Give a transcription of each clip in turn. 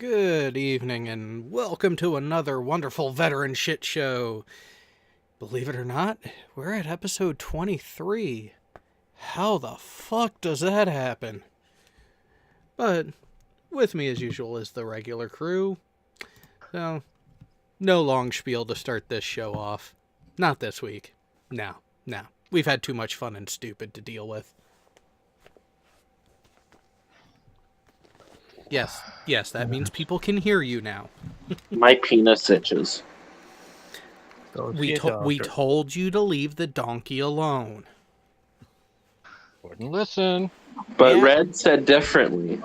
Good evening and welcome to another wonderful veteran shit show. Believe it or not, we're at episode 23. How the fuck does that happen? But with me as usual is the regular crew. So, no long spiel to start this show off. Not this week. No. We've had too much fun and stupid to deal with. Yes, that means people can hear you now. My penis itches. We told you to leave the donkey alone. Wouldn't listen. But Yeah. Red said differently.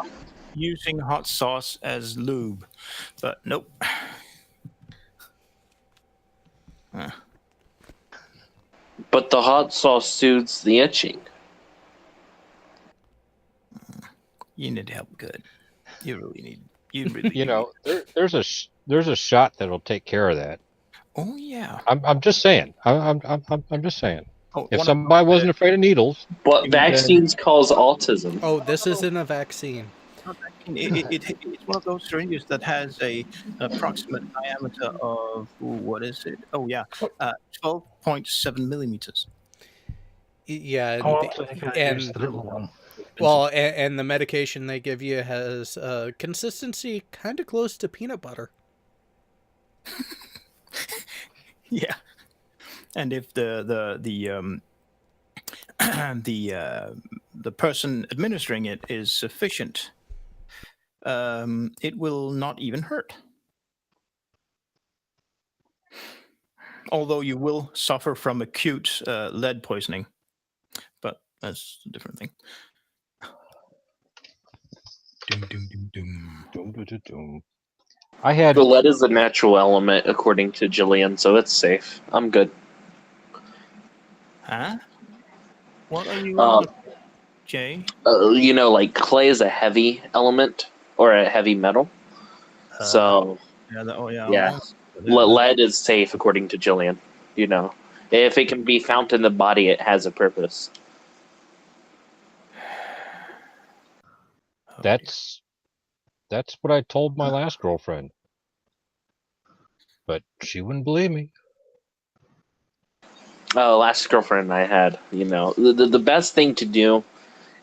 Using hot sauce as lube, but nope. But the hot sauce soothes the itching. You need help, good. You really need. You know, there's a shot that'll take care of that. Oh yeah. I'm just saying. I'm just saying. Oh, If somebody wasn't afraid of needles, What vaccines cause autism? Oh, this isn't a vaccine. It's one of those syringes that has a approximate diameter of what is it? Oh yeah, 12.7 millimeters. Yeah, and the little one. well, and the medication they give you has consistency kind of close to peanut butter. Yeah, and if the the person administering it is sufficient, it will not even hurt. Although you will suffer from acute lead poisoning, but that's a different thing. I had The lead is a natural element, according to Jillian, so it's safe. I'm good. Huh? What are you, Jay? Like clay is a heavy element or a heavy metal. So, Yeah. lead is safe, according to Jillian. You know, if it can be found in the body, it has a purpose. that's what I told my last girlfriend, but she wouldn't believe me. Last girlfriend I had, the best thing to do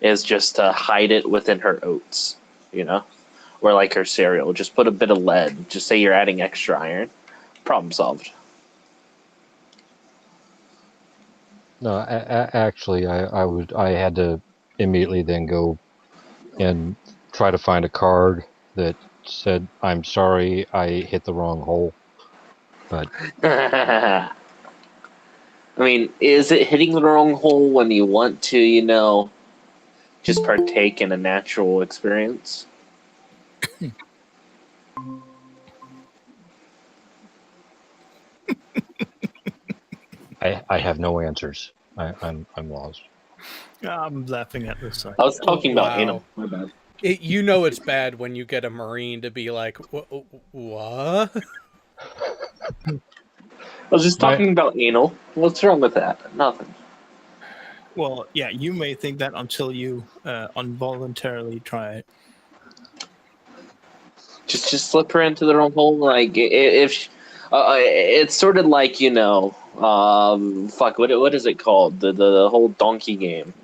is just to hide it within her oats, or like her cereal. Just put a bit of lead. Just say you're adding extra iron. Problem solved. No, actually, I had to immediately then go and try to find a card that said, "I'm sorry, I hit the wrong hole." But I mean, is it hitting the wrong hole when you want to, just partake in a natural experience? I have no answers. I'm lost. I'm laughing at this. I was talking about Wow. anal. My bad. It's bad when you get a Marine to be like, what? I was just talking about anal. What's wrong with that? Nothing. Well, yeah, you may think that until you involuntarily try it. Just slip her into the wrong hole. Like if it's sort of like what is it called? The whole donkey game,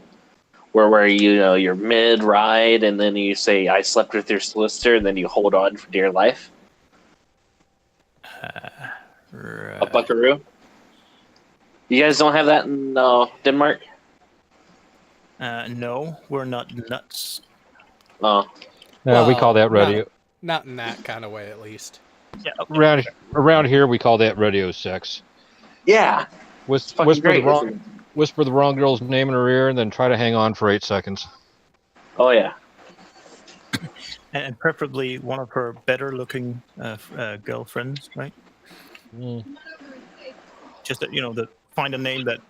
where you're mid ride and then you say I slept with your solicitor and then you hold on for dear life. A buckaroo. You guys don't have that in Denmark? No, we're not nuts. Oh, Yeah, we call that radio. Not in that kind of way, at least. Yeah, okay. Around here, we call that radio sex. yeah. It's fucking Whisper great, the isn't it? whisper the wrong girl's name in her ear, and then try to hang on for 8 seconds. Oh yeah. And preferably one of her better-looking girlfriends, right? Just that find a name that.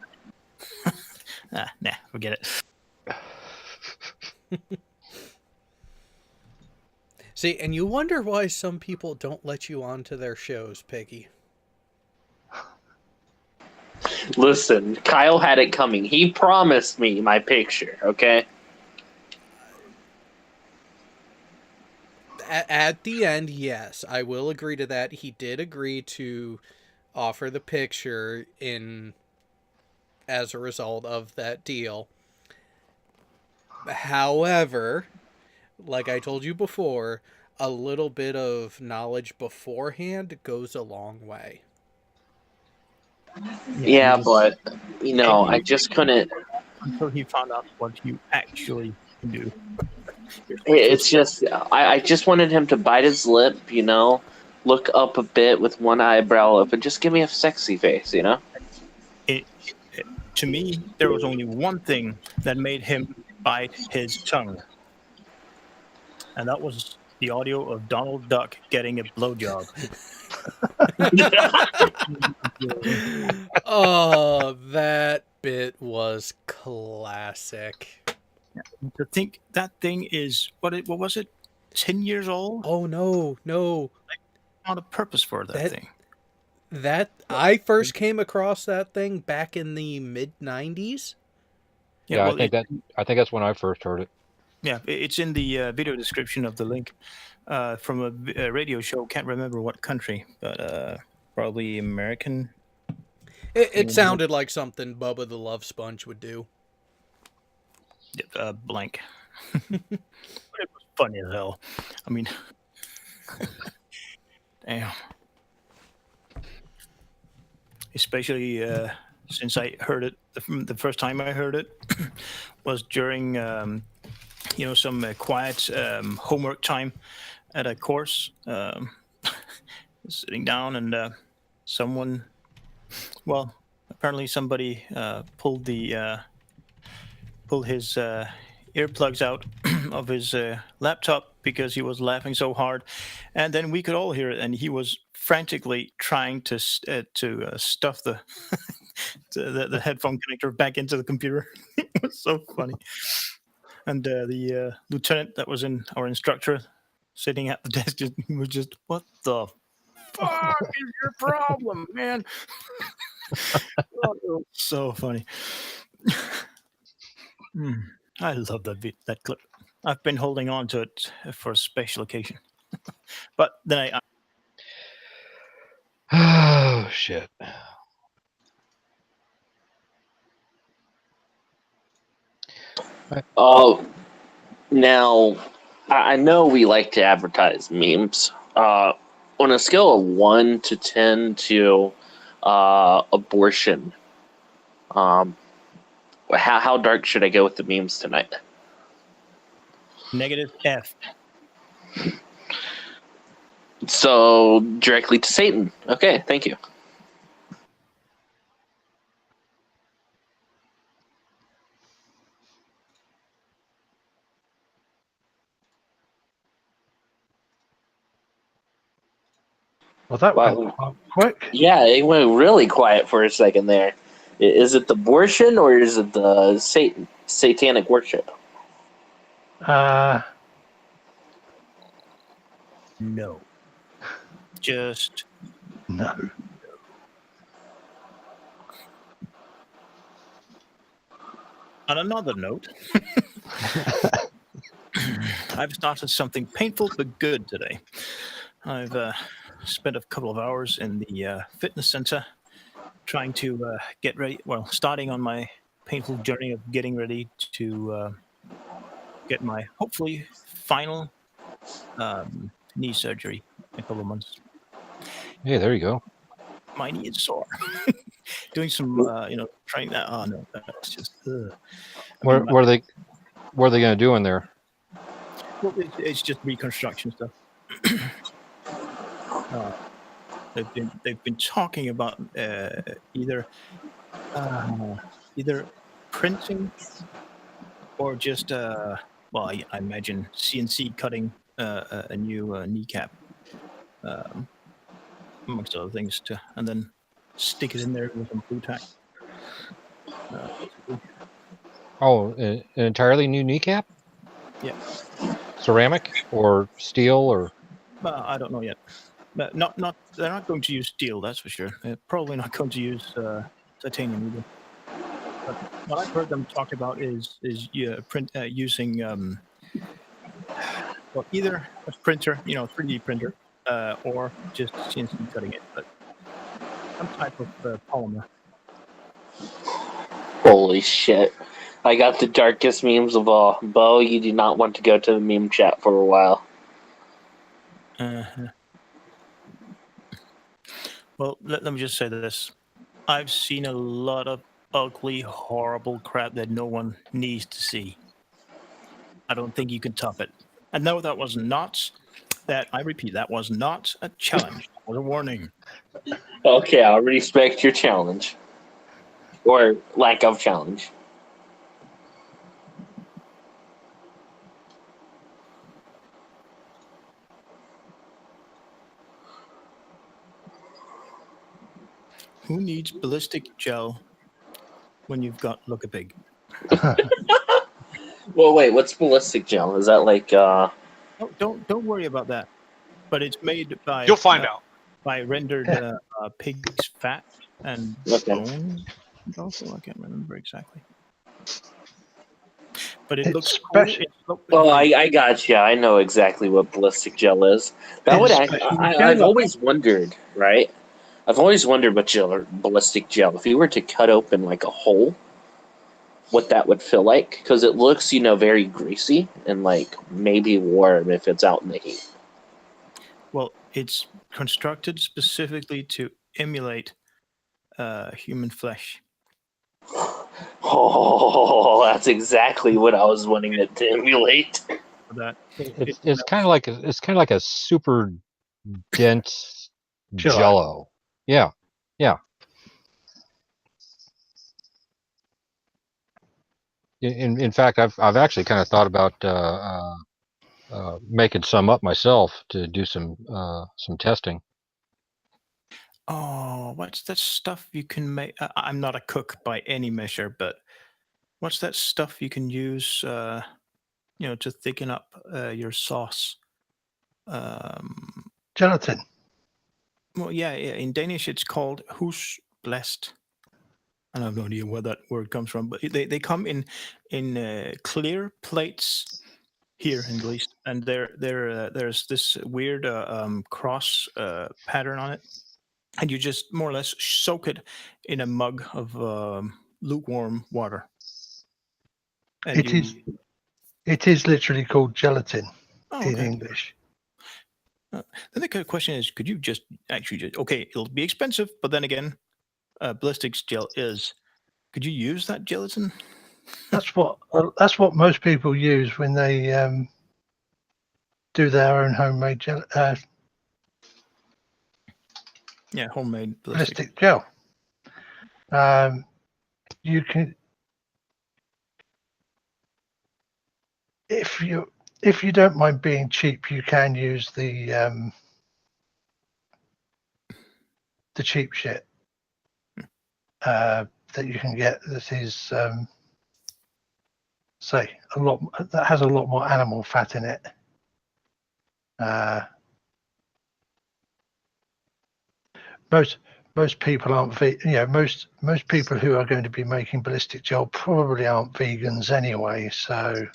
Forget it. See, and you wonder why some people don't let you onto their shows, Piggy. Listen, Kyle had it coming. He promised me my picture, okay? At the end, yes, I will agree to that. He did agree to offer the picture in as a result of that deal. However, like I told you before, a little bit of knowledge beforehand goes a long way. Yeah, he but you know, I And just couldn't. until he found out what you actually do. It's just I just wanted him to bite his lip, you know, look up a bit with one eyebrow up, and just give me a sexy face, you know. To me, there was only one thing that made him bite his tongue, and that was the audio of Donald Duck getting a blowjob. Oh, that bit was classic. To think that thing is what was it? 10 years old? Oh no. Not a purpose for that thing. That I first came across that thing back in the mid 90s. Yeah, well, I think that's when I first heard it. Yeah, it's in the video description of the link from a radio show. Can't remember what country, but probably American. It sounded like something Bubba the Love Sponge would do. Blank. But it was funny as hell. I mean, damn. Especially since I heard it the first time I heard it was during some quiet homework time at a course. Sitting down and someone, well, apparently somebody pulled his earplugs out of his laptop because he was laughing so hard, and then we could all hear it, and he was frantically trying to stuff the the headphone connector back into the computer. It was so funny. And the lieutenant that was our instructor sitting at the desk was just, what the fuck is your problem, man? Oh, it was so funny. I love that clip. I've been holding on to it for a special occasion. But then Oh shit. Oh, now I know we like to advertise memes. On a scale of 1 to 10 to abortion, how dark should I go with the memes tonight? negative F. So directly to Satan. Okay, thank you. Well, that Wow. went quite quick. Yeah, it went really quiet for a second there. Is it the abortion or is it the satanic worship? No. Just No. on another note, I've started something painful but good today. I've spent a couple of hours in the fitness center trying to get ready, starting on my painful journey of getting ready to get my hopefully final knee surgery in a couple of months. Hey, there you go. My knee is sore. Doing some, training that. Oh no, that's just. What are they going to do in there? Well, it's just reconstruction stuff. They've been talking about either printing or just I imagine CNC cutting a new kneecap, amongst other things, and then stick it in there with some blue tack. Oh, an entirely new kneecap? Yeah. Ceramic or steel or? I don't know yet. But they're not going to use steel, that's for sure. They're probably not going to use titanium either. But what I've heard them talk about is using Well, either a printer, 3D printer, or just CNC cutting it, but some type of polymer. Holy shit. I got the darkest memes of all. Bo, you do not want to go to the meme chat for a while. Uh-huh. Well, let me just say this. I've seen a lot of ugly, horrible crap that no one needs to see. I don't think you can top it. And no, that was not, I repeat, that was not a challenge. That was a warning. Okay, I'll respect your challenge. Or lack of challenge. Who needs ballistic gel when you've got Look-a-Pig? Well, wait, what's ballistic gel? Is that like, Oh, don't worry about that. But it's made by You'll find out. by rendered pig's fat and Okay. bone. Also, I can't remember exactly. But it It's looks special. Oh, I got you. I know exactly what ballistic gel is. That would It's I've gel. always wondered, right? I've always wondered what ballistic gel, if you were to cut open like a hole, what that would feel like. Because it looks, very greasy and like maybe warm if it's out in the heat. Well, it's constructed specifically to emulate human flesh. Oh, that's exactly what I was wanting it to emulate. For that, It's kind of like a super dense Jello. Jello. Yeah, yeah. In fact, I've actually kind of thought about making some up myself to do some testing. Oh, what's that stuff you can make? I'm not a cook by any measure, but what's that stuff you can use, to thicken up your sauce? Gelatin. Well, yeah. In Danish, it's called husblæst. I have no idea where that word comes from, but they come in clear plates here, at least, and there's this weird cross pattern on it, and you just more or less soak it in a mug of lukewarm water. And It is literally called gelatin Oh, in okay. English. Then the question is, could you just okay, it'll be expensive, but then again, ballistics gel is. Could you use that gelatin? That's what most people use when they do their own homemade Yeah, homemade ballistic. ballistic gel. You can, if you don't mind being cheap, you can use the cheap shit that you can get. That is say a lot that has a lot more animal fat in it. Most people aren't most people who are going to be making ballistic gel probably aren't vegans anyway, so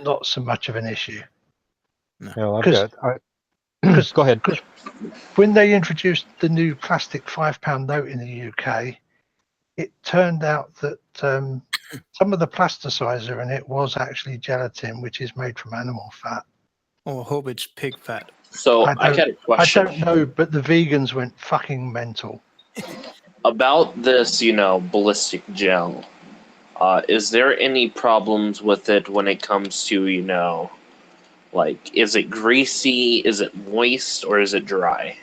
not so much of an issue. Yeah, Because go ahead. when they introduced the new plastic £5 note in the UK, it turned out that some of the plasticizer in it was actually gelatin, which is made from animal fat. Oh, I hope it's pig fat. So I got a I question don't know, but the vegans went fucking mental. about this, ballistic gel. Is there any problems with it when it comes to, like, is it greasy, is it moist, or is it dry?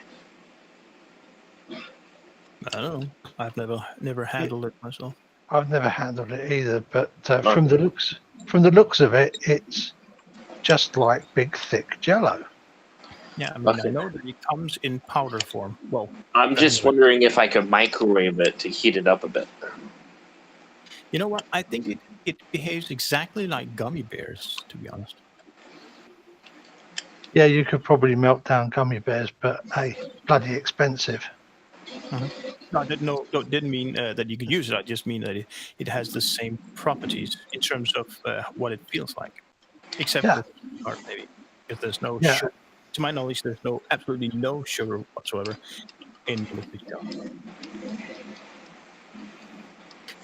I don't know. I've never handled it myself. I've never handled it either, but from the looks of it, it's just like big thick Jello. Yeah, I know that it comes in powder form. Well, I'm just wondering if I could microwave it to heat it up a bit. you know what? I think it behaves exactly like gummy bears, to be honest. Yeah, you could probably melt down gummy bears, but hey, bloody expensive. No, didn't mean that you could use it. I just mean that it has the same properties in terms of what it feels like. except Yeah. for the part maybe, because there's no Yeah. sugar. To my knowledge, there's absolutely no sugar whatsoever in ballistics gel.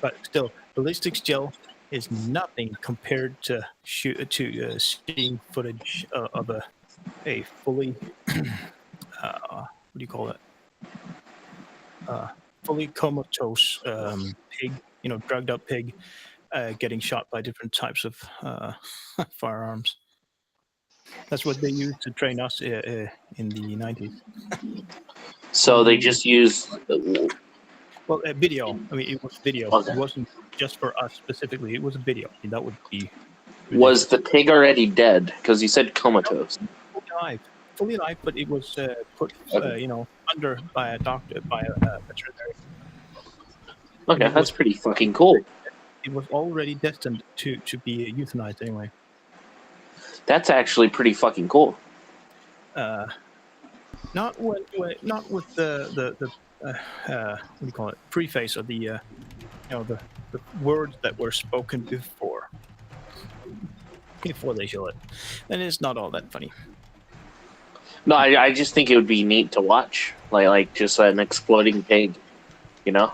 But still, ballistics gel is nothing compared to seeing footage of a fully what do you call it? Fully comatose pig, drugged up pig, getting shot by different types of firearms. That's what they used to train us in the 90s. So they just use. Well, video. I mean, it was video. Okay. It wasn't just for us specifically. It was a video. I mean, that would be Was ridiculous. the pig already dead? Because you said comatose. Fully alive, but it was put, Okay. under by a doctor, by a veterinary. Okay, that's pretty fucking cool. It was already destined to be euthanized anyway. That's actually pretty fucking cool. Not with the what do you call it? Preface of the the words that were spoken before they show it, and it's not all that funny. No, I just think it would be neat to watch, like just an exploding pig, you know.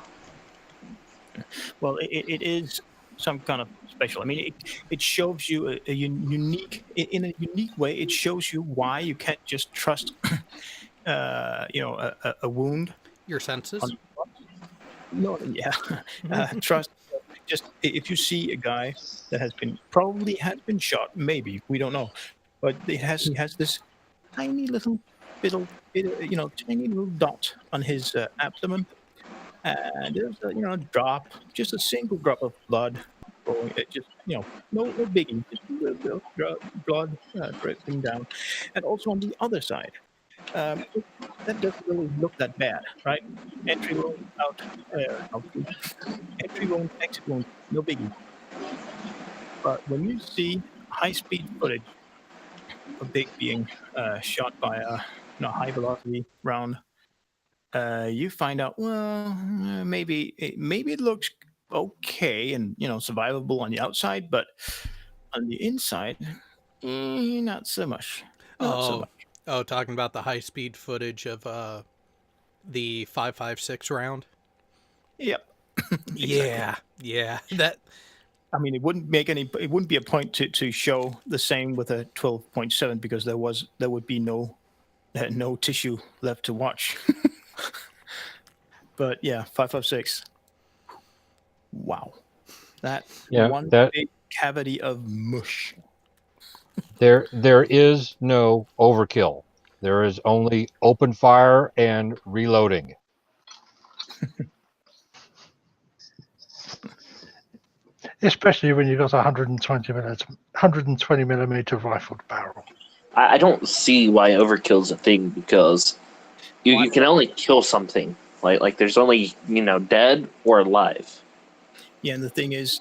Well, it is some kind of special. I mean, it shows you a unique, in a unique way. It shows you why you can't just trust, a wound. Your senses? No, yeah, trust. Just if you see a guy that has been shot, maybe we don't know, but he has this tiny little tiny little dot on his abdomen. And there's a drop, just a single drop of blood going. Just no biggie, just a little bit of blood dripping down. And also on the other side, that doesn't really look that bad, right? Entry wound, entry wound, exit wound, no biggie. But when you see high-speed footage of a pig being shot by a high-velocity round, you find out, well, maybe it looks okay and survivable on the outside, but on the inside, not so much. Not so much. Oh, talking about the high-speed footage of the 5.56 round. Yep. Exactly. Yeah. That. I mean, it wouldn't be a point to show the same with a 12.7 because there would be no tissue left to watch. But yeah, 5.56. Wow, that big cavity of mush. There is no overkill. There is only open fire and reloading. Especially when you've got a 120 millimeter rifled barrel. I don't see why overkill's a thing, because you can only kill something. Like there's only dead or alive. Yeah, and the thing is,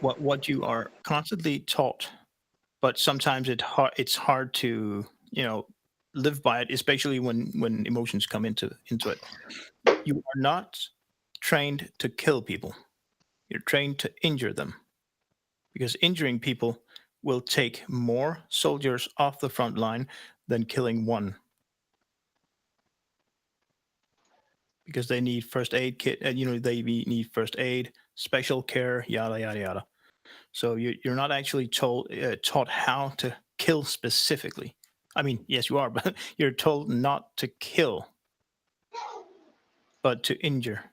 what you are constantly taught, but sometimes it's hard to live by it, especially when emotions come into it. You are not trained to kill people. You're trained to injure them, because injuring people will take more soldiers off the front line than killing one. Because they need first aid kit, they need first aid, special care, yada yada yada. So you're not actually taught how to kill specifically. I mean, yes, you are, but you're told not to kill, but to injure.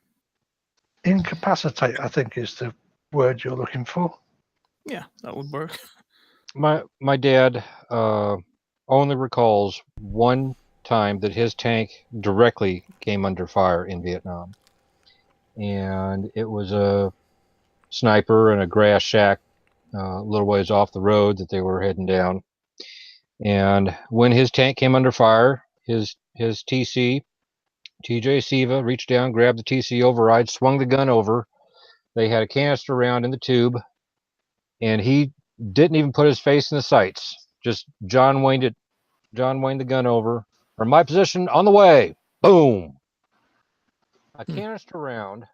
Incapacitate, I think, is the word you're looking for. Yeah, that would work. My dad only recalls one time that his tank directly came under fire in Vietnam, and it was a sniper in a grass shack a little ways off the road that they were heading down. And when his tank came under fire, his TC, TJ Siva, reached down, grabbed the TC override, swung the gun over. They had a canister round in the tube, and he didn't even put his face in the sights. Just John Wayne the gun over. Or my position on the way. Boom. A canister round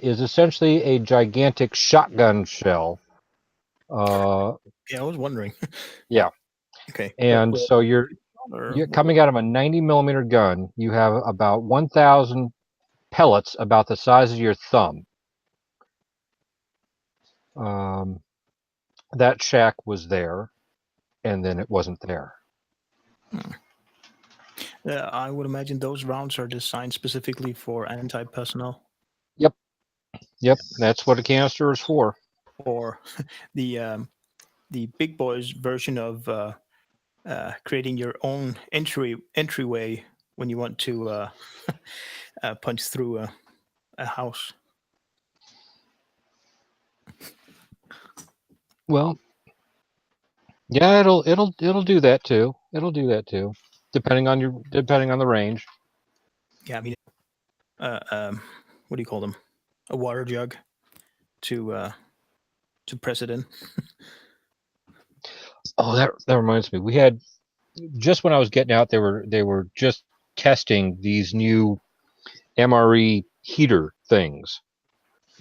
is essentially a gigantic shotgun shell Yeah, I was wondering. Yeah. Okay. And so you're Or, coming out of a 90 millimeter gun. You have about 1,000 pellets about the size of your thumb. That shack was there, and then it wasn't there. I would imagine those rounds are designed specifically for anti-personnel, Yep, that's what a canister is for. or the big boys version of creating your own entryway when you want to punch through a house. Well, yeah, it'll do that too. It'll do that too, depending on the range. Yeah, I mean, what do you call them? A water jug to press it in. Oh, that reminds me. We had just when I was getting out, they were just testing these new MRE heater things.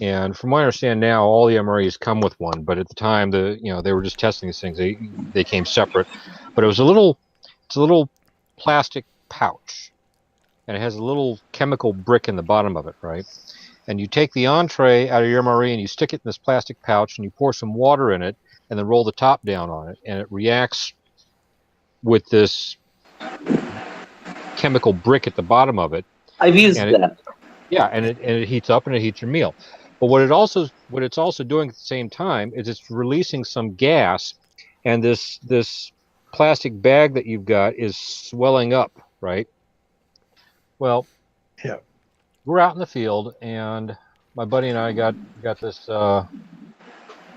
And from what I understand now, all the MREs come with one. But at the time, they were just testing these things. They came separate. But it's a little plastic pouch, and it has a little chemical brick in the bottom of it, right? And you take the entree out of your MRE and you stick it in this plastic pouch, and you pour some water in it, and then roll the top down on it, and it reacts with this chemical brick at the bottom of it. I've used And that. Yeah, and it heats up and it heats your meal. But what it's also doing at the same time is it's releasing some gas, and this plastic bag that you've got is swelling up, right? Well, Yeah. we're out in the field, and my buddy and I got this.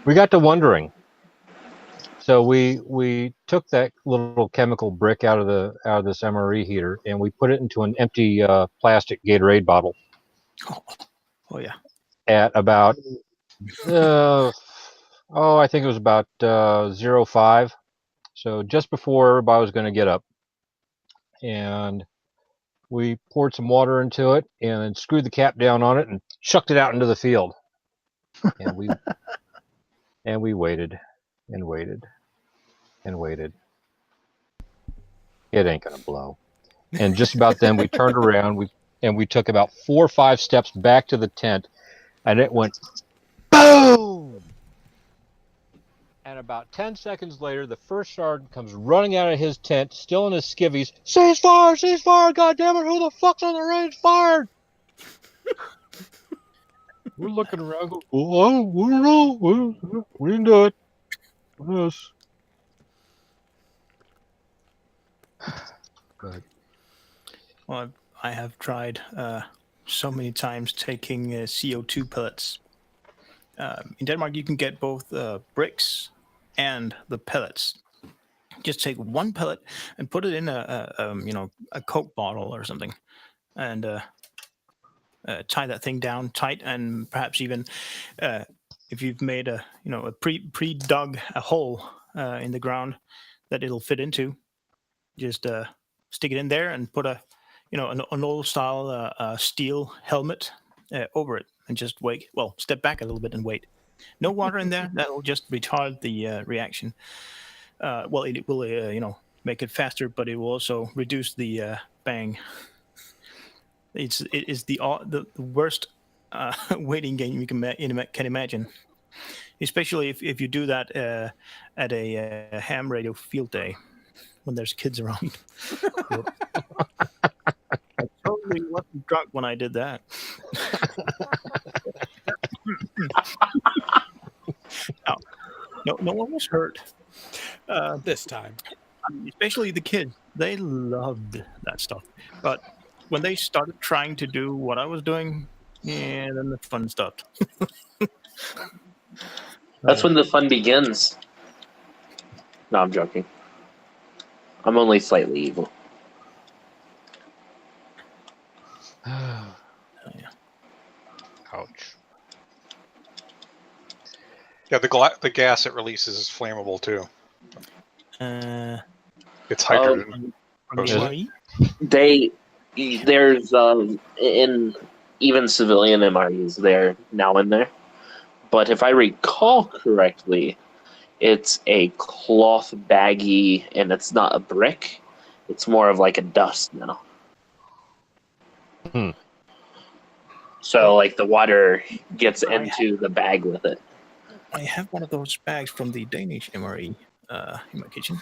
We got to wondering. So we took that little chemical brick out of this MRE heater, and we put it into an empty plastic Gatorade bottle. Oh yeah. At about I think it was about 0.5, so just before everybody was going to get up, and we poured some water into it and then screwed the cap down on it and chucked it out into the field, and we waited and waited and waited. It ain't gonna blow. And just about then we turned around, we took about 4 or 5 steps back to the tent, and it went boom! And about 10 seconds later, the first sergeant comes running out of his tent, still in his skivvies. Cease fire! Cease fire! God damn it! Who the fuck's on the range? Fired! We're looking around. Go, oh, I don't know. We didn't do it. Yes. Good. Well, I have tried so many times taking CO2 pellets. In Denmark, you can get both bricks and the pellets. Just take one pellet and put it in a Coke bottle or something, and tie that thing down tight, and perhaps even if you've made a pre-dug a hole in the ground that it'll fit into, just stick it in there and put an old style steel helmet over it, and just wait. Well, step back a little bit and wait. No water in there. That'll just retard the reaction. Well, it will make it faster, but it will also reduce the bang. It is the worst waiting game you can imagine, especially if you do that at a ham radio field day when there's kids around. I totally wasn't drunk when I did that. No one was hurt. This time. Especially the kids. They loved that stuff. But when they started trying to do what I was doing, yeah, then the fun stopped. That's when the fun begins. No, I'm joking. I'm only slightly evil. Ouch. Yeah, the gas it releases is flammable too. It's hydrogen. There's in even civilian MREs, they're now in there. But if I recall correctly, It's a cloth baggie, and it's not a brick. It's more of like a dust now. Hmm. So like the water gets into the bag with it. I have one of those bags from the Danish MRE in my kitchen.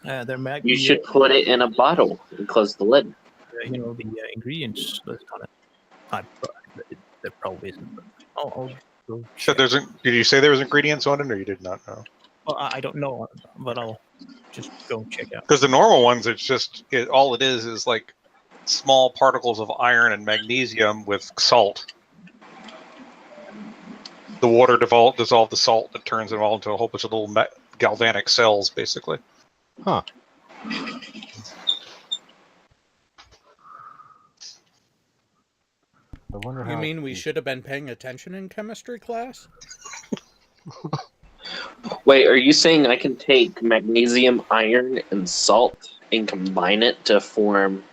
There might You be, should put it in a bottle and close the lid. the ingredients list on it. There probably isn't. But I'll go So check. did you say there was ingredients on it, or you did not know? Well, I don't know, but I'll just go check out. Because the normal ones, it's just all it is like small particles of iron and magnesium with salt. The water dissolve the salt that turns it all into a whole bunch of little galvanic cells, basically. Huh. I wonder how. You mean we should have been paying attention in chemistry class? Wait, are you saying I can take magnesium, iron, and salt and combine it to form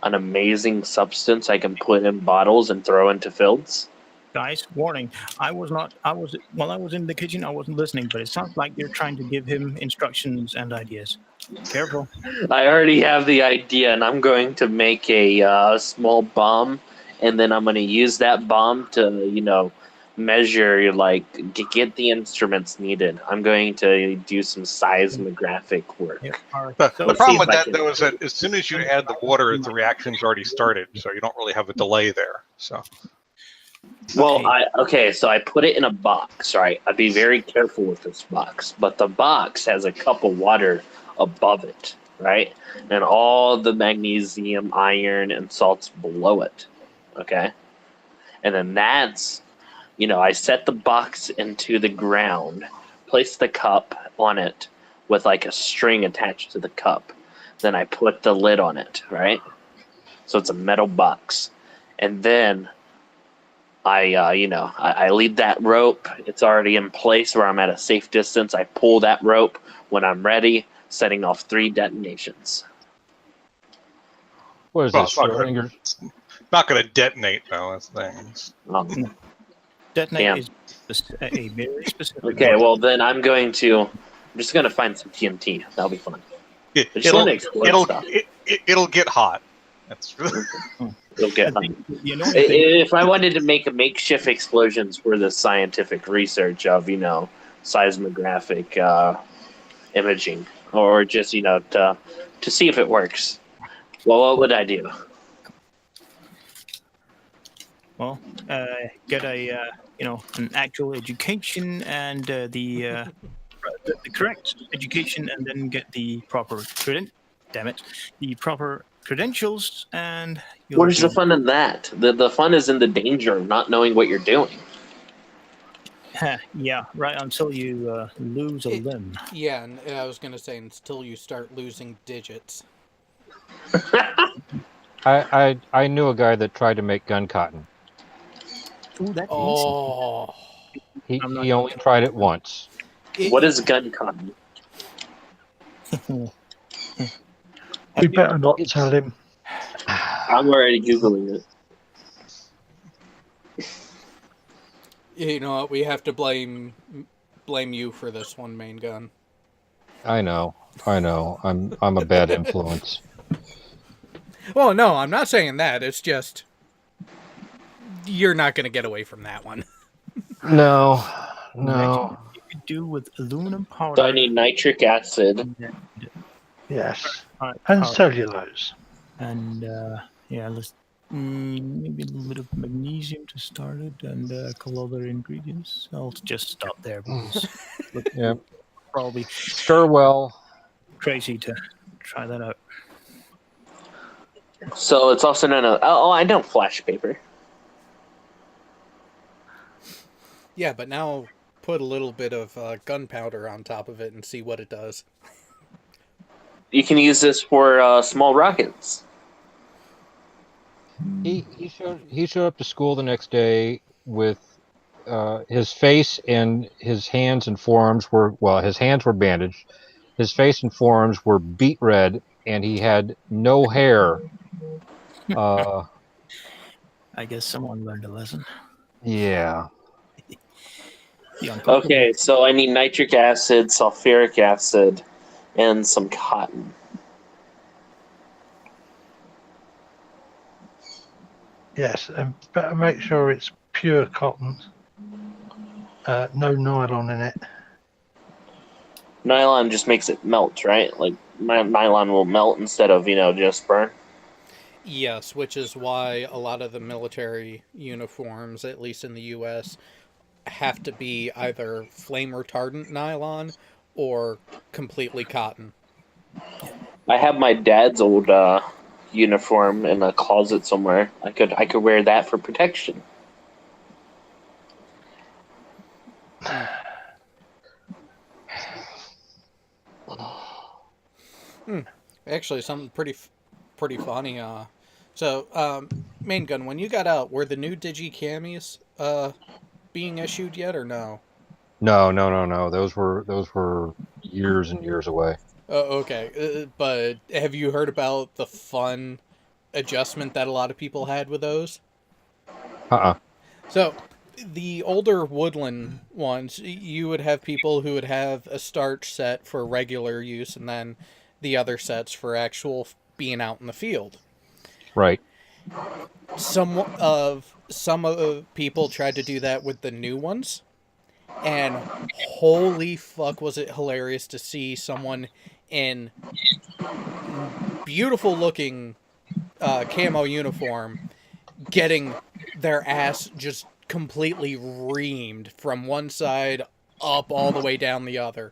an amazing substance I can put in bottles and throw into fields? Guys, warning! While I was in the kitchen, I wasn't listening, but it sounds like you're trying to give him instructions and ideas. Careful. I already have the idea, and I'm going to make a small bomb, and then I'm going to use that bomb to, measure, get the instruments needed. I'm going to do some seismographic work. Yeah, all right. The So- problem see with if I that, can- though, is that as soon as you add the water, the reaction's already started, so you don't really have a delay there. So Well, Okay. so I put it in a box, right? I'd be very careful with this box, but the box has a cup of water above it, right? And all the magnesium, iron, and salts below it, okay? And then that's, I set the box into the ground, place the cup on it with like a string attached to the cup. Then I put the lid on it, right? So it's a metal box. And then I lead that rope. It's already in place where I'm at a safe distance. I pull that rope when I'm ready, setting off 3 detonations. What is Well, this? it's not Schrodinger's? not going to detonate, though. That's the thing. Detonate Damn. is a very specific. Okay, well then I'm just gonna find some TNT. That'll be fun. I just want to explode stuff. It'll get hot. That's It'll get hot. You know anything? If I wanted to make a makeshift explosions for the scientific research of seismographic imaging, or just to see if it works, well, what would I do? Well, get an actual education and the correct education, and then get the proper the proper credentials, and you'll Where's the be- fun in that? The fun is in the danger of not knowing what you're doing. Yeah, right. Until you lose a It- limb. Yeah, and I was going to say until you start losing digits. I knew a guy that tried to make gun cotton. Ooh, that's Oh. He I'm not he only tried it once. What is gun cotton? easy. We better not tell him. I'm already Googling it. You know what? We have to blame you for this one, Main Gun. I know. I'm a bad influence. Well, no, I'm not saying that. It's just you're not going to get away from that one. No. Imagine what you could do with aluminum powder. So I need nitric acid. Yes. Powder. And cellulose. And let's maybe a little bit of magnesium to start it, and a couple other ingredients. I'll just stop there because Yeah. probably Stir well. crazy to try that out. So it's also known as I know flash paper. Yeah, but now put a little bit of gunpowder on top of it and see what it does. You can use this for small rockets. He showed up to school the next day with his face and his hands and forearms his hands were bandaged, his face and forearms were beet red, and he had no hair. I guess someone learned a lesson. Yeah. The uncookable. Okay, so I need nitric acid, sulfuric acid, and some cotton. Yes, and better make sure it's pure cotton. No nylon in it. Nylon just makes it melt, right? Like nylon will melt instead of just burn. Yes, which is why a lot of the military uniforms, at least in the U.S., have to be either flame retardant nylon or completely cotton. I have my dad's old uniform in a closet somewhere. I could wear that for protection. Actually, something pretty funny. Main gun, when you got out, were the new Digi Camis being issued yet or no? No. Those were years and years away. Oh, okay. But have you heard about the fun adjustment that a lot of people had with those? So, the older woodland ones, you would have people who would have a starch set for regular use and then the other sets for actual being out in the field. Right. Some of people tried to do that with the new ones, and holy fuck was it hilarious to see someone in beautiful looking camo uniform getting their ass just completely reamed from one side up all the way down the other.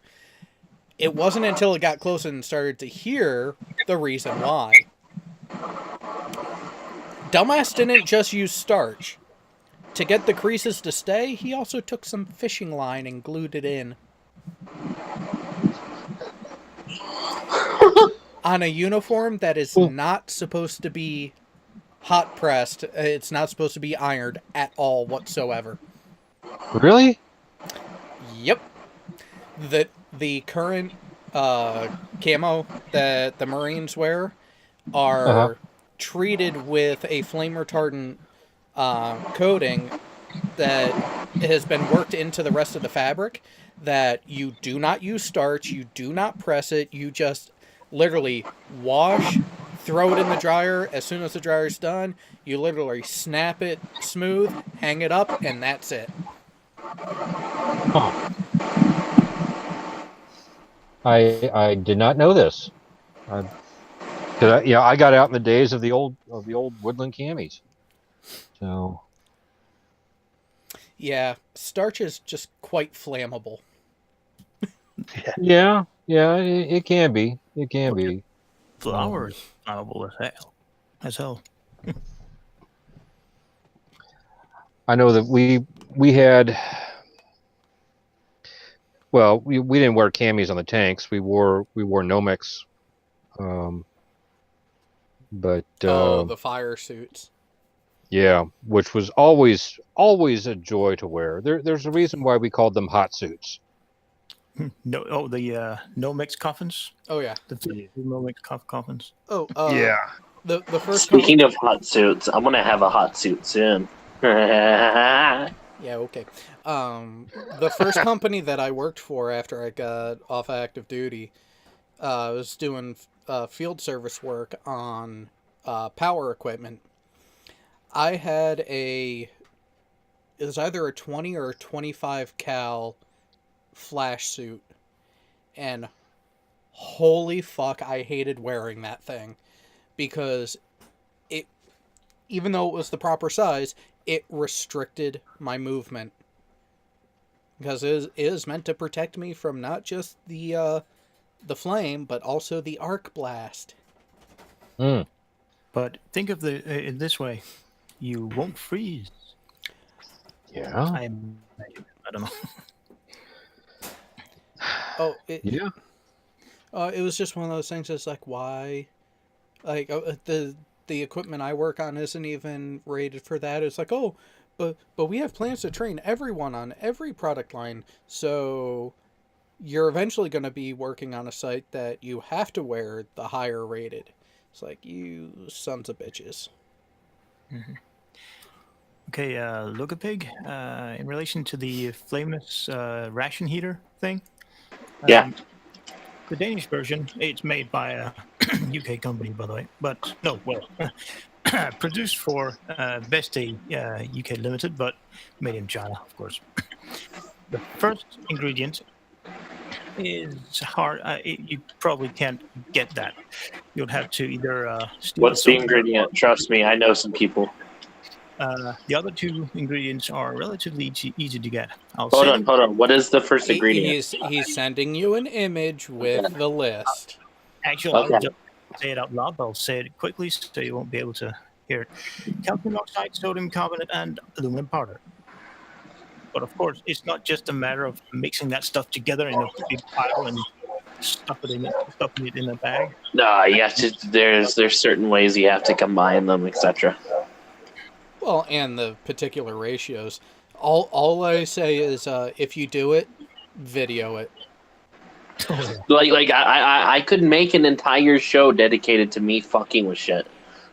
It wasn't until it got close and started to hear the reason why. Dumbass didn't just use starch. To get the creases to stay, he also took some fishing line and glued it in. On a uniform that is not supposed to be hot pressed, it's not supposed to be ironed at all whatsoever. Really? Yep. The current camo that the Marines wear are treated with a flame retardant coating that has been worked into the rest of the fabric, that you do not use starch, you do not press it, you just literally wash, throw it in the dryer. As soon as the dryer's done, you literally snap it smooth, hang it up, and that's it. Huh. I did not know this. I got out in the days of the old woodland camis. So Yeah, starch is just quite flammable. yeah, it can be. It can be. Flour is flammable as hell. I know that we had. Well, we didn't wear camis on the tanks. We wore Nomex, but The fire suits. yeah, which was always a joy to wear. There's a reason why we called them hot suits. The no mix coffins. Oh yeah. The no mix coffins. Oh Yeah. The first. Speaking of hot suits, I'm gonna have a hot suit soon. Yeah, okay. The first company that I worked for after I got off active duty, was doing field service work on power equipment. I had it was either a 20 or a 25 cal flash suit, and holy fuck, I hated wearing that thing because even though it was the proper size, it restricted my movement because it is meant to protect me from not just the flame, but also the arc blast. But think of in this way, you won't freeze. Yeah. I don't know. Yeah. It was just one of those things. It's like, why? Like the equipment I work on isn't even rated for that. It's like, oh, but we have plans to train everyone on every product line. So you're eventually going to be working on a site that you have to wear the higher rated. It's like, you sons of bitches. Mm-hmm. Okay, Lugapig, in relation to the flameless ration heater thing. Yeah. The Danish version, it's made by a UK company, by the way, but no, well, produced for Veste UK Limited, but made in China, of course. The first ingredient is hard. You probably can't get that. You'll have to either steal What's the somewhere ingredient? Trust me, I know some people. The other two ingredients are relatively easy to get. I'll Hold say on, them. hold on. What is the first ingredient? He's sending you an image with the list. Actually, Okay. I'll just say it out loud, but I'll say it quickly so you won't be able to hear it. Calcium oxide, sodium carbonate, and aluminum powder. But of course, it's not just a matter of mixing that stuff together in a big pile and stuffing it in a bag. No, there's certain ways you have to combine them, etc. Well, and the particular ratios. All I say is, if you do it, video it. Like I could make an entire show dedicated to me fucking with shit.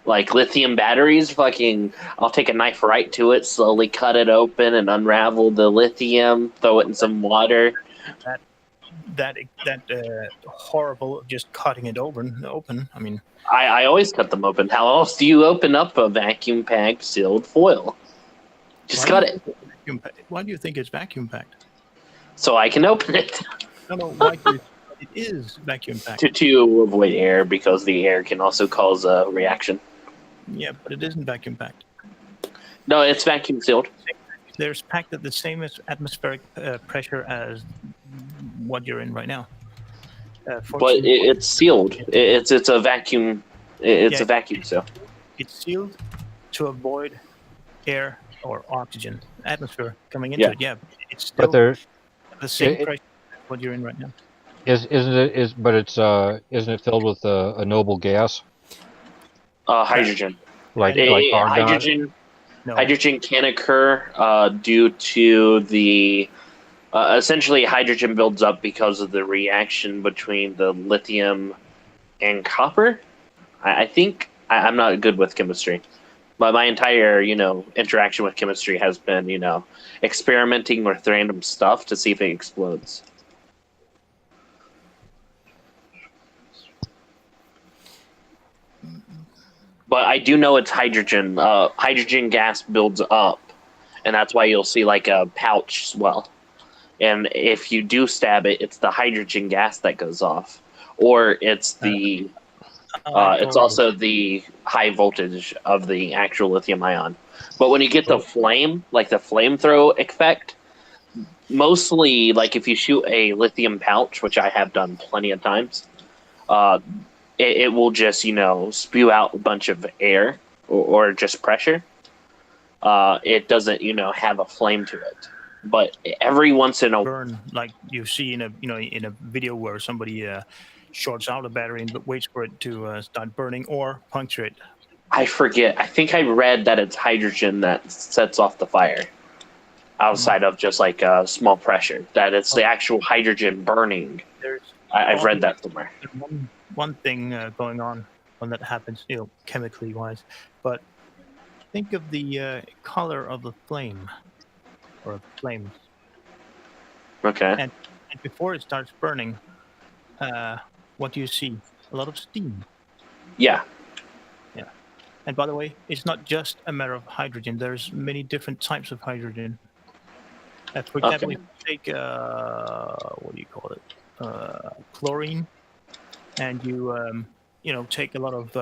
Like lithium batteries, fucking, I'll take a knife right to it, slowly cut it open and unravel the lithium, throw it in some water. That horrible, just cutting it open. I mean, I always cut them open. How else do you open up a vacuum packed sealed foil? Just cut it. Why do you think it's vacuum packed? So I can open it. No, why do you think it is vacuum packed? To avoid air, because the air can also cause a reaction. Yeah, but it isn't vacuum packed. No, it's vacuum sealed. There's packed at the same atmospheric pressure as what you're in right now. But it's sealed. It's a vacuum. It's a vacuum seal. It's sealed to avoid air or oxygen, atmosphere coming into it. Yeah, it's still But there at the same pressure as what you're in right now. isn't it filled with a noble gas Hydrogen. like argon? Hydrogen. No. Hydrogen can occur due to the essentially hydrogen builds up because of the reaction between the lithium and copper. I think I'm not good with chemistry, but my entire interaction with chemistry has been experimenting with random stuff to see if it explodes. But I do know it's hydrogen. Hydrogen gas builds up, and that's why you'll see like a pouch swell. And if you do stab it, it's the hydrogen gas that goes off, or it's the it's also the high voltage of the actual lithium ion. But when you get the flame, like the flamethrower effect, mostly like if you shoot a lithium pouch, which I have done plenty of times, it will just spew out a bunch of air or just pressure. It doesn't have a flame to it. But every once in a burn, like you see in a video where somebody shorts out a battery and waits for it to start burning or puncture it. I forget. I think I read that it's hydrogen that sets off the fire, outside of just like a small pressure. That it's the actual hydrogen burning. I've read that somewhere. One thing going on when that happens, chemically wise, but think of the color of the flame. Or flames. Okay. And before it starts burning, what do you see? A lot of steam. Yeah. Yeah. And by the way, it's not just a matter of hydrogen. There's many different types of hydrogen. For example, if you take what do you call it? Chlorine, and you take a lot of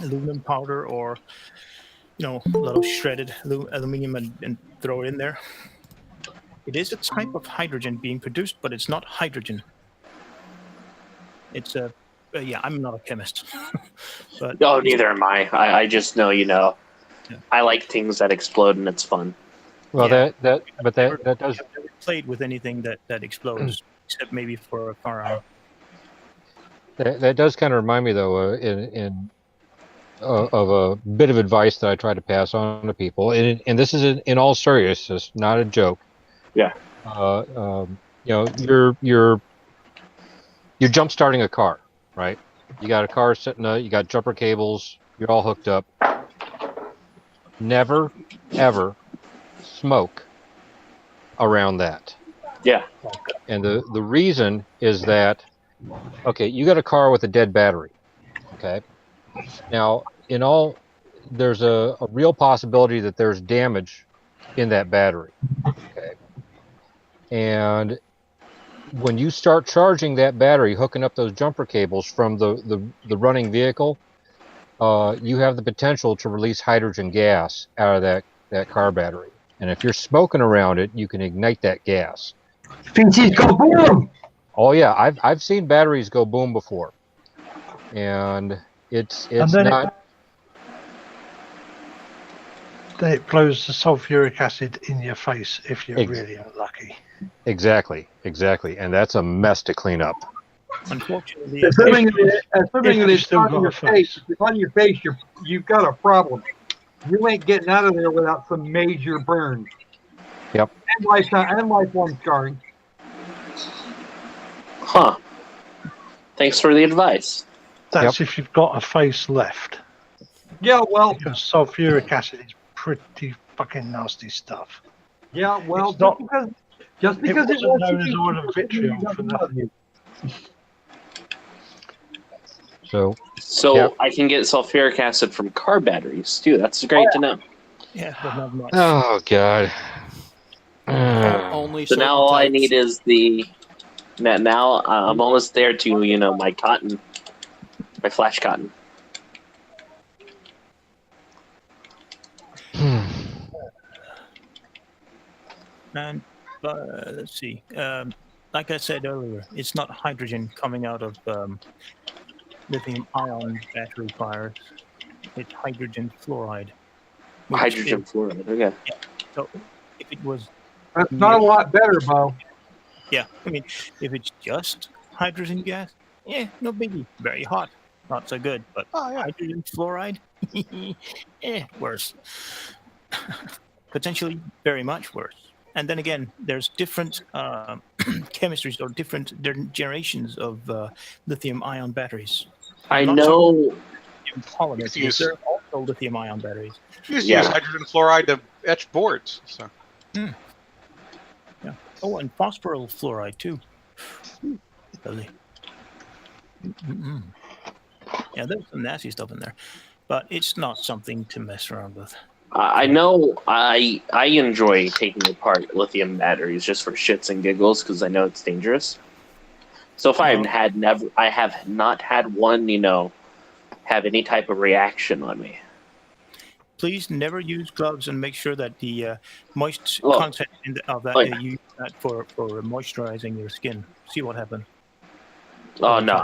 aluminum powder or a lot of shredded aluminum and throw it in there. It is a type of hydrogen being produced, but it's not hydrogen. It's I'm not a chemist. But oh, neither am I. I just know, I like things that explode and it's fun. Well, that does. I've never played with anything that explodes, except maybe for a firearm. That does kind of remind me, though, of a bit of advice that I try to pass on to people, and this is in all seriousness, not a joke. Yeah. You're jump starting a car, right? You got a car sitting you got jumper cables, you're all hooked up. never, ever smoke around that. Yeah. And the reason is that, okay, you got a car with a dead battery. Okay. Now, there's a real possibility that there's damage in that battery. Okay. And when you start charging that battery, hooking up those jumper cables from the running vehicle, you have the potential to release hydrogen gas out of that car battery. And if you're smoking around it, you can ignite that gas. PCs go boom! Oh yeah, I've seen batteries go boom before, and it's then not. Then it blows the sulfuric acid in your face if you're really unlucky. Exactly, and that's a mess to clean up. Unfortunately, Assuming it's still on got your a face. face, if it's on your face, you've got a problem. You ain't getting out of there without some major burns. Yep. And lifelong scarring. Huh. Thanks for the advice. That's if you've got a face left. Yeah, well, Because sulfuric acid is pretty fucking nasty stuff. yeah, well, It's not- just because it wasn't known as oil of vitriol for nothing. So Yep. I can get sulfuric acid from car batteries too. That's great to know. yeah, but not much. Oh god. Only So certain now all I types. need is now I'm almost there to my cotton, my flash cotton. And let's see. Like I said earlier, it's not hydrogen coming out of lithium-ion battery fires. It's hydrogen fluoride. which Hydrogen fluoride. Okay. So if it was, that's not a lot better, Bo. yeah, I mean, if it's just hydrogen gas, no biggie. Very hot, not so good. But hydrogen fluoride, worse. Potentially very much worse. And then again, there's different chemistries or different generations of lithium-ion batteries. I Not know. lithium polymers. Use- There are also lithium-ion batteries. You just Yeah. use hydrogen fluoride to etch boards. So. Oh, and phosphoryl fluoride too. Lovely. Mm-mm. Yeah, there's some nasty stuff in there, but it's not something to mess around with. I know. I enjoy taking apart lithium batteries just for shits and giggles because I know it's dangerous. So if I have not had one, have any type of reaction on me. Please never use gloves and make sure that the moist Oh. content of that Oh, you use that for moisturizing your skin. See what happens. Oh no!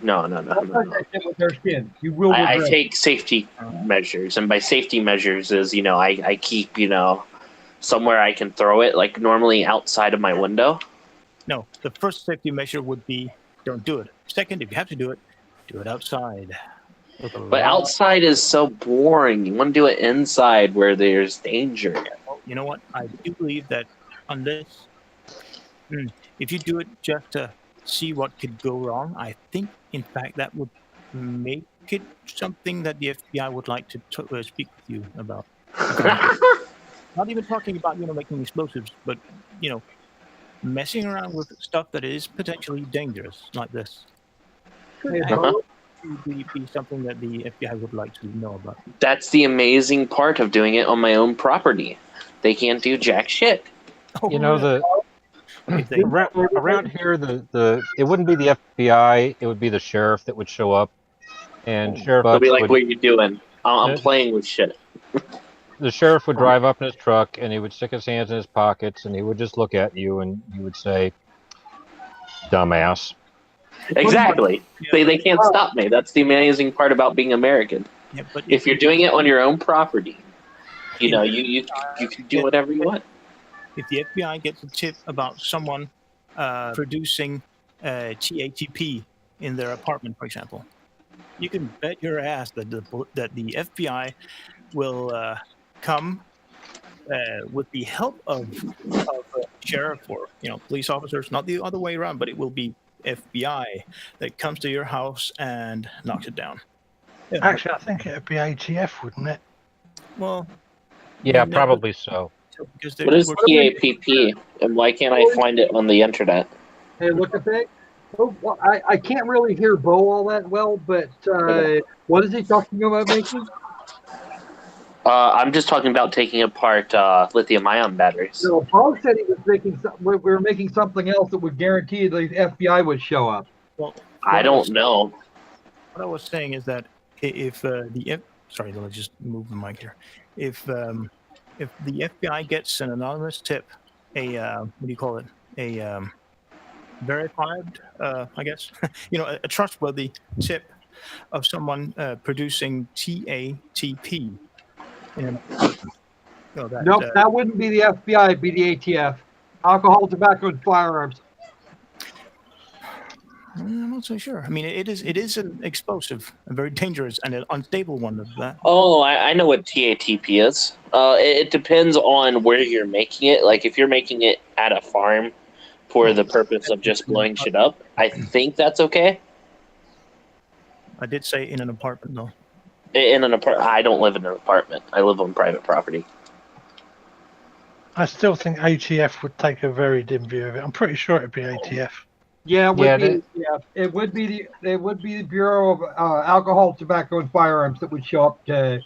No. Don't touch that shit with their skin. You will I regret it. take safety measures, and by safety measures is I keep somewhere I can throw it, like normally outside of my window. No, the first safety measure would be don't do it. Second, if you have to do it outside. With a But lot- outside is so boring. You want to do it inside where there's danger. Well, you know what? I do believe that unless if you do it just to see what could go wrong, I think in fact that would make it something that the FBI would like to speak with you about. Not even talking about making explosives, but messing around with stuff that is potentially dangerous like this. Hey, Uh-huh. Bo, Be something that the FBI would like to know about. That's the amazing part of doing it on my own property. They can't do jack shit. You know If they- around here it wouldn't be the FBI, it would be the sheriff that would show up, and Sheriff They'll be Bucks like, would, "What are you doing? I'm Yeah. playing with shit." the sheriff would drive up in his truck and he would stick his hands in his pockets and he would just look at you and he would say, "Dumbass." Exactly. They can't stop me. That's the amazing part about being American. Yeah, but If you're doing it on your own property, you can do whatever you want. if the FBI gets a tip about someone producing TATP in their apartment, for example, you can bet your ass that the FBI will come with the help of sheriff or police officers, not the other way around, but it will be FBI that comes to your house and knocks it down. Yeah. Actually, I think it'd be ATF, wouldn't it? Well, Yeah, no, probably so. because What is we're TAPP, and why can't I find it on the internet? Hey, look at that. Oh, well, I can't really hear Bo all that well, but what is he talking about making? I'm just talking about taking apart lithium-ion batteries. No, Paul said he was making we were making something else that would guarantee the FBI would show up. well. I don't know. What I was saying is that if sorry, let me just move the mic here. If the FBI gets an anonymous tip, what do you call it? A verified, I guess, a trustworthy tip of someone producing TATP. Nope, that wouldn't be the FBI, it'd be the ATF. Alcohol, tobacco, and firearms. I'm not so sure. I mean, it is an explosive, a very dangerous and an unstable one of that. Oh, I know what TATP is. It depends on where you're making it. Like, if you're making it at a farm for the purpose of just blowing shit up, I think that's okay. I did say in an apartment, though. In an apartment, I don't live in an apartment. I live on private property. I still think ATF would take a very dim view of it. I'm pretty sure it'd be ATF. Yeah, it would be the Bureau of Alcohol, Tobacco, and Firearms that would show up to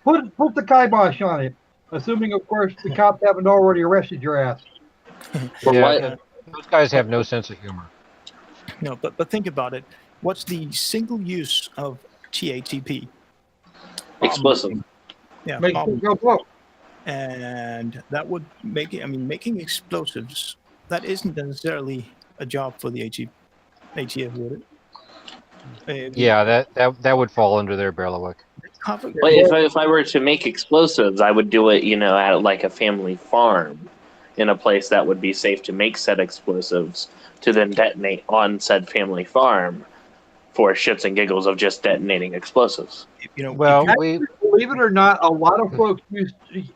put the kibosh on it, assuming, of course, the cops haven't already arrested your ass. Yeah, those guys have no sense of humor. No, but think about it. What's the single use of TATP? Explosive. Yeah, Make it go blow. and that would make it. I mean, making explosives, that isn't necessarily a job for the ATF, would it? Yeah, that would fall under their bailiwick. But if I were to make explosives, I would do it, at like a family farm, in a place that would be safe to make said explosives, to then detonate on said family farm, for shits and giggles of just detonating explosives. Believe it or not, a lot of folks use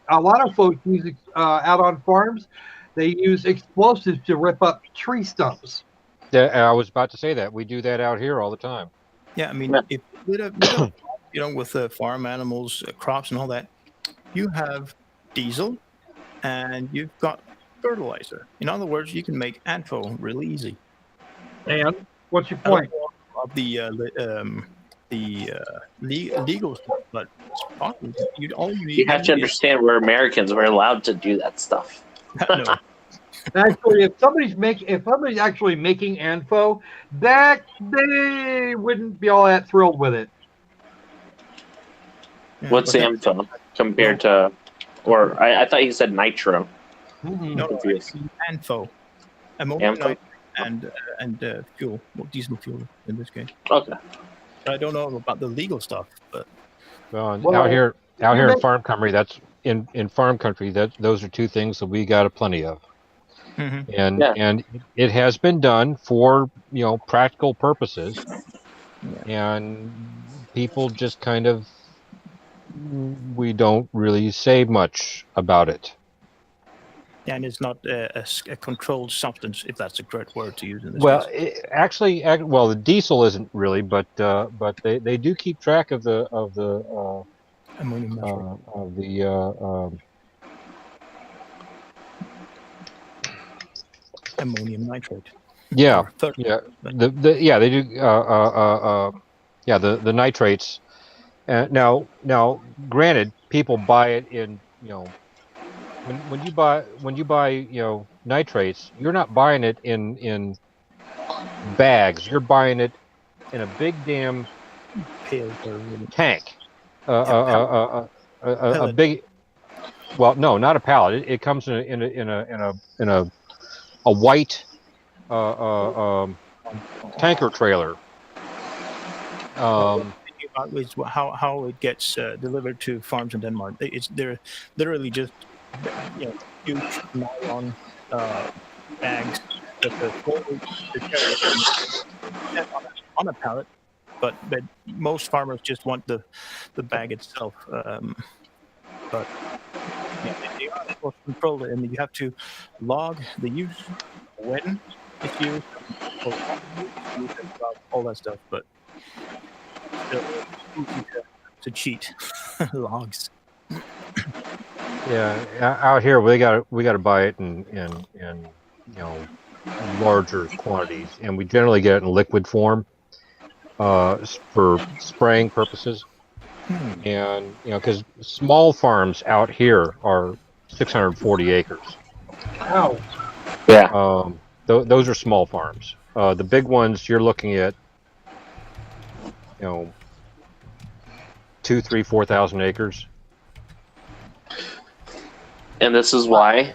out on farms. They use explosives to rip up tree stumps. Yeah, I was about to say that. We do that out here all the time. Yeah, I mean, if with the farm animals, crops, and all that, you have diesel, and you've got fertilizer. In other words, you can make ANFO really easy. And what's your point? Of the legal stuff, but you have to understand we're Americans. We're allowed to do that stuff. No. Actually, if somebody's actually making ANFO, that they wouldn't be all that thrilled with it. What's ANFO compared to, or I thought you said nitro. No, it's ANFO. Ammonia nitrate and fuel, diesel fuel in this case. Okay. I don't know about the legal stuff, but out here in farm country, in farm country, those are two things that we got a plenty of. Mm-hmm. And it has been done for practical purposes, and people just kind of, we don't really say much about it. And it's not a controlled substance, if that's a correct word to use in this case. Actually, the diesel isn't really, but they do keep track of the ammonium nitrate. Ammonium nitrate. Yeah, they do. The nitrates. Now, granted, people buy it in when you buy nitrates, you're not buying it in bags. You're buying it in a big damn tank. A big. Well, no, not a pallet. It comes in a white tanker trailer. How it gets delivered to farms in Denmark. They're literally just huge nylon bags on a pallet, but most farmers just want the bag itself. But they are supposed to control it, and you have to log the use, when it's used, all that stuff. But still, to cheat logs. Yeah, out here we got to buy it in larger quantities, and we generally get it in liquid form for spraying purposes. And because small farms out here are 640 acres. Ow. Yeah. Those are small farms. The big ones you're looking at, 2, 3, 4,000 acres. And this is why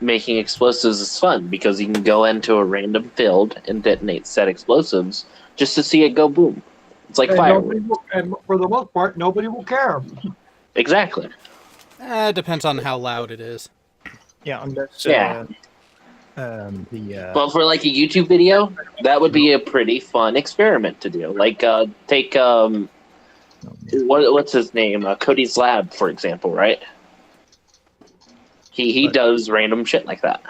making explosives is fun, because you can go into a random field and detonate said explosives just to see it go boom. It's like fireworks. And for the most part, nobody will care. Exactly. It depends on how loud it is. Yeah, unless Yeah. the But for like a YouTube video, that would be a pretty fun experiment to do. Like take what's his name? Cody's Lab, for example, right? He does random shit like that.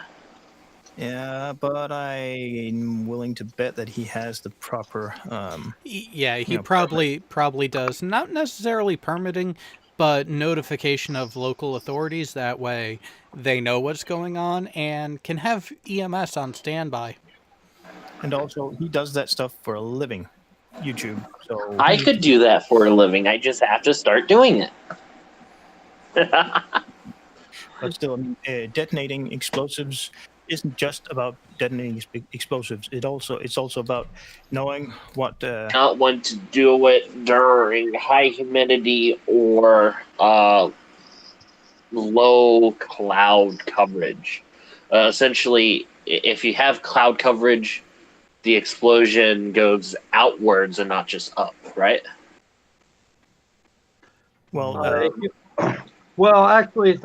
yeah, but I'm willing to bet that he has the proper Yeah, he Yeah, probably does. Not necessarily permitting, but notification of local authorities. That way they know what's going on and can have EMS on standby. and also he does that stuff for a living. YouTube. So I could do that for a living. I just have to start doing it. But still, I mean, detonating explosives isn't just about detonating explosives. It's also about knowing what. Not want to do it during high humidity or low cloud coverage. Essentially, if you have cloud coverage, the explosion goes outwards and not just up, right? Well, Well, actually,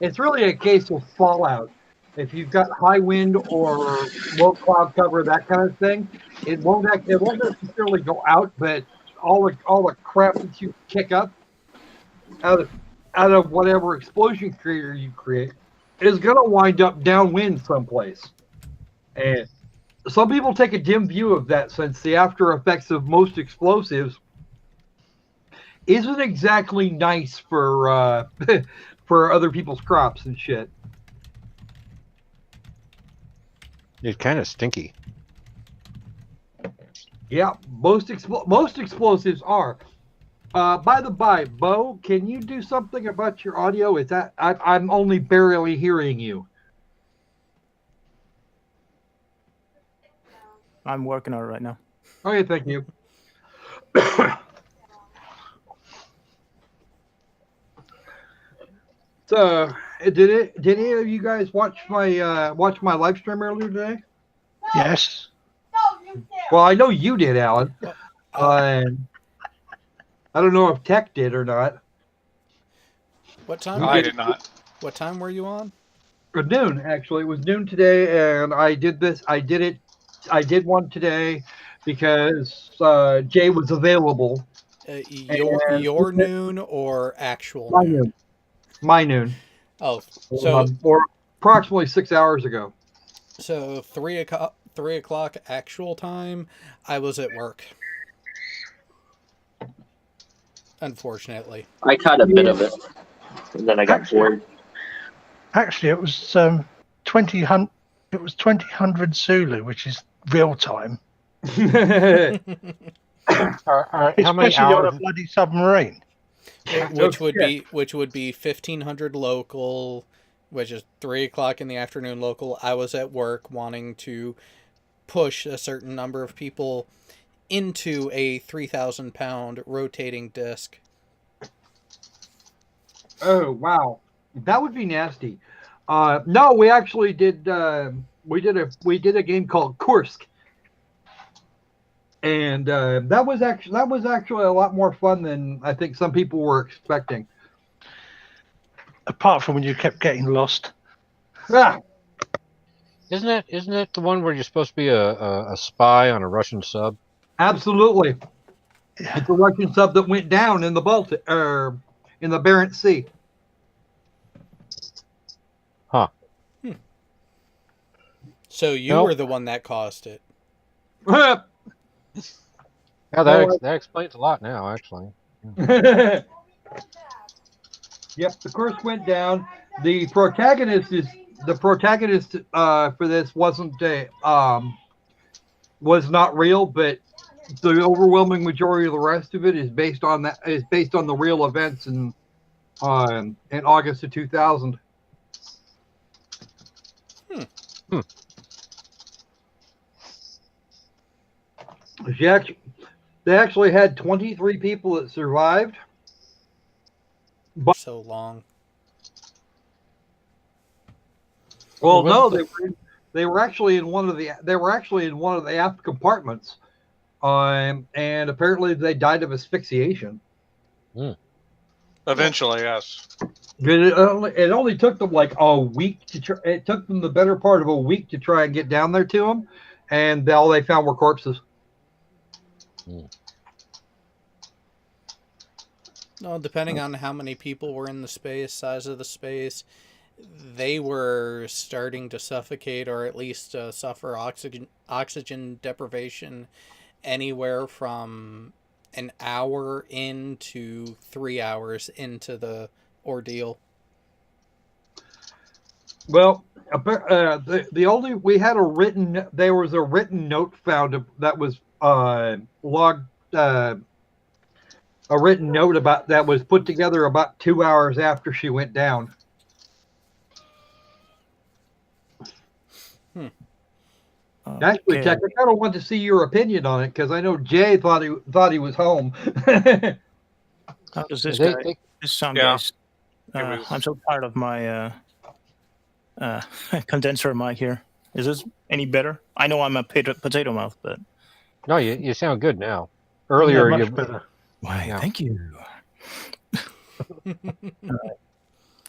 it's really a case of fallout. If you've got high wind or low cloud cover, that kind of thing, it won't necessarily go out, but all the crap that you kick up out of whatever explosion creator you create is going to wind up downwind someplace. And some people take a dim view of that, since the after effects of most explosives isn't exactly nice for for other people's crops and shit. It's kind of stinky. Yeah, most explosives are. By the by, Bo, can you do something about your audio? Is that I'm only barely hearing you. I'm working on it right now. Okay, thank you. So, did any of you guys watch my live stream earlier today? Yes. Well, I know you did, Alan. I don't know if Tech did or not. What time? I did not. What time were you on? Noon, actually. It was noon today, and I did one today because Jay was available. Your noon or actual My noon? noon. My noon. Oh, so Or approximately 6 hours ago. so 3 o'clock actual time. I was at work. Unfortunately. I caught a bit of it, and then I got bored. Actually, it was 2000. It was 2000 Zulu, which is real time. How many Especially on a hours? bloody submarine. which would be 1500 local, which is 3 o'clock in the afternoon local. I was at work wanting to push a certain number of people into a 3,000-pound rotating disc. Oh wow, that would be nasty. No, we actually did. We did a game called Kursk, and that was actually a lot more fun than I think some people were expecting. Apart from when you kept getting lost. Ah, Isn't it the one where you're supposed to be a spy on a Russian sub? absolutely. Yeah. It's a Russian sub that went down in the Baltic, in the Barents Sea. So you Nope. were the one that caused it. Yeah, Oh, that explains a lot now, actually. Yep, the curse went down. The protagonist for this was not real, but the overwhelming majority of the rest of it is based on the real events in August of 2000. They actually had 23 people that survived. So long. Well, Well, no, they were actually in one of the aft compartments, and apparently they died of asphyxiation. Eventually, yes. It only took them like a week it took them the better part of a week to try and get down there to them, and all they found were corpses. No, depending on how many people were in the space, size of the space, they were starting to suffocate or at least suffer oxygen deprivation anywhere from an hour into 3 hours into the ordeal. Well, there was a written note found that was logged. A written note that was put together about 2 hours after she went down. Actually, Jack, I kind of want to see your opinion on it because I know Jay thought he was home. How does this sound, Yeah. guys? I'm so tired of my condenser mic here. Is this any better? I know I'm a potato mouth, but No, you sound good now. Earlier, much you better. why? Yeah. Thank you.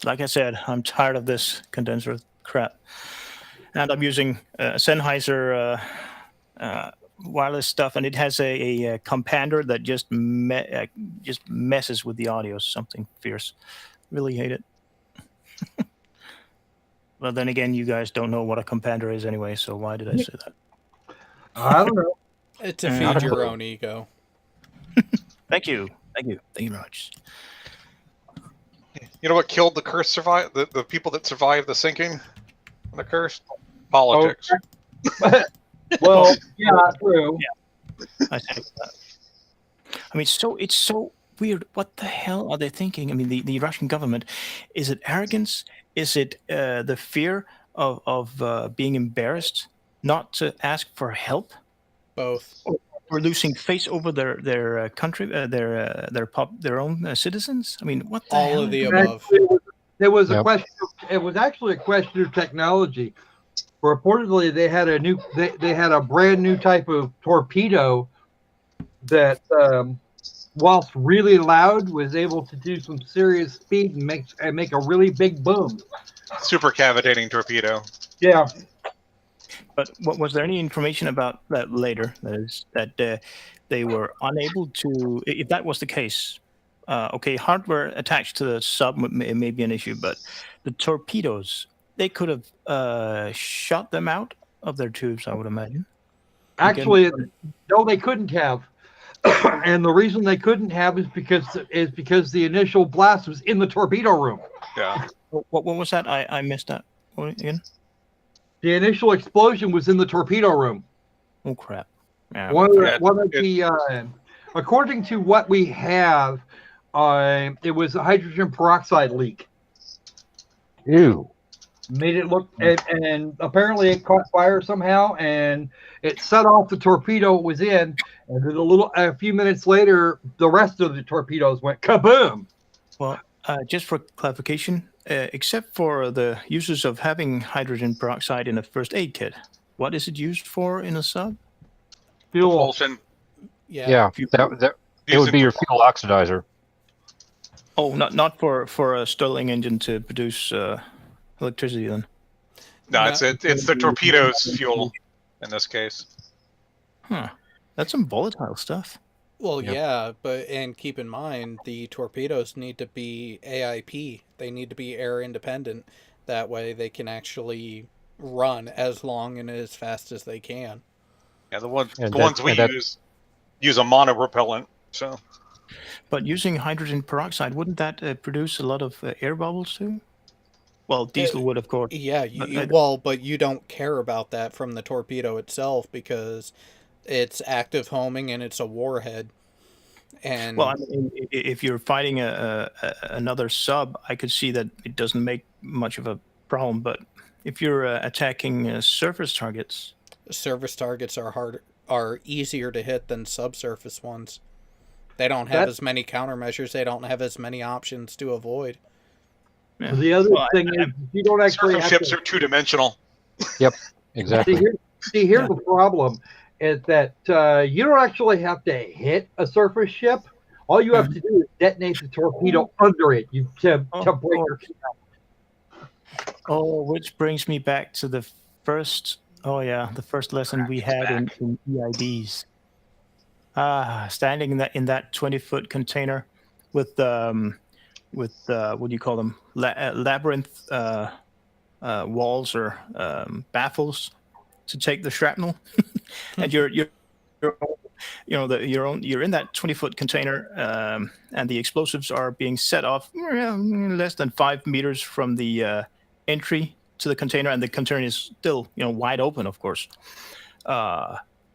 Like I said, I'm tired of this condenser crap, and I'm using Sennheiser wireless stuff, and it has a compander that just messes with the audio. Something fierce. Really hate it. Well, then again, you guys don't know what a compander is anyway, so why did I say that? I don't know. To feed your own ego. Thank you very much. You know what killed the curse? The people that survived the sinking, and the curse. Politics. Well, yeah, true. I think that. I mean, it's so weird. What the hell are they thinking? I mean, the Russian government, is it arrogance? Is it the fear of being embarrassed, not to ask for help? Both. Or losing face over their country, their own citizens? I mean, what the hell? All of the above. There was a Yep. question. It was actually a question of technology. Reportedly, they had a brand new type of torpedo that, whilst really loud, was able to do some serious speed and make a really big boom. Super cavitating torpedo. Yeah. But was there any information about that later? That is that they were unable to. If that was the case, okay, hardware attached to the sub may be an issue, but the torpedoes, they could have shot them out of their tubes, I would imagine. Actually, no, they couldn't have. And the reason they couldn't have is because the initial blast was in the torpedo room. Yeah. What was that? I missed that. What again? The initial explosion was in the torpedo room. Oh crap! Yeah. According to what we have, it was a hydrogen peroxide leak. Ew. Made it look, and apparently it caught fire somehow, and it set off the torpedo it was in. And then a few minutes later, the rest of the torpedoes went kaboom. Well, just for clarification, except for the uses of having hydrogen peroxide in a first aid kit, what is it used for in a sub? Fuel. Propulsion. Yeah, that it would be your fuel oxidizer. Oh, not for a Stirling engine to produce electricity then. No, it's the torpedo's fuel in this case. Huh. That's some volatile stuff. Well, Yep. yeah, and keep in mind, the torpedoes need to be AIP. They need to be air independent. That way they can actually run as long and as fast as they can. Yeah, the ones And we that- use a monopropellant. So But using hydrogen peroxide, wouldn't that produce a lot of air bubbles too? Well, diesel would, of course. Yeah, But but you don't care about that from the torpedo itself because it's active homing and it's a warhead. And well, I mean, if you're fighting another sub, I could see that it doesn't make much of a problem. But if you're attacking surface targets, surface targets are easier to hit than subsurface ones. They don't have as many countermeasures. They don't have as many options to avoid. yeah. The other thing is you don't actually Surface have ships to, are two-dimensional. Exactly. here's the problem is that you don't actually have to hit a surface ship. All you have to do is detonate the torpedo under it to break your Oh, which brings me back to the first. Oh yeah, the first lesson we had in EIDs. Standing in that 20-foot container with what do you call them? Labyrinth walls or baffles to take the shrapnel, and you're in that 20-foot container, and the explosives are being set off less than 5 meters from the entry to the container, and the container is still wide open, of course.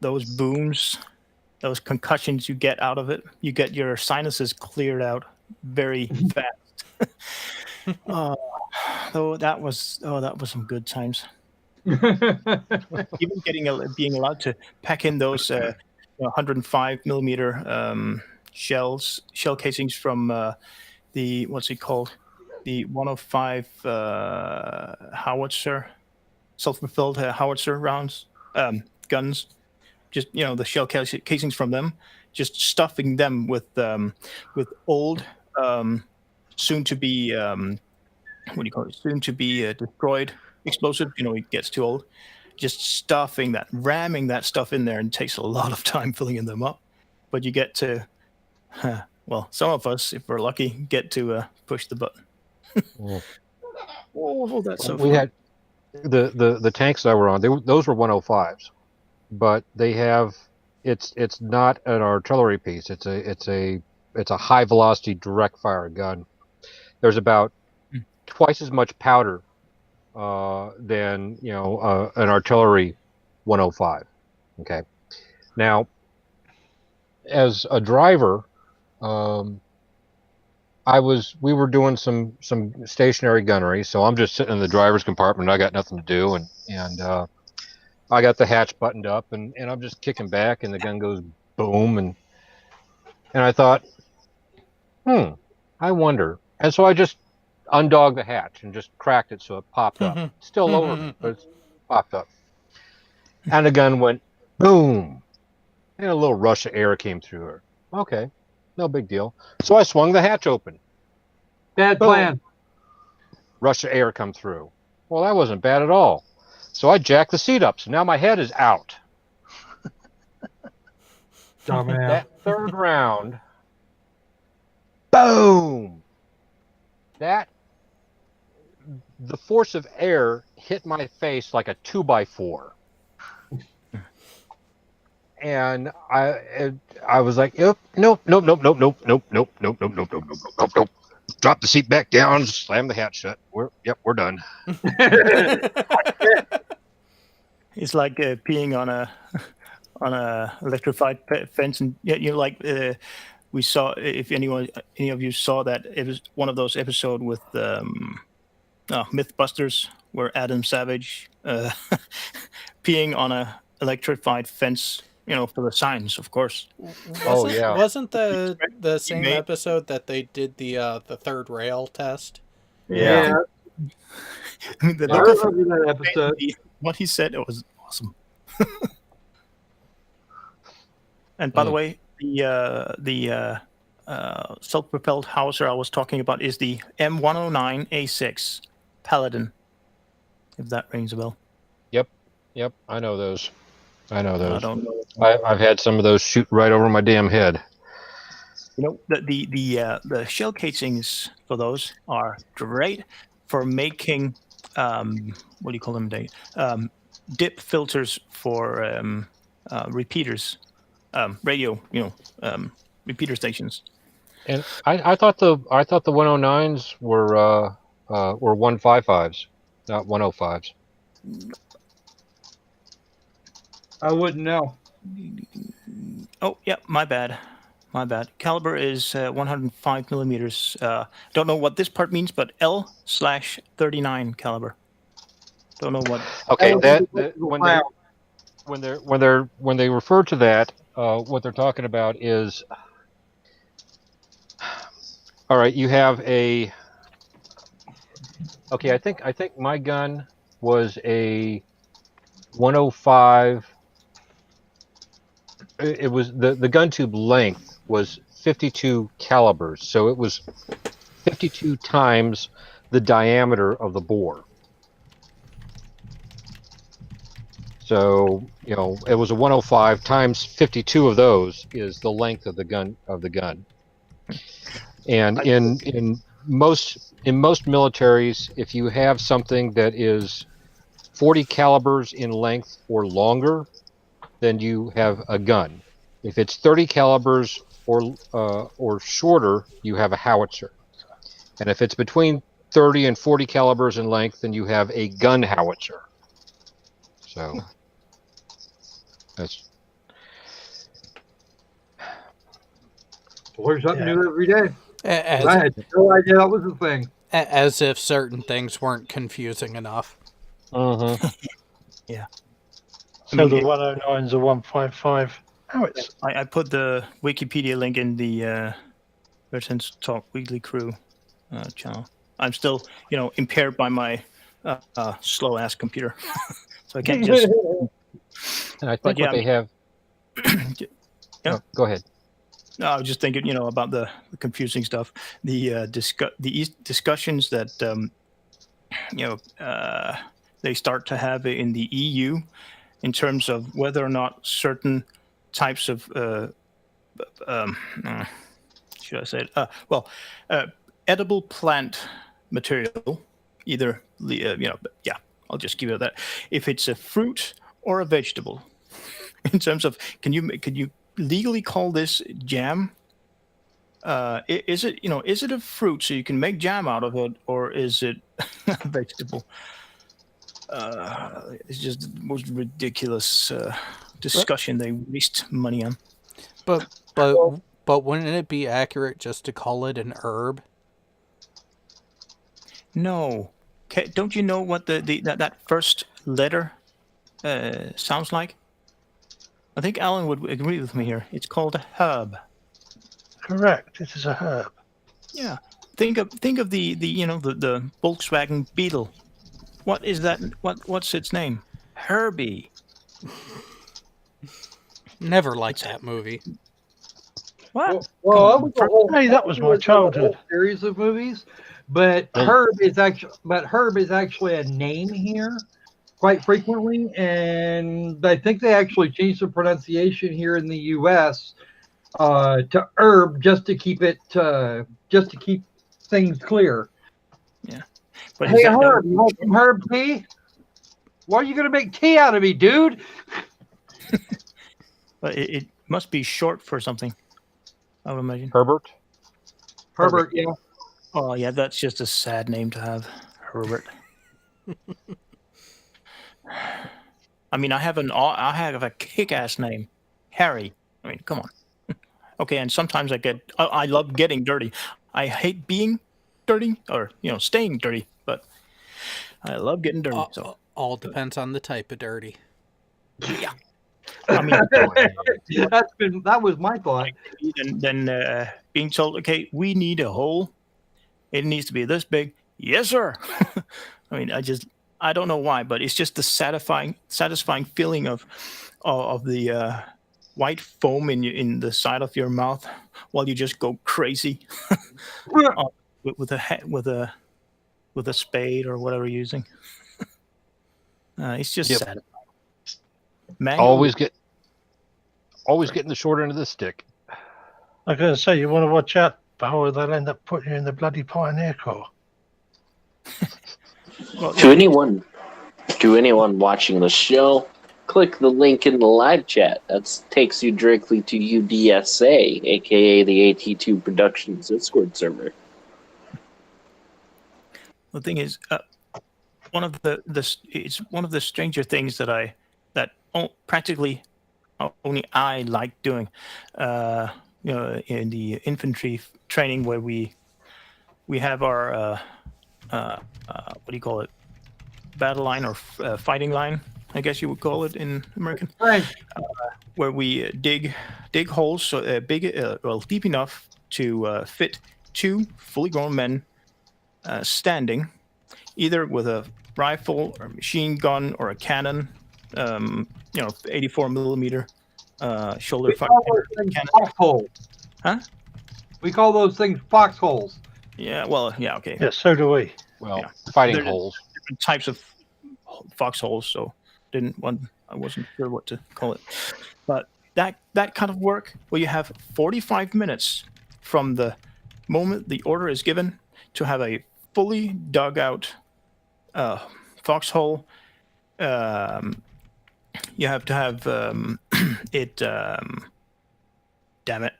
Those booms, those concussions you get out of it, you get your sinuses cleared out very fast. Though that was some good times. Even being allowed to pack in those 105 millimeter shell casings from the what's it called, the 105 howitzer, self-propelled howitzer rounds, guns. Just the shell casings from them, just stuffing them with old, soon to be soon to be destroyed explosive. It gets too old. Just ramming that stuff in there, and it takes a lot of time filling them up. But you get to, well, some of us, if we're lucky, get to push the button. Oh, that's so fun. We had the tanks that were on. Those were 105s, but they have it's not an artillery piece. It's a high velocity direct fire gun. There's about twice as much powder than an artillery 105. Okay, now as a driver, we were doing some stationary gunnery, so I'm just sitting in the driver's compartment. I got nothing to do, and I got the hatch buttoned up, and I'm just kicking back, and the gun goes boom, and I thought, I wonder, and so I just undogged the hatch and just cracked it so it popped up. Still lower, but it's popped up, and the gun went boom, and a little rush of air came through her. Okay, no big deal. So I swung the hatch open. Bad Boom. plan. Rush of air come through. Well, that wasn't bad at all. So I jacked the seat up. So now my head is out. Dumbass. That third round, boom! The force of air hit my face like a 2x4. And I was like, nope. Drop the seat back down, slam the hatch shut. We're done. It's like peeing on a electrified fence, and we saw. If any of you saw that, it was one of those episodes with MythBusters where Adam Savage peeing on a electrified fence. For the signs, of course. Wasn't the same episode that they did the third rail test? Yeah. I mean, I remember that episode. What he said, it was awesome. And by the way, the self-propelled howitzer I was talking about is the M109A6 Paladin, if that rings a bell. Yep, I know those. I don't know. I've had some of those shoot right over my damn head. The shell casings for those are great for making what do you call them? Dip filters for repeaters, radio, repeater stations. And I thought the 109s were 155s, not 105s. I wouldn't know. Oh, yeah, my bad. My bad. Caliber is 105 millimeters. Don't know what this part means, but L/39 caliber. Don't know what. Okay, That that was when they refer to that, what they're talking about is, all right, you have a. Okay, I think my gun was a 105. It was the gun tube length was 52 calibers, so it was 52 times the diameter of the bore. So, you know, it was a 105 times 52 of those is the length of the gun And in most militaries, if you have something that is 40 calibers in length or longer, then you have a gun. If it's 30 calibers or shorter, you have a howitzer. And if it's between 30 and 40 calibers in length, then you have a gun howitzer. So that's Learn something new every day. As, I had no idea that was a thing. as if certain things weren't confusing enough. So mean, the 109s are 155 howitz. I put the Wikipedia link in the Veterans Talk Weekly Crew channel. I'm still, impaired by my slow ass computer, so I can't just. and I think But yeah, what they have. Yeah. Oh, go ahead. No, I was just thinking, about the confusing stuff, the discussions that they start to have in the EU in terms of whether or not certain types of should I say it? Edible plant material, either I'll just give it that. If it's a fruit or a vegetable, in terms of can you legally call this jam? Is it a fruit so you can make jam out of it, or is it a vegetable? It's just the most ridiculous discussion they waste money on. But wouldn't it be accurate just to call it an herb? No, don't you know what that first letter sounds like? I think Alan would agree with me here. It's called a herb. Correct. It is a herb. Yeah. Think of the Volkswagen Beetle. What is that? What's its name? Herbie. Never liked that movie. What? Well, Hey, that was my childhood. Series of movies, but herb is actually a name here quite frequently, and I think they actually changed the pronunciation here in the U.S. To herb just to keep things clear. Yeah. But Hey, Herb, you want some herb tea? Why are you going to make tea out of me, dude? But it must be short for something, I would imagine. Herbert. Herbert, yeah. Oh, yeah, that's just a sad name to have, Herbert. I mean, I have a kick-ass name, Harry. I mean, come on. Okay, and sometimes I love getting dirty. I hate being dirty or staying dirty, but I love getting dirty. So All depends on the type of dirty. yeah, I mean, that was my thought. then being told, okay, we need a hole. It needs to be this big. Yes, sir. I mean, I don't know why, but it's just the satisfying feeling of the white foam in the side of your mouth while you just go crazy with a spade or whatever you're using. It's just satisfying. Mango, Always getting the short end of the stick. I'm going to say, you want to watch out, or they'll end up putting you in the bloody Pioneer Corps. To anyone watching the show, click the link in the live chat. That takes you directly to UDSA, aka the AT2 Productions Discord server. The thing is, one of it's one of the stranger things that practically only I like doing. In the infantry training where we have our what do you call it? Battle line or fighting line, I guess you would call it in American. Right. Where we dig holes so deep enough to fit 2 fully grown men standing, either with a rifle or machine gun or a cannon, 84 millimeter shoulder We call those things cannon. foxholes. Huh? We call those things foxholes. Yeah, well, yeah, okay. Yeah, so do we. Well, Yeah. fighting There- holes. Different types of foxholes, so I wasn't sure what to call it. But that kind of work where you have 45 minutes from the moment the order is given to have a fully dug out foxhole. You have to have it. Damn it!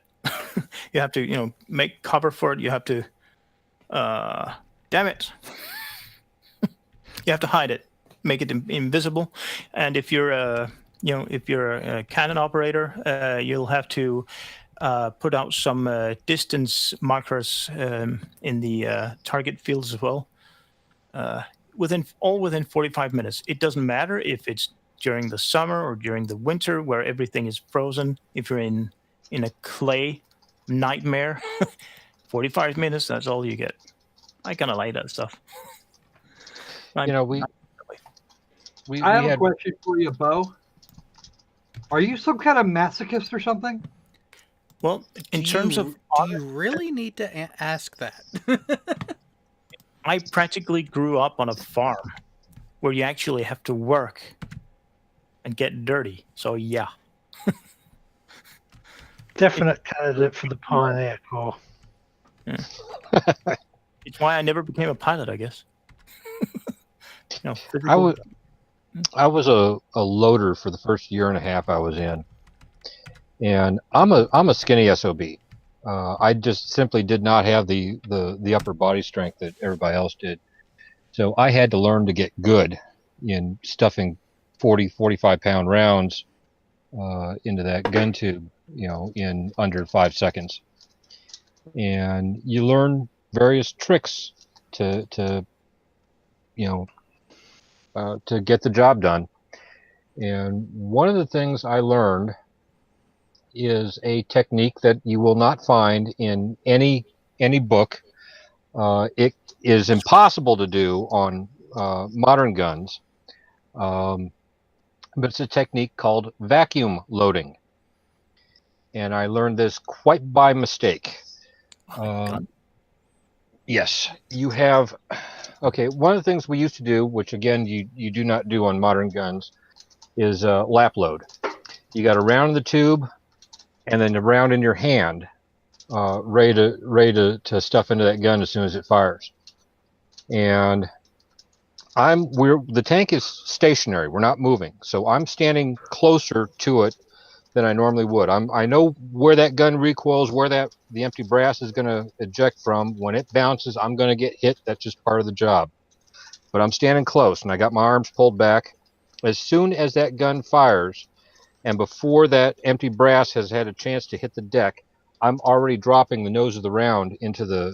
You have to make cover for it. You have to. Damn it! You have to hide it, make it invisible, and if you're a cannon operator, you'll have to put out some distance markers in the target fields as well. Within 45 minutes. It doesn't matter if it's during the summer or during the winter where everything is frozen. If you're in a clay nightmare, 45 minutes. That's all you get. I kind of like that stuff. We I have a had question for you, Bo. Are you some kind of masochist or something? Well, in terms of do you really need to ask that? I practically grew up on a farm where you actually have to work and get dirty. So yeah. Definite candidate for the Pioneer Corps. It's why I never became a pilot, I guess. I was a loader for the first year and a half I was in, and I'm a skinny SOB. I just simply did not have the upper body strength that everybody else did, so I had to learn to get good in stuffing 45 pound rounds into that gun tube, in under 5 seconds. And you learn various tricks to get the job done. And one of the things I learned is a technique that you will not find in any book. It is impossible to do on modern guns, but it's a technique called vacuum loading. And I learned this quite by mistake. Yes, you have. Okay, one of the things we used to do, which again you do not do on modern guns, is lap load. You got a round in the tube, and then a round in your hand, ready to stuff into that gun as soon as it fires. And the tank is stationary. We're not moving, so I'm standing closer to it than I normally would. I know where that gun recoils, where the empty brass is going to eject from. When it bounces, I'm going to get hit. That's just part of the job. But I'm standing close, and I got my arms pulled back. As soon as that gun fires, and before that empty brass has had a chance to hit the deck, I'm already dropping the nose of the round into the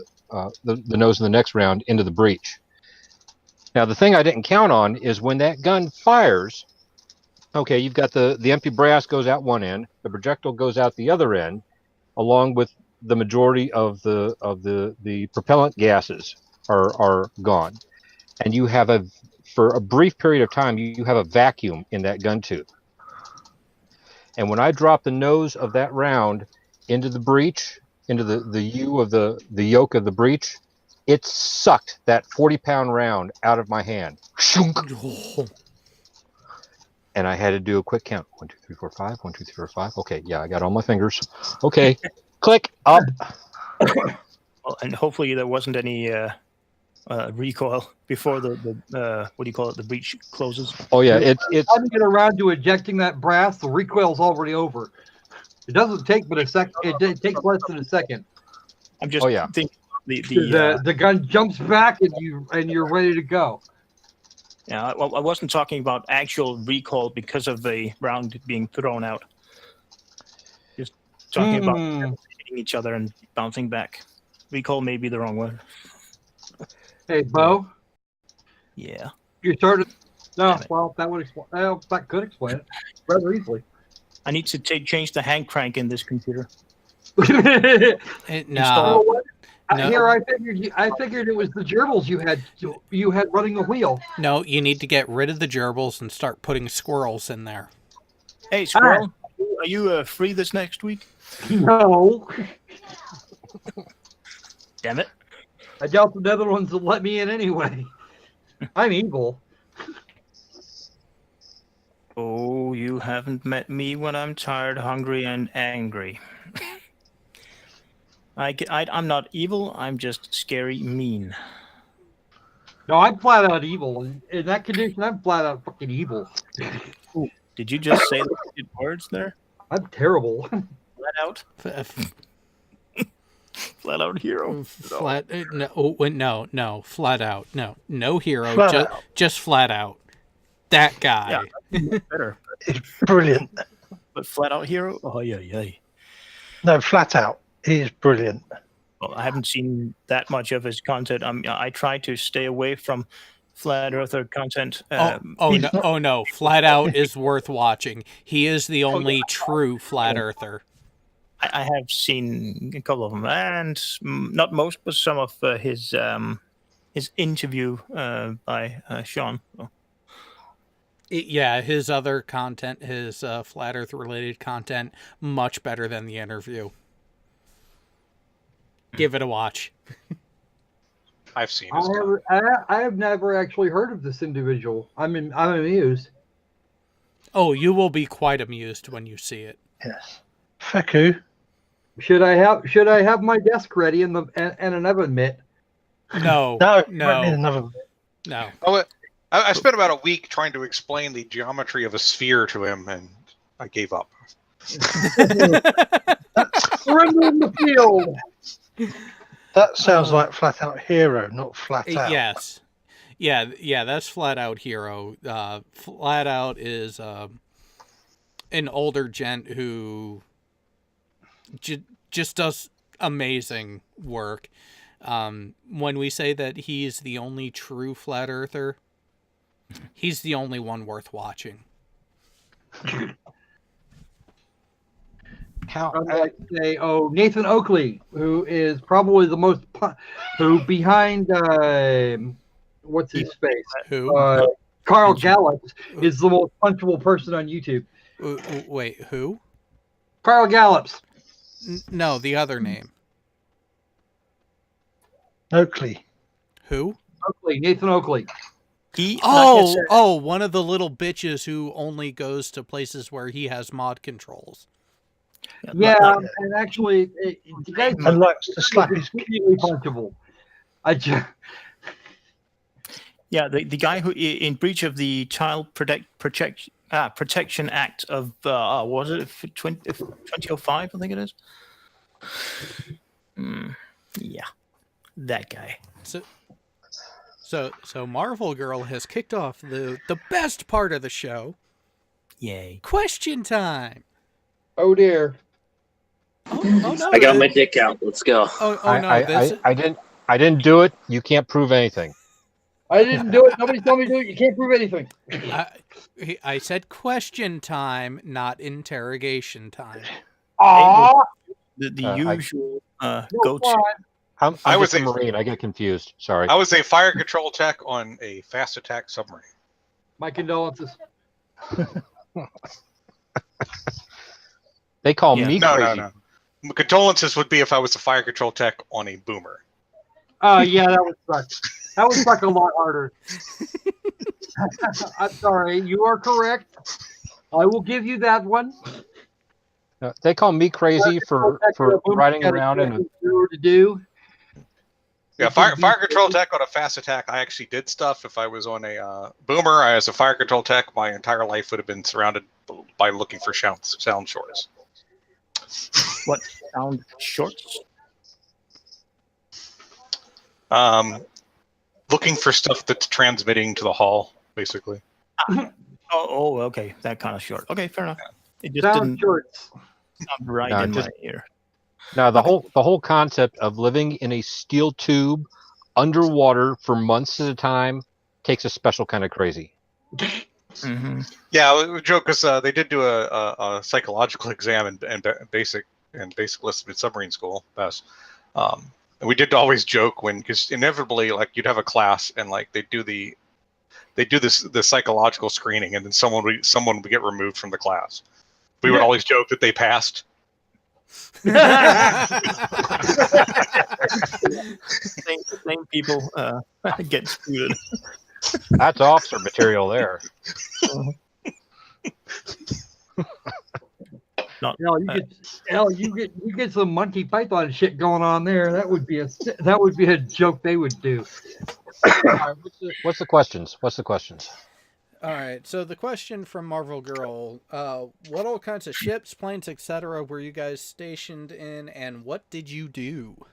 nose of the next round into the breech. Now, the thing I didn't count on is when that gun fires. Okay, you've got the empty brass goes out one end, the projectile goes out the other end, along with the majority of the propellant gases are gone, and you have for a brief period of time you have a vacuum in that gun tube. And when I drop the nose of that round into the breech, into the U of the yoke of the breech, it sucked that 40-pound round out of my hand. And I had to do a quick count. 1, 2, 3, 4, 5. 1, 2, 3, 4, 5. Okay, yeah, I got all my fingers. Okay, click up. Well, and hopefully there wasn't any recoil before the what do you call it? The breech closes. Oh yeah, it's Time to get around to ejecting that brass, the recoil's already over. It doesn't take but a second. It takes less than a second. I'm just thinking The gun jumps back and you're ready to go. Yeah, I wasn't talking about actual recoil because of the round being thrown out. Just talking about hitting each other and bouncing back. Recoil may be the wrong word. Hey, Bo. Yeah. You started. No, well, that would explain. Well, that could explain it rather easily. I need to change the hand crank in this computer. No. Here, I figured it was the gerbils you had running the wheel. No, you need to get rid of the gerbils and start putting squirrels in there. Hey, Squirrel, are you free this next week? No. Damn it. I doubt the Netherlands will let me in anyway. I'm evil. Oh, you haven't met me when I'm tired, hungry, and angry. I'm not evil. I'm just scary mean. No, I'm flat out evil. In that condition, I'm flat out fucking evil. Ooh, did you just say the good words there? I'm terrible. Flat out? Flat out hero. Flat no, flat out. No hero, just flat out. That guy. Yeah, better. It's brilliant. But flat out hero? Oh yeah. No, flat out. He is brilliant. Well, I haven't seen that much of his content. I try to stay away from flat earther content. No, flat out is worth watching. He is the only true flat earther. I have seen a couple of them, and not most, but some of his interview by Sean. So. Yeah, his other content, his flat earth related content, much better than the interview. Give it a watch. I've seen his I have never actually heard of this individual. I'm amused. Oh, you will be quite amused when you see it. Yes. Feku. Should I have my desk ready and an oven mitt? No. No. No. Oh, I spent about a week trying to explain the geometry of a sphere to him, and I gave up. Surrender in the field. That sounds like flat out hero, not flat out. Yes. Yeah, that's flat out hero. Flat out is an older gent who just does amazing work. When we say that he's the only true flat earther, he's the only one worth watching. Nathan Oakley, who is probably the most behind what's his face? Who? Carl Gallups is the most punchable person on YouTube. Wait, who? Carl Gallups. No, the other name. Oakley. Who? Oakley, Nathan Oakley. One of the little bitches who only goes to places where he has mod controls. Yeah, and actually, the guy likes to slap his really punchable. Yeah, the guy who in breach of the Child Protection Act of was it 2005? I think it is. Yeah, that guy. So Marvel Girl has kicked off the best part of the show. Yay! Question time. Oh dear. Oh no! I got my dick out. Let's go. I didn't do it. You can't prove anything. I didn't do it. Nobody told me to do it. You can't prove anything. I said question time, not interrogation time. Aww. The usual go-to. I was a Marine. I get confused. Sorry. I was a fire control tech on a fast attack submarine. My condolences. They call me crazy. No. Condolences would be if I was a fire control tech on a boomer. Oh yeah, that would suck. That would suck a lot harder. I'm sorry. You are correct. I will give you that one. They call me crazy for riding around in a... to do. Yeah, fire control tech on a fast attack. I actually did stuff. If I was on a boomer, as a fire control tech, my entire life would have been surrounded by looking for sound shorts. What sound shorts? Looking for stuff that's transmitting to the hall, basically. Oh, okay, that kind of short. Okay, fair enough. It just Sound didn't shorts. sound right No, in just- my ear. Now the whole concept of living in a steel tube underwater for months at a time takes a special kind of crazy. Mm-hmm. Yeah, joke because they did do a psychological exam in basic listed in submarine school. Best. And we did always joke because inevitably, like, you'd have a class and like they do the psychological screening, and then someone would get removed from the class. We would always joke that they passed. Same people get screwed. That's officer material there. Not, You get some Monty Python shit going on there. That would be a joke they would do. All right, what's the questions? All right, so the question from Marvel Girl, what all kinds of ships, planes, etc. were you guys stationed in, and what did you do?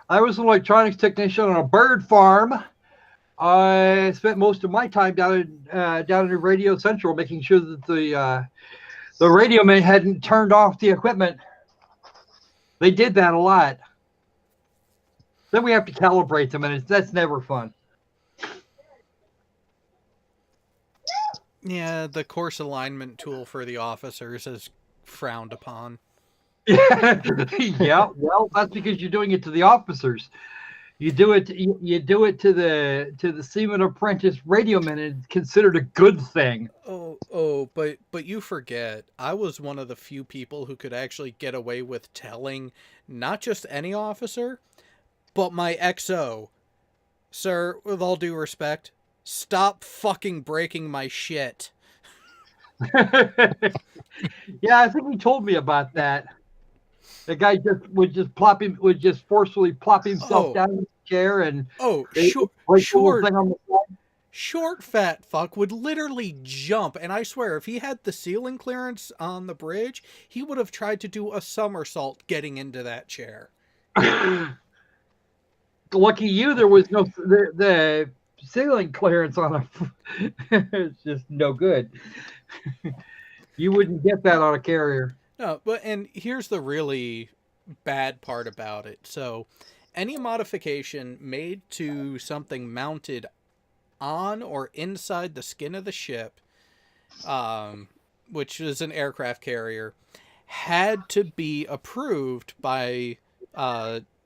I was an electronics technician on a bird farm. I spent most of my time down in Radio Central, making sure that the radio man hadn't turned off the equipment. They did that a lot. Then we have to calibrate them, and that's never fun. Yeah, the course alignment tool for the officers is frowned upon. Yeah, well, that's because you're doing it to the officers. You do it to the seaman apprentice radioman, and it's considered a good thing. But you forget, I was one of the few people who could actually get away with telling not just any officer, but my XO, sir, with all due respect, stop fucking breaking my shit. Yeah, I think he told me about that. The guy would just forcefully plop himself down in the chair and Short fat fuck would literally jump, and I swear if he had the ceiling clearance on the bridge, he would have tried to do a somersault getting into that chair. Lucky you, there was no the ceiling clearance on a. It's just no good. You wouldn't get that on a carrier. No, and here's the really bad part about it. So, any modification made to something mounted on or inside the skin of the ship, which is an aircraft carrier, had to be approved by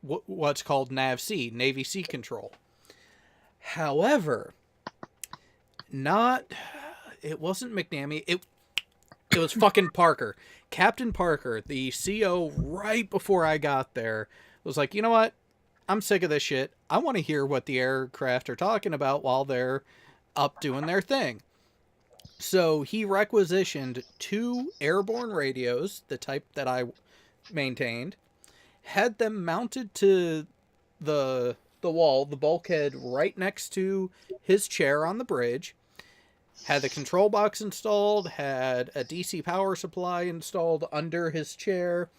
what's called NAVC, Navy Sea Control. However, it wasn't McNamee. It was fucking Parker. Captain Parker, the CO, right before I got there, was like, you know what? I'm sick of this shit. I want to hear what the aircraft are talking about while they're up doing their thing. So he requisitioned 2 airborne radios, the type that I maintained, had them mounted to the wall, the bulkhead right next to his chair on the bridge, had the control box installed, had a DC power supply installed under his chair,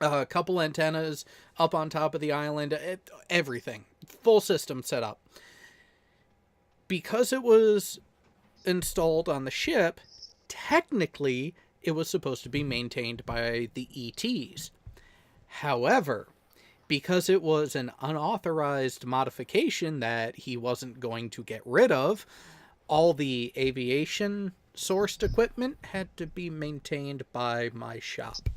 a couple antennas up on top of the island, everything. Full system set up. Because it was installed on the ship, technically it was supposed to be maintained by the ETs. However, because it was an unauthorized modification that he wasn't going to get rid of, all the aviation sourced equipment had to be maintained by my shop.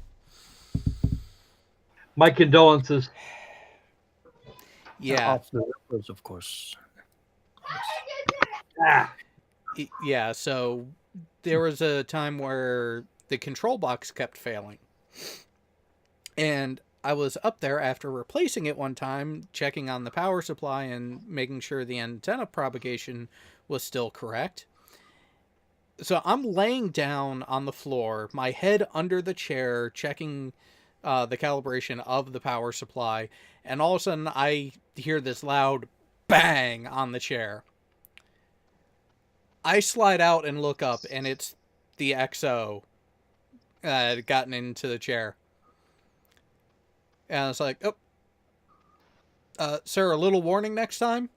My condolences. Yeah. Off the rippers, of course. Yeah, so there was a time where the control box kept failing. And I was up there after replacing it one time, checking on the power supply and making sure the antenna propagation was still correct. So I'm laying down on the floor, my head under the chair, checking the calibration of the power supply, and all of a sudden I hear this loud bang on the chair. I slide out and look up, and it's the XO gotten into the chair. And it's like, oh, sir, a little warning next time?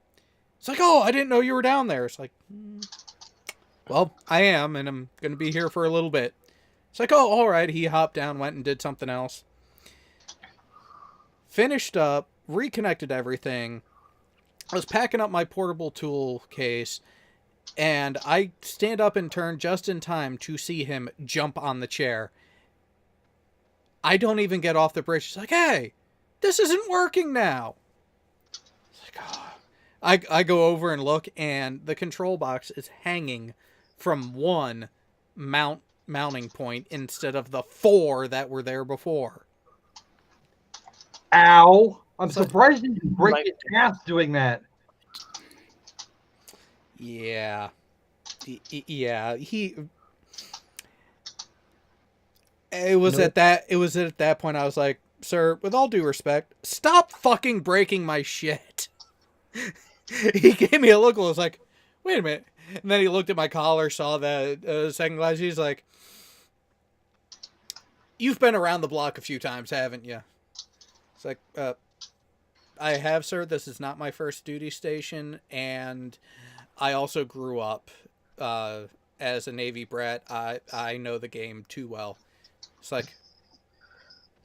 It's like, oh, I didn't know you were down there. It's like, well, I am, and I'm going to be here for a little bit. It's like, oh, all right. He hopped down, went and did something else. Finished up, reconnected everything. I was packing up my portable tool case, and I stand up and turn just in time to see him jump on the chair. I don't even get off the bridge. He's like, hey, this isn't working now. It's like, oh. I go over and look, and the control box is hanging from one mounting point instead of the 4 that were there before. Ow! I'm surprised you didn't break his ass doing that. Yeah. Yeah, It was at that point I was like, sir, with all due respect, stop fucking breaking my shit. He gave me a look and was like, wait a minute. And then he looked at my collar, saw the second glass. He's like, you've been around the block a few times, haven't you? It's like, I have, sir. This is not my first duty station. And I also grew up as a Navy brat. I know the game too well. It's like,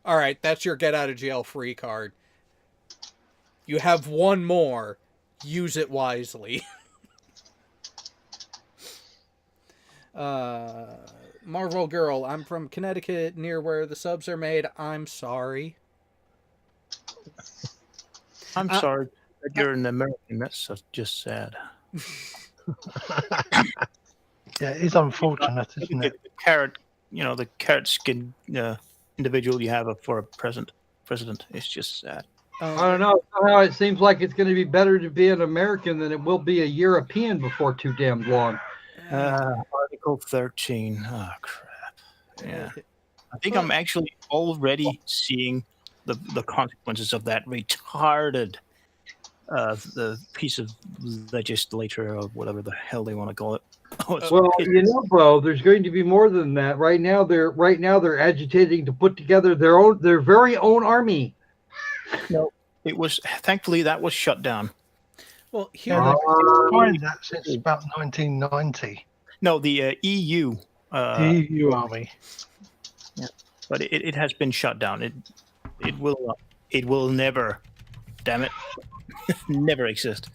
all right, that's your get out of jail free card. You have one more. Use it wisely. Marvel Girl, I'm from Connecticut, near where the subs are made. I'm sorry. I'm sorry that you're an American. That's just sad. Yeah, it's unfortunate, isn't it? The carrot skin individual you have for a president. It's just sad. I don't know. Somehow it seems like it's going to be better to be an American than it will be a European before too damn long. Article 13. Oh, crap. Yeah. I think I'm actually already seeing the consequences of that retarded the piece of legislature or whatever the hell they want to call it. Well, Bo, there's going to be more than that. Right now they're agitating to put together their very own army. No, it was thankfully that was shut down. Well, here they've been trying that since about 1990. No, the EU. The EU army. Yeah, but it has been shut down. It will never, damn it, never exist.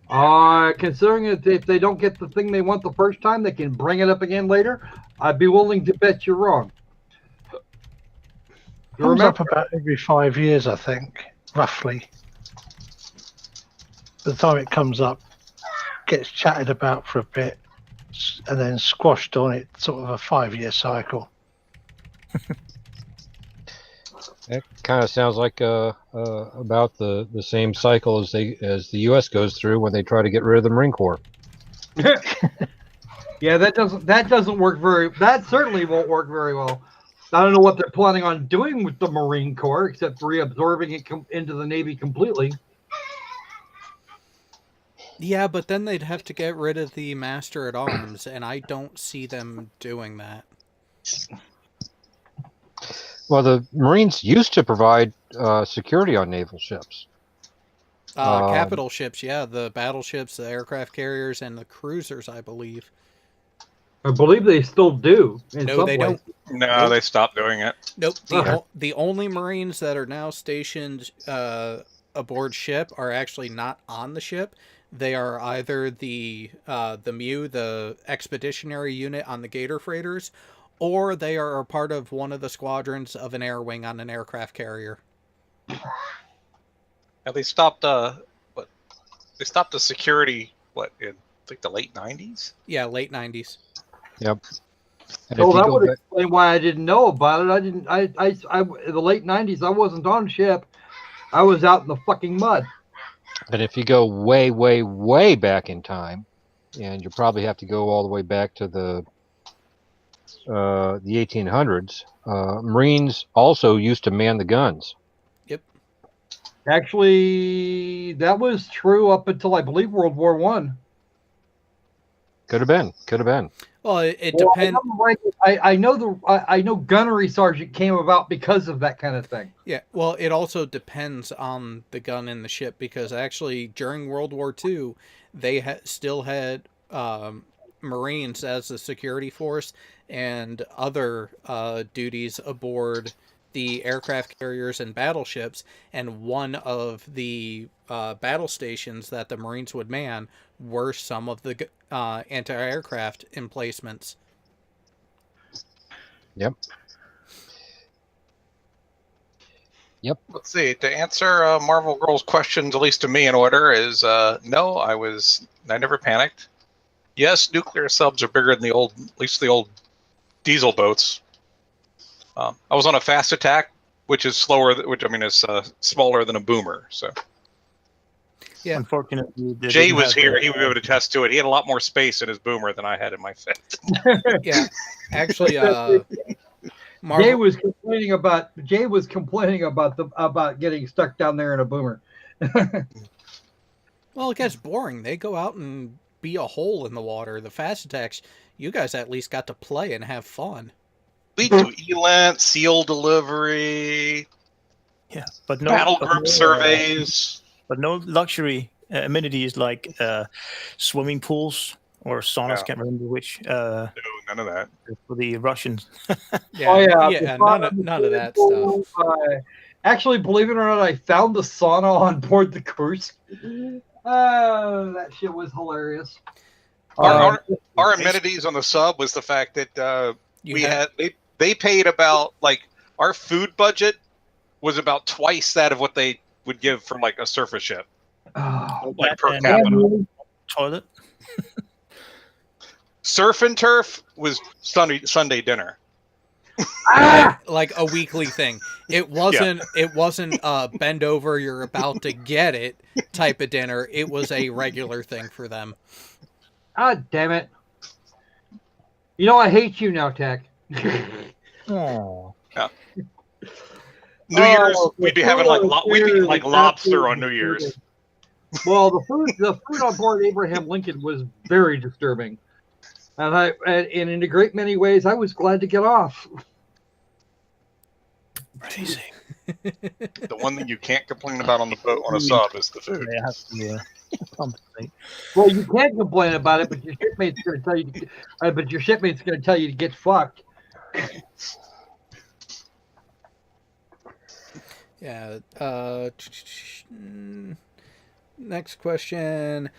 Considering that if they don't get the thing they want the first time, they can bring it up again later. I'd be willing to bet you're wrong. Comes up about every 5 years, I think, roughly. By the time it comes up, gets chatted about for a bit, and then squashed on it, sort of a 5-year cycle. It kind of sounds like about the same cycle as the U.S. goes through when they try to get rid of the Marine Corps. Yeah, that doesn't work that certainly won't work very well. I don't know what they're planning on doing with the Marine Corps, except reabsorbing it into the Navy completely. Yeah, but then they'd have to get rid of the Master at Arms, and I don't see them doing that. Well, the Marines used to provide security on naval ships. Capital ships, yeah, the battleships, the aircraft carriers, and the cruisers, I believe. I believe they still do. No, they don't. No, Nope. they stopped doing it. Nope. The only Marines that are now stationed aboard ship are actually not on the ship. They are either the MEU, the expeditionary unit on the Gator freighters, or they are a part of one of the squadrons of an air wing on an aircraft carrier. And they stopped they stopped the security in the late 90s? Yeah, late 90s. Yep. And So if you that go would back- explain why I didn't know about it. In the late 90s, I wasn't on ship. I was out in the fucking mud. And if you go way, way, way back in time, and you probably have to go all the way back to the the 1800s, Marines also used to man the guns. Yep. Actually, that was true up until I believe World War One. Could have been. Well, it Well, depends. I know gunnery sergeant came about because of that kind of thing. Yeah, well, it also depends on the gun in the ship, because actually during World War II, they still had Marines as a security force and other duties aboard the aircraft carriers and battleships, and one of the battle stations that the Marines would man were some of the anti-aircraft emplacements. Yep. Let's see. To answer Marvel Girl's questions, at least to me in order, is no. I never panicked. Yes, nuclear subs are bigger than at least the old diesel boats. I was on a fast attack, which is slower. Which I mean is smaller than a boomer. So Yeah. Unfortunately, they Jay didn't was have here. the- He would be able to attest to it. He had a lot more space in his boomer than I had in my fit. Yeah, actually, Jay Marvel. was complaining about getting stuck down there in a boomer. Well, it gets boring. They go out and be a hole in the water. The fast attacks, you guys at least got to play and have fun. We do ELANT, SEAL delivery, Yeah, but battle but group surveys. but no luxury amenities like swimming pools or saunas. Yeah. Can't remember which. No, none of that. For the Russians. Yeah, the none sauna of that stuff. Actually, believe it or not, I found the sauna on board the Kursk. That shit was hilarious. Our amenities on the sub was the fact that they paid about, like, our food budget was about twice that of what they would give for like a surface ship, Oh, like per And- capita. Toilet. Surf and turf was Sunday dinner. Like a weekly thing. It wasn't bend over, you're about to get it type of dinner. It was a regular thing for them. God damn it. You know I hate you now, Tech. Oh. New Year's, Oh, we'd be the having food like on we'd be New like Year's lobster on absolutely New Year's. disturbing. Well, the food on board Abraham Lincoln was very disturbing, and and in a great many ways, I was glad to get off. Crazy. The one thing you can't complain about on the boat on a sub is the food. They have to compensate. Well, you can't complain about it, but your shipmate's going to tell you. But your shipmate's going to tell you to get fucked. Yeah. Next question.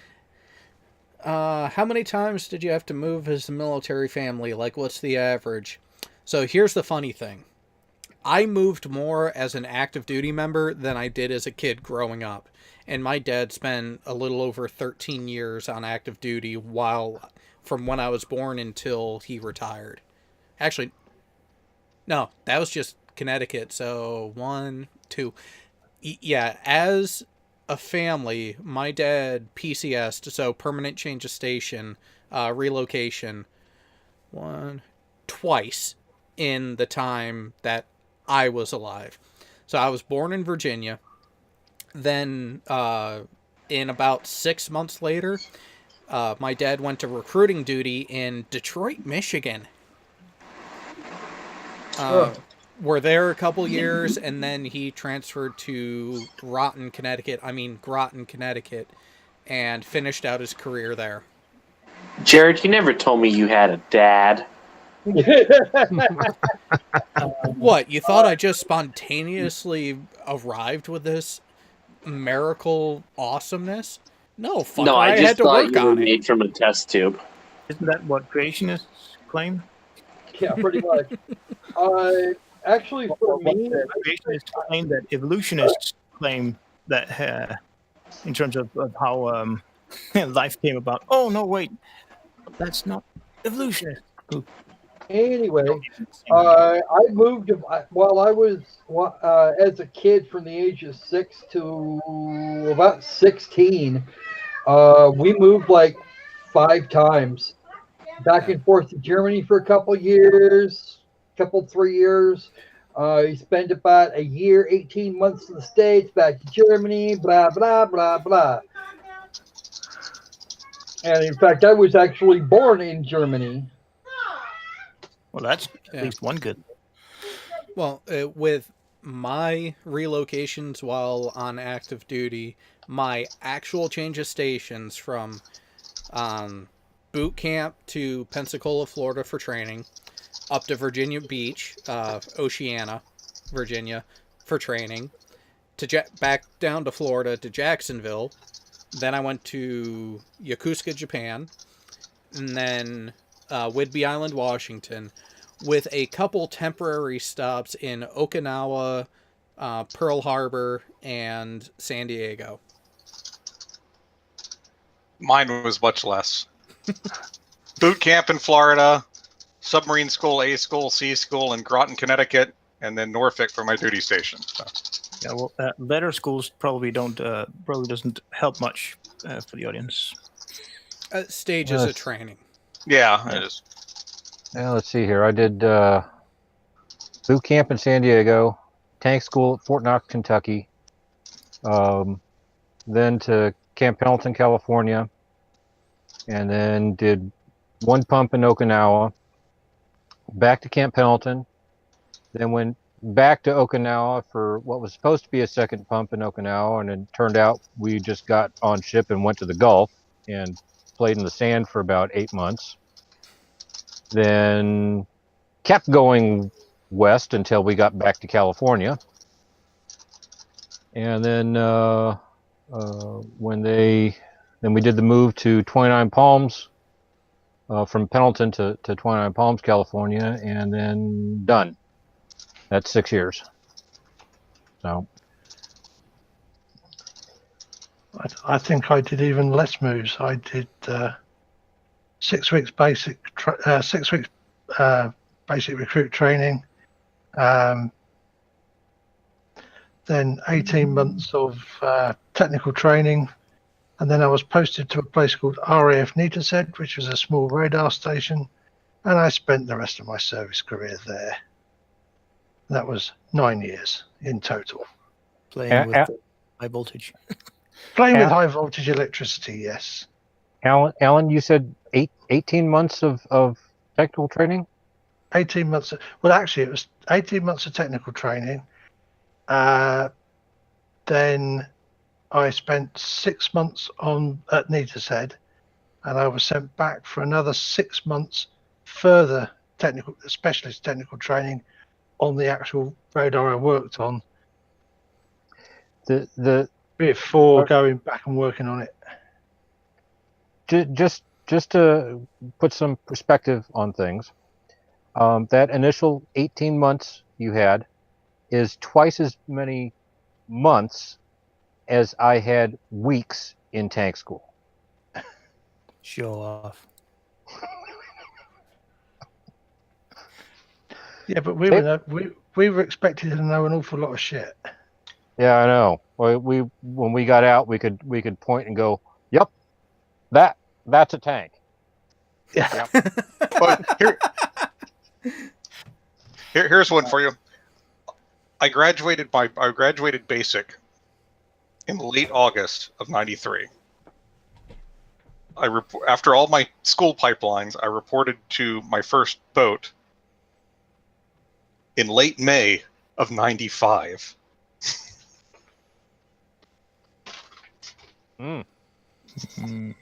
How many times did you have to move as a military family? Like, what's the average? So here's the funny thing. I moved more as an active duty member than I did as a kid growing up. And my dad spent a little over 13 years on active duty from when I was born until he retired. Actually, no, that was just Connecticut. So 1, 2. Yeah, as a family, my dad PCS'd, so permanent change of station, relocation, twice in the time that I was alive. So I was born in Virginia. Then in about 6 months later, my dad went to recruiting duty in Detroit, Michigan. Were there a couple years, and then he transferred to Groton, Connecticut, and finished out his career there. Jared, you never told me you had a dad. What, you thought I just spontaneously arrived with this miracle awesomeness? No, fuck, No, I I just had to thought work you were on it. made from a test tube. Isn't that what creationists claim? Yeah, pretty much. Actually, for me, Creationists claim that evolutionists claim that in terms of how life came about. Oh, no, wait. That's not evolutionist. anyway, I moved while I was as a kid from the age of 6 to about 16. We moved like 5 times back and forth to Germany for a couple years, 3 years. He spent about a year, 18 months in the States, back to Germany, blah, blah, blah, blah. And in fact, I was actually born in Germany. Well, that's Yeah. at least one good. Well, with my relocations while on active duty, my actual change of stations from boot camp to Pensacola, Florida for training, up to Virginia Beach, Oceana, Virginia for training, to back down to Florida to Jacksonville. Then I went to Yokosuka, Japan, and then Whidbey Island, Washington, with a couple temporary stops in Okinawa, Pearl Harbor, and San Diego. Mine was much less. Boot camp in Florida, submarine school, A school, C school in Groton, Connecticut, and then Norfolk for my duty station. So. Yeah, well, better schools probably doesn't help much for the audience. Stages of training. Yeah, it is. Now let's see here. I did boot camp in San Diego, tank school at Fort Knox, Kentucky, then to Camp Pendleton, California, and then did one pump in Okinawa, back to Camp Pendleton, then went back to Okinawa for what was supposed to be a second pump in Okinawa, and it turned out we just got on ship and went to the Gulf and played in the sand for about 8 months. Then kept going west until we got back to California. And then then we did the move to 29 Palms, from Pendleton to 29 Palms, California, and then done. That's 6 years. So I think I did even less moves. I did 6 weeks basic, 6 weeks basic recruit training, then 18 months of technical training, and then I was posted to a place called RAF Neatishead, which was a small radar station, and I spent the rest of my service career there. That was 9 years in total. Playing with high voltage. Playing with high voltage electricity, yes. Alan, you said 18 months of technical training? 18 months. Well, actually, it was 18 months of technical training. Then I spent 6 months at Neatishead, and I was sent back for another 6 months further specialist technical training on the actual radar I worked on. Before going back and working on it. Just to put some perspective on things, that initial 18 months you had is twice as many months as I had weeks in tank school. Show off. Yeah, but we were expected to know an awful lot of shit. Yeah, I know. When we got out, we could point and go, "Yep, that's a tank." Yeah. But here's one for you. I graduated basic in late August of '93. After all my school pipelines, I reported to my first boat in late May of '95.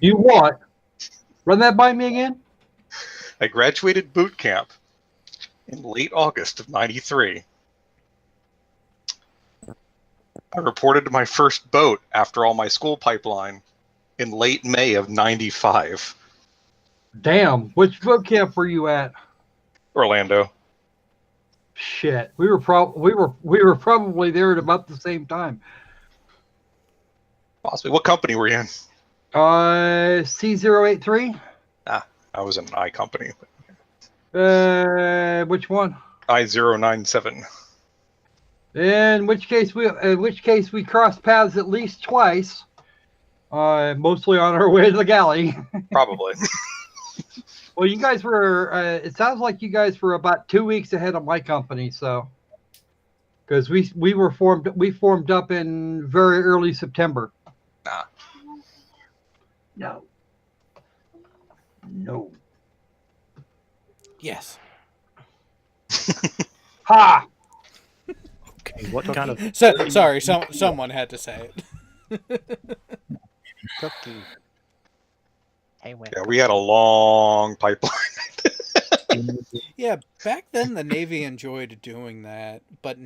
You what? Run that by me again? I graduated boot camp in late August of '93. I reported to my first boat after all my school pipeline in late May of '95. Damn, which boot camp were you at? Orlando. Shit, we were probably there at about the same time. Possibly. What company were you in? C083. I was in an I company. Which one? I-097. In which case we crossed paths at least twice. Mostly on our way to the galley. Probably. Well, you guys were. It sounds like you guys were about 2 weeks ahead of my company, so because we formed up in very early September. Nah. No. Yes. Ha! Okay, what kind of Sorry, someone had to say it. Cookie. Hey, Win. Yeah, we had a long pipeline. Yeah, back then the Navy enjoyed doing that, but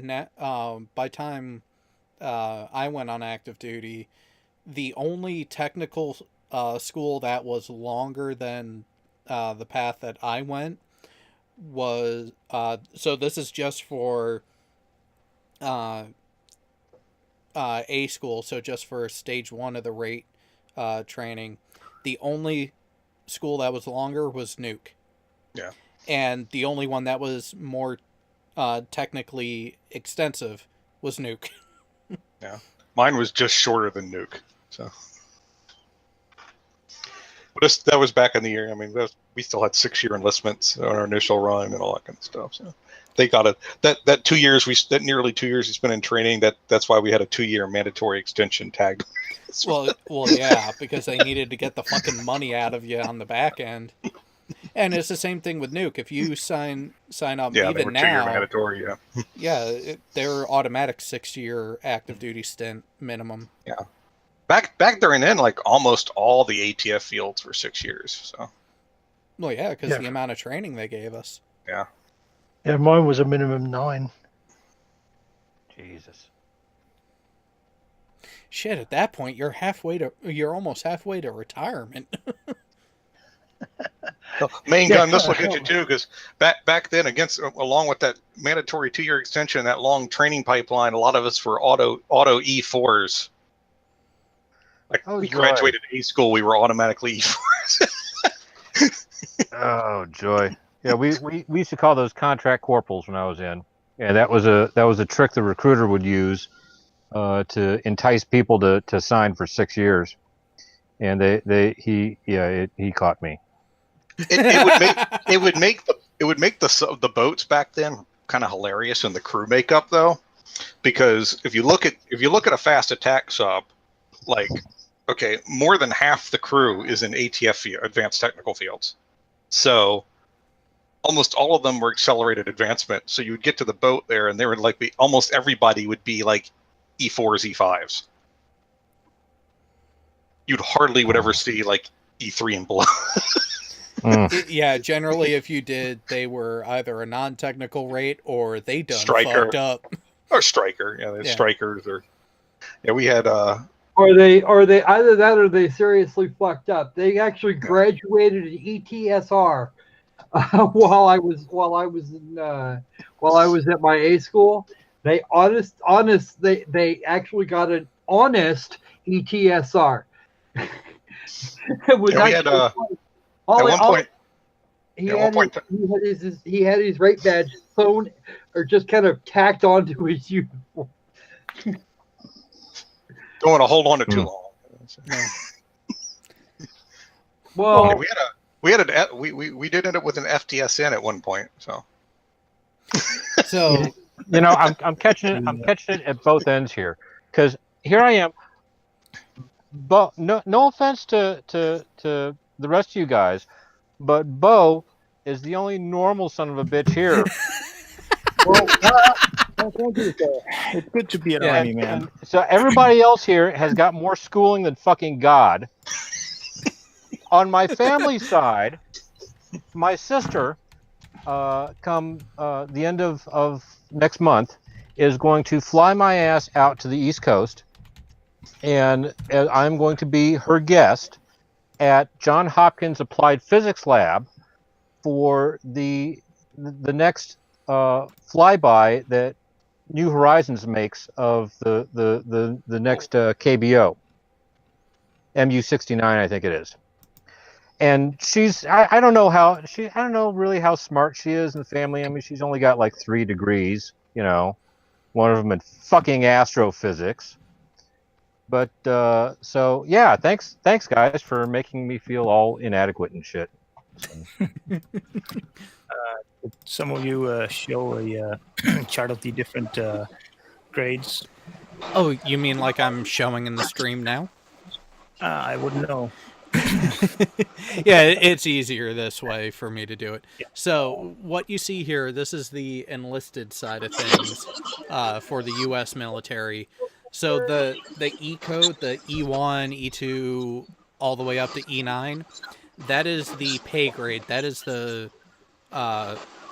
by time I went on active duty, the only technical school that was longer than the path that I went was so this is just for A school, so just for stage 1 of the rate training. The only school that was longer was Nuke. Yeah. And the only one that was more technically extensive was Nuke. Yeah, mine was just shorter than Nuke. So, but that was back in the year. I mean, we still had 6-year enlistments on our initial run and all that kind of stuff. So they got it. That 2 years that nearly 2 years we spent in training. That's why we had a 2-year mandatory extension tag. Well, yeah, because they needed to get the fucking money out of you on the back end. And it's the same thing with Nuke. If you sign up, Yeah, even they were 2-year now, mandatory. Yeah. yeah, they're automatic 6-year active duty stint minimum. Yeah. Back during then, like almost all the ATF fields were 6 years. So. Well, yeah, because Yeah. the amount of training they gave us. Yeah. Yeah, mine was a minimum 9. Jesus. Shit, at that point, you're almost halfway to retirement. Main Yeah. gun, this will get you too, because back then, along with that mandatory 2-year extension, that long training pipeline, a lot of us were auto E4s. Like Oh, we joy. graduated A school, we were automatically E4s. Oh, joy. Yeah, we used to call those contract corporals when I was in. Yeah, that was a trick the recruiter would use to entice people to sign for 6 years. And he caught me. It would make the boats back then kind of hilarious in the crew makeup though, because if you look at a fast attack sub, like, okay, more than half the crew is in ATF advanced technical fields, so almost all of them were accelerated advancement. So you would get to the boat there, and they were like almost everybody would be like E4s, E5s. You'd hardly would ever see like E3 and below. Yeah, generally, if you did, they were either a non-technical rate or they done Striker. fucked up. Or striker, Yeah. strikers, or we had Or they either that or they seriously fucked up. They actually graduated in ETSR while I was at my A school. They they actually got an honest ETSR. It was we had at one point. He at had, one point- he had his rate badge sewn or just kind of tacked onto his uniform. Don't want to hold on to too long. Well, We did end up with an FTSN at one point. So So, You know, I'm catching it at both ends here, because here I am. But no offense to the rest of you guys, but Bo is the only normal son of a bitch here. thank you, sir. It's good to be an Yeah, army man. So everybody else here has got more schooling than fucking God. On my family side, my sister, come the end of next month, is going to fly my ass out to the East Coast, and I'm going to be her guest at Johns Hopkins Applied Physics Lab for the next flyby that New Horizons makes of the next KBO, MU-69, I think it is. And she's I don't know really how smart she is in the family. I mean, she's only got like 3 degrees, you know, one of them in fucking astrophysics. But so yeah, thanks guys for making me feel all inadequate and shit. Some of you show a chart of the different grades. Oh, you mean like I'm showing in the stream now? I wouldn't know. Yeah, it's easier this way for me to do it. Yeah. So what you see here, this is the enlisted side of things for the U.S. military. So the E code, the E1, E2, all the way up to E9, that is the pay grade. That is the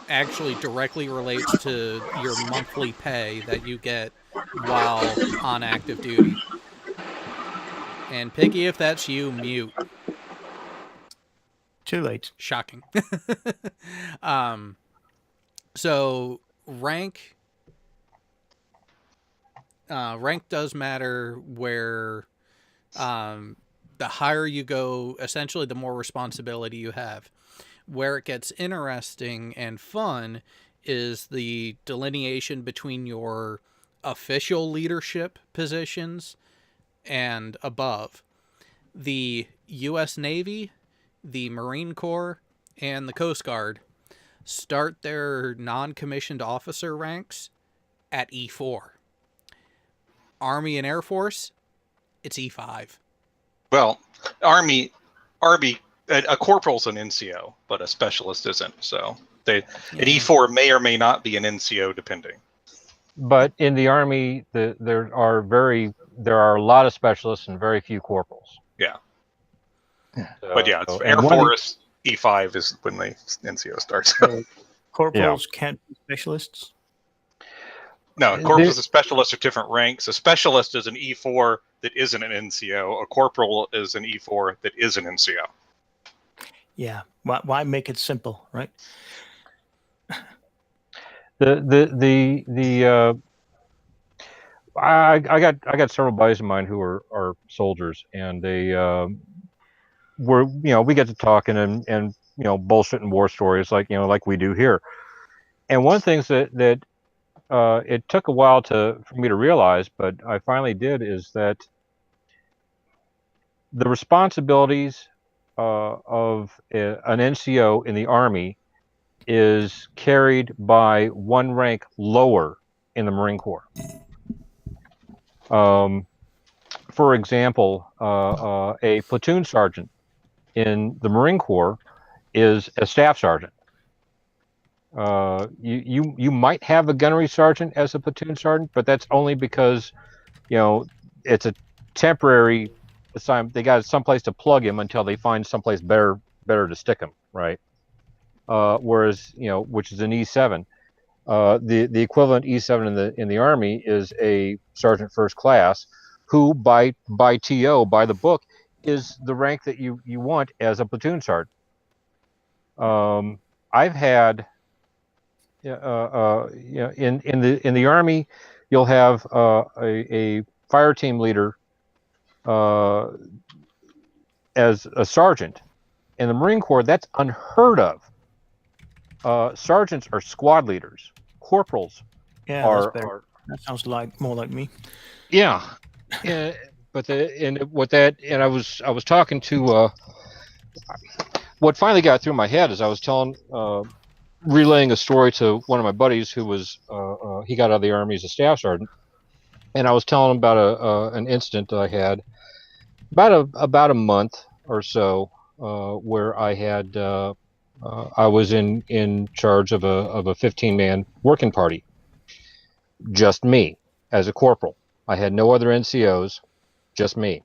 actually directly relates to your monthly pay that you get while on active duty. And Piggy, if that's you, mute. Too late. Shocking. So rank does matter where the higher you go, essentially the more responsibility you have. Where it gets interesting and fun is the delineation between your official leadership positions and above. The U.S. Navy, the Marine Corps, and the Coast Guard start their non-commissioned officer ranks at E4. Army and Air Force, it's E5. Well, Army, a corporal's an NCO, but a specialist isn't. So an E4 may or may not be an NCO, depending. But in the Army, there are a lot of specialists and very few corporals. Yeah. So, But yeah, it's and Air one of the- Force E5 is when the NCO starts. Corporals can't be specialists. No, corporals and specialists are different ranks. A specialist is an E4 that isn't an NCO. A corporal is an E4 that is an NCO. Yeah. Why make it simple, right? I got several buddies of mine who are soldiers, and they we get to talking and bullshit and war stories like we do here. And one of the things that it took a while for me to realize, but I finally did, is that the responsibilities of an NCO in the Army is carried by one rank lower in the Marine Corps. For example, a platoon sergeant in the Marine Corps is a staff sergeant. You might have a gunnery sergeant as a platoon sergeant, but that's only because it's a temporary assignment. They got someplace to plug him until they find someplace better to stick him, right? Whereas which is an E7. The equivalent E7 in the Army is a sergeant first class, who by TO, by the book, is the rank that you want as a platoon sergeant. I've had in the Army, you'll have a fire team leader as a sergeant. In the Marine Corps, that's unheard of. Sergeants are squad leaders. Corporals that's better. That sounds more like me. Yeah. But I was talking to what finally got through my head is I was relaying a story to one of my buddies who was he got out of the Army as a staff sergeant, and I was telling him about an incident that I had about a month or so where I had I was in charge of a 15-man working party, just me as a corporal. I had no other NCOs, just me,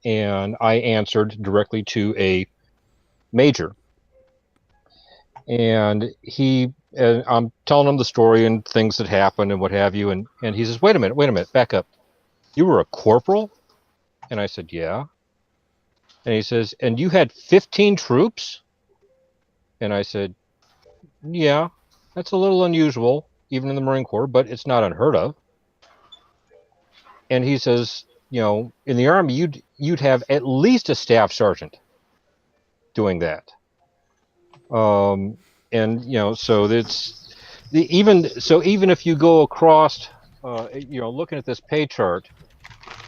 and I answered directly to a major. And I'm telling him the story and things that happened and what have you. And he says, wait a minute, back up. You were a corporal? And I said, yeah. And he says, and you had 15 troops? And I said, yeah, that's a little unusual, even in the Marine Corps, but it's not unheard of. And he says, in the Army, you'd have at least a staff sergeant doing that. So it's even if you go across, looking at this pay chart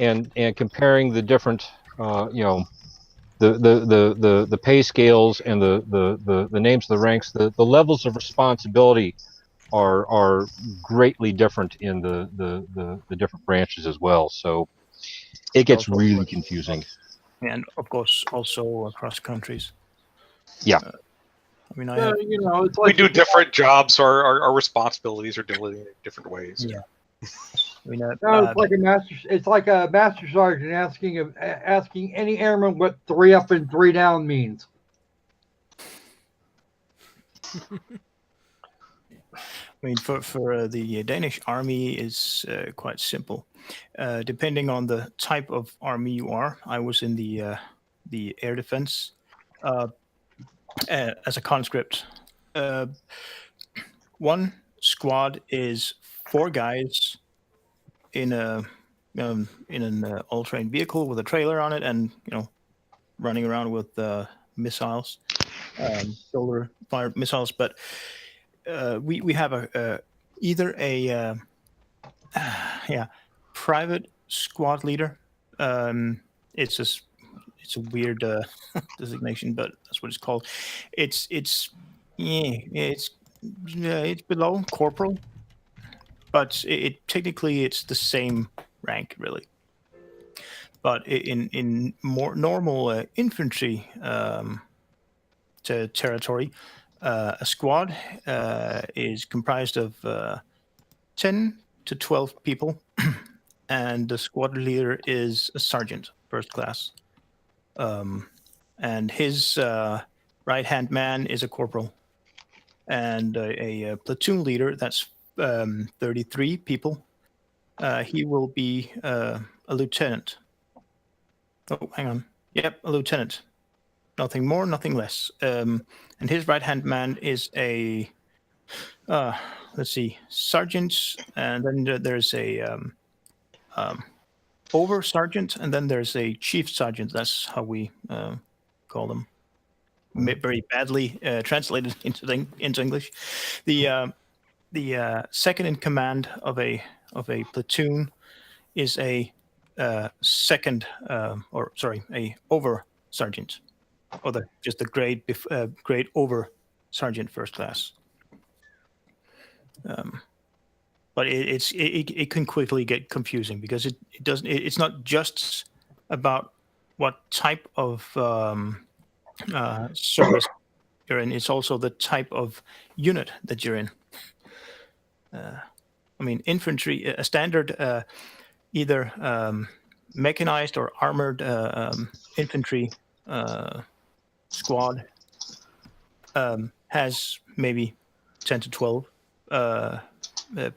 and comparing the different, the pay scales and the names of the ranks, the levels of responsibility are greatly different in the different branches as well. So it gets Also, really confusing. and of course also across countries. Yeah. I mean, I have, You know, it's We like do different jobs, so our responsibilities are delineated different ways. Yeah. I mean, it's like a master sergeant asking any airman what 3 up and 3 down means. I mean, for the Danish army is quite simple. Depending on the type of army you are, I was in the air defense as a conscript. One squad is 4 guys in an all-terrain vehicle with a trailer on it, and running around with missiles, shoulder-fired missiles. But we have either a private squad leader. It's a weird designation, but that's what it's called. It's below corporal, but technically it's the same rank, really. But in more normal infantry territory, a squad is comprised of 10 to 12 people, and the squad leader is a sergeant, first class. And his right-hand man is a corporal. And a platoon leader, that's 33 people, he will be a lieutenant. Oh, hang on. Yep, a lieutenant. Nothing more, nothing less. And his right-hand man is a, sergeant, and then there's a over sergeant, and then there's a chief sergeant. That's how we call them. Very badly translated into English. The second in command of a platoon is a second, a over sergeant, or just the grade over sergeant, first class. But it can quickly get confusing because it doesn't. It's not just about what type of service you're in. It's also the type of unit that you're in. I mean, infantry, a standard either mechanized or armored infantry squad has maybe 10 to 12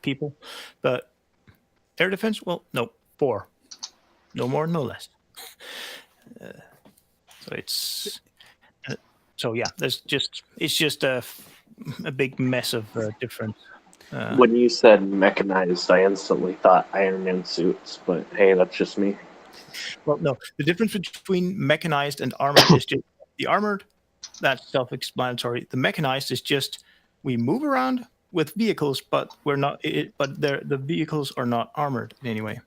people, but air defense, well, no, 4, no more, no less. So it's it's just a big mess of different. When you said mechanized, I instantly thought Iron Man suits, but hey, that's just me. Well, no, the difference between mechanized and armored is just the armored. That's self-explanatory. The mechanized is just we move around with vehicles, but we're not. But the vehicles are not armored in any way.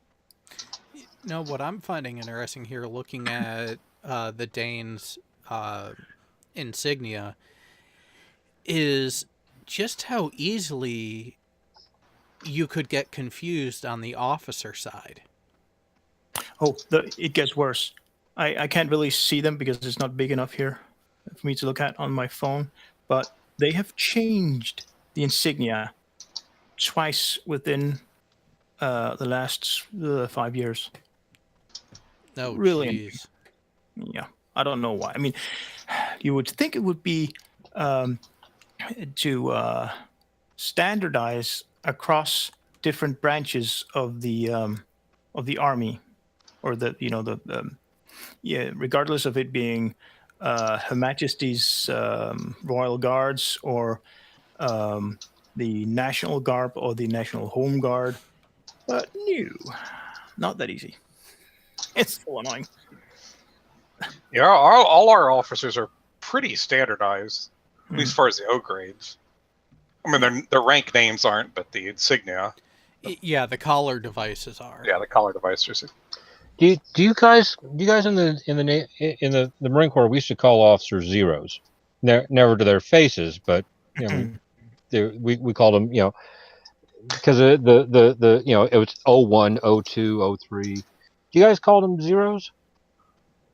No, what I'm finding interesting here, looking at the Danes' insignia, is just how easily you could get confused on the officer side. Oh, it gets worse. I can't really see them because it's not big enough here for me to look at on my phone, but they have changed the insignia twice within the last 5 years. Oh, really? geez. Yeah, I don't know why. I mean, you would think it would be to standardize across different branches of the army, or regardless of it being Her Majesty's Royal Guards or the National Guard or the National Home Guard, but no, not that easy. It's so annoying. Yeah, all our officers are pretty standardized, at least as far as the O grades. I mean, their rank names aren't, but the insignia. Yeah, the collar devices are. Yeah, the collar devices. Do you guys in the Marine Corps, we used to call officers zeros, never to their faces, but you know we called them, you know, because the you know, it was 01, 02, 03. Do you guys call them zeros?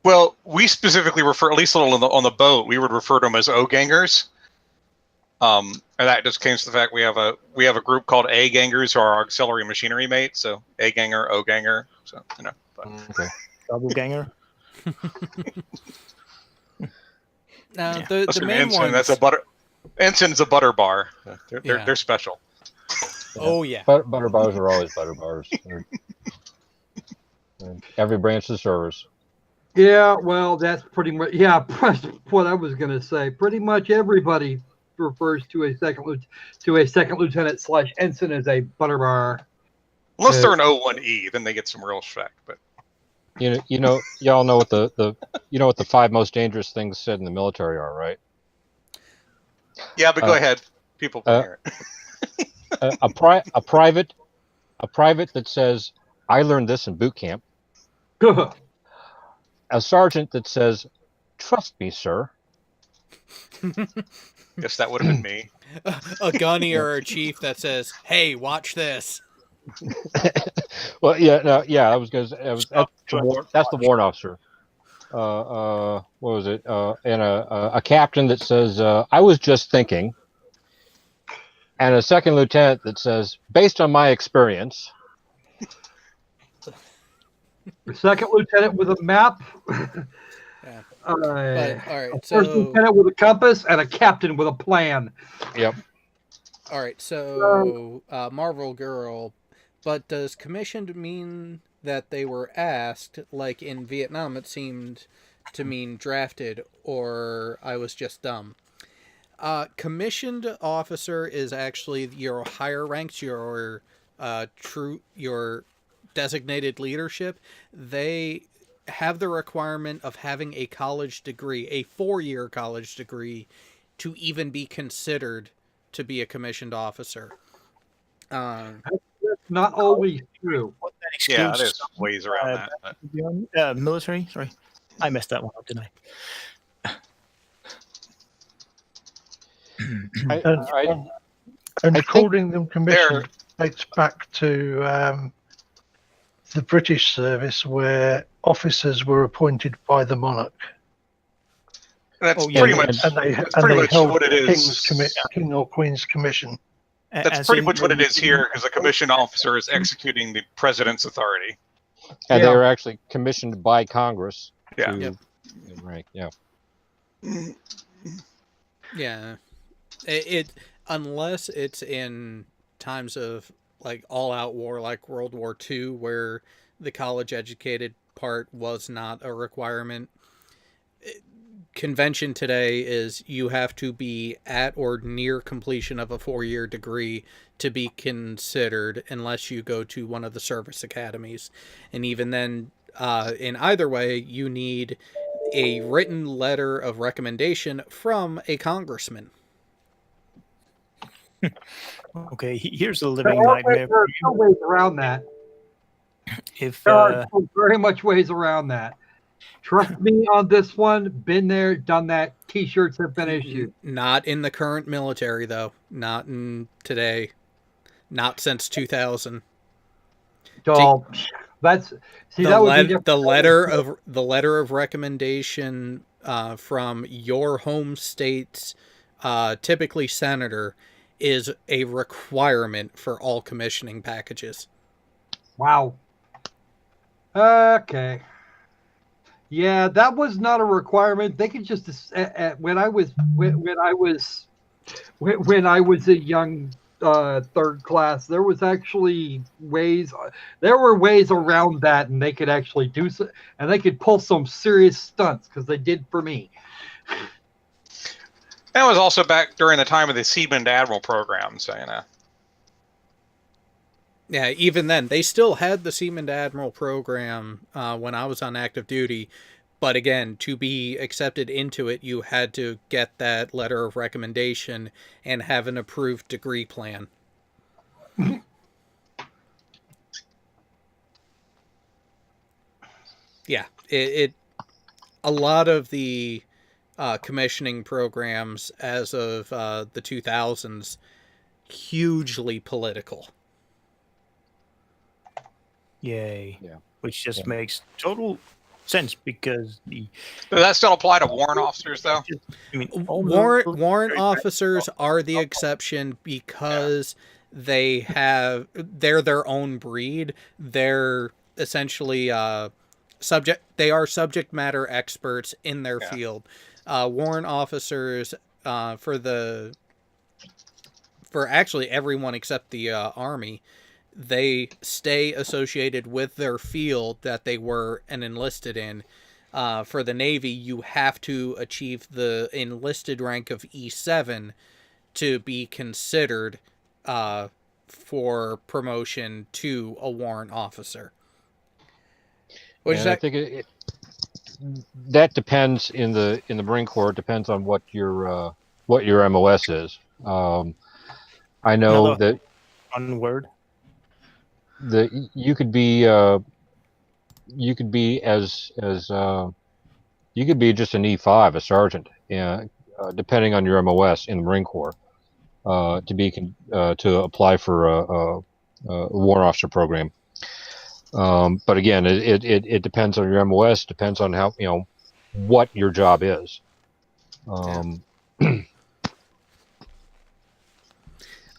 Well, we specifically refer, at least on the boat, we would refer to them as O-gangers. And that just came to the fact we have a group called A-gangers, who are our auxiliary machinery mates. So A-ganger, O-ganger. So you know. But. Okay. Double ganger. Now Yeah. the Listen, main ensign, ones. that's a butter. Ensign's a butter bar. Yeah. They're special. Oh yeah. Butter bars are always butter bars. They're every branch of service. Yeah, well, that's pretty much, yeah, what I was going to say. Pretty much everybody refers to a second lieutenant / ensign as a butter bar. Unless they're an O1E, then they get some real respect. But Y'all know what the 5 most dangerous things said in the military are, right? yeah, but go ahead. People can hear it. A private that says, "I learned this in boot camp." A sergeant that says, "Trust me, sir." Guess that would have been me. A gunny or a chief that says, "Hey, watch this." Well, yeah, no, yeah. I was gonna. That's the warrant officer. What was it? And a captain that says, "I was just thinking," and a second lieutenant that says, "Based on my experience." The second lieutenant with a map. Yeah. All But all right, First so lieutenant with a compass and a captain with a plan. Yep. all right, so Marvel Girl. But does commissioned mean that they were asked? Like in Vietnam, it seemed to mean drafted, or I was just dumb. Commissioned officer is actually your higher ranks, your your designated leadership. They have the requirement of having a college degree, a 4-year college degree, to even be considered to be a commissioned officer. That's not always true. What that Yeah, excludes there's ways around that. But. military. Sorry, I messed that one up, didn't I? And think calling them commissioned they're- dates back to the British service, where officers were appointed by the monarch, That's Oh, yeah, pretty yeah, much. and they pretty much held what it is. king or queen's commission. That's pretty much what it is here, because a commissioned officer is executing the president's authority. And Yeah. they were actually commissioned by Congress. Yeah. To Yep. rank. Yeah. Yeah, it unless it's in times of like all-out war, like World War II, where the college-educated part was not a requirement. Convention today is you have to be at or near completion of a 4-year degree to be considered, unless you go to one of the service academies, and even then, in either way, you need a written letter of recommendation from a congressman. Okay, here's the There living are nightmare. some ways around that. If There are very much ways around that. Trust me on this one. Been there, done that. T-shirts have been issued. Not in the current military, though. Not in today. Not since 2000. So that's that would be different. The letter of recommendation from your home state's typically senator is a requirement for all commissioning packages. Wow. Okay. Yeah, that was not a requirement. They could just when I was a young third class, there was actually ways. There were ways around that, and they could actually do so, and they could pull some serious stunts, because they did for me. That was also back during the time of the Seaman to Admiral program, so you know. Yeah, even then, they still had the Seaman to Admiral program when I was on active duty. But again, to be accepted into it, you had to get that letter of recommendation and have an approved degree plan. Yeah, it a lot of the commissioning programs as of the 2000s, hugely political. Yay. Yeah. Which just Yeah. makes total sense because the Does that still apply to warrant officers, though? I mean, all Warrant military officers are the exception because they're their own breed. They're essentially they are subject matter experts in their Yeah. field. Warrant officers for actually everyone except the Army, they stay associated with their field that they were and enlisted in. For the Navy, you have to achieve the enlisted rank of E7 to be considered for promotion to a warrant officer. Which And I think that depends in the Marine Corps. It depends on what your MOS is. I know Another that one word. you could be just an E5, a sergeant, depending on your MOS in the Marine Corps, to apply for a warrant officer program. But again, it depends on your MOS, depends on how, what your job is.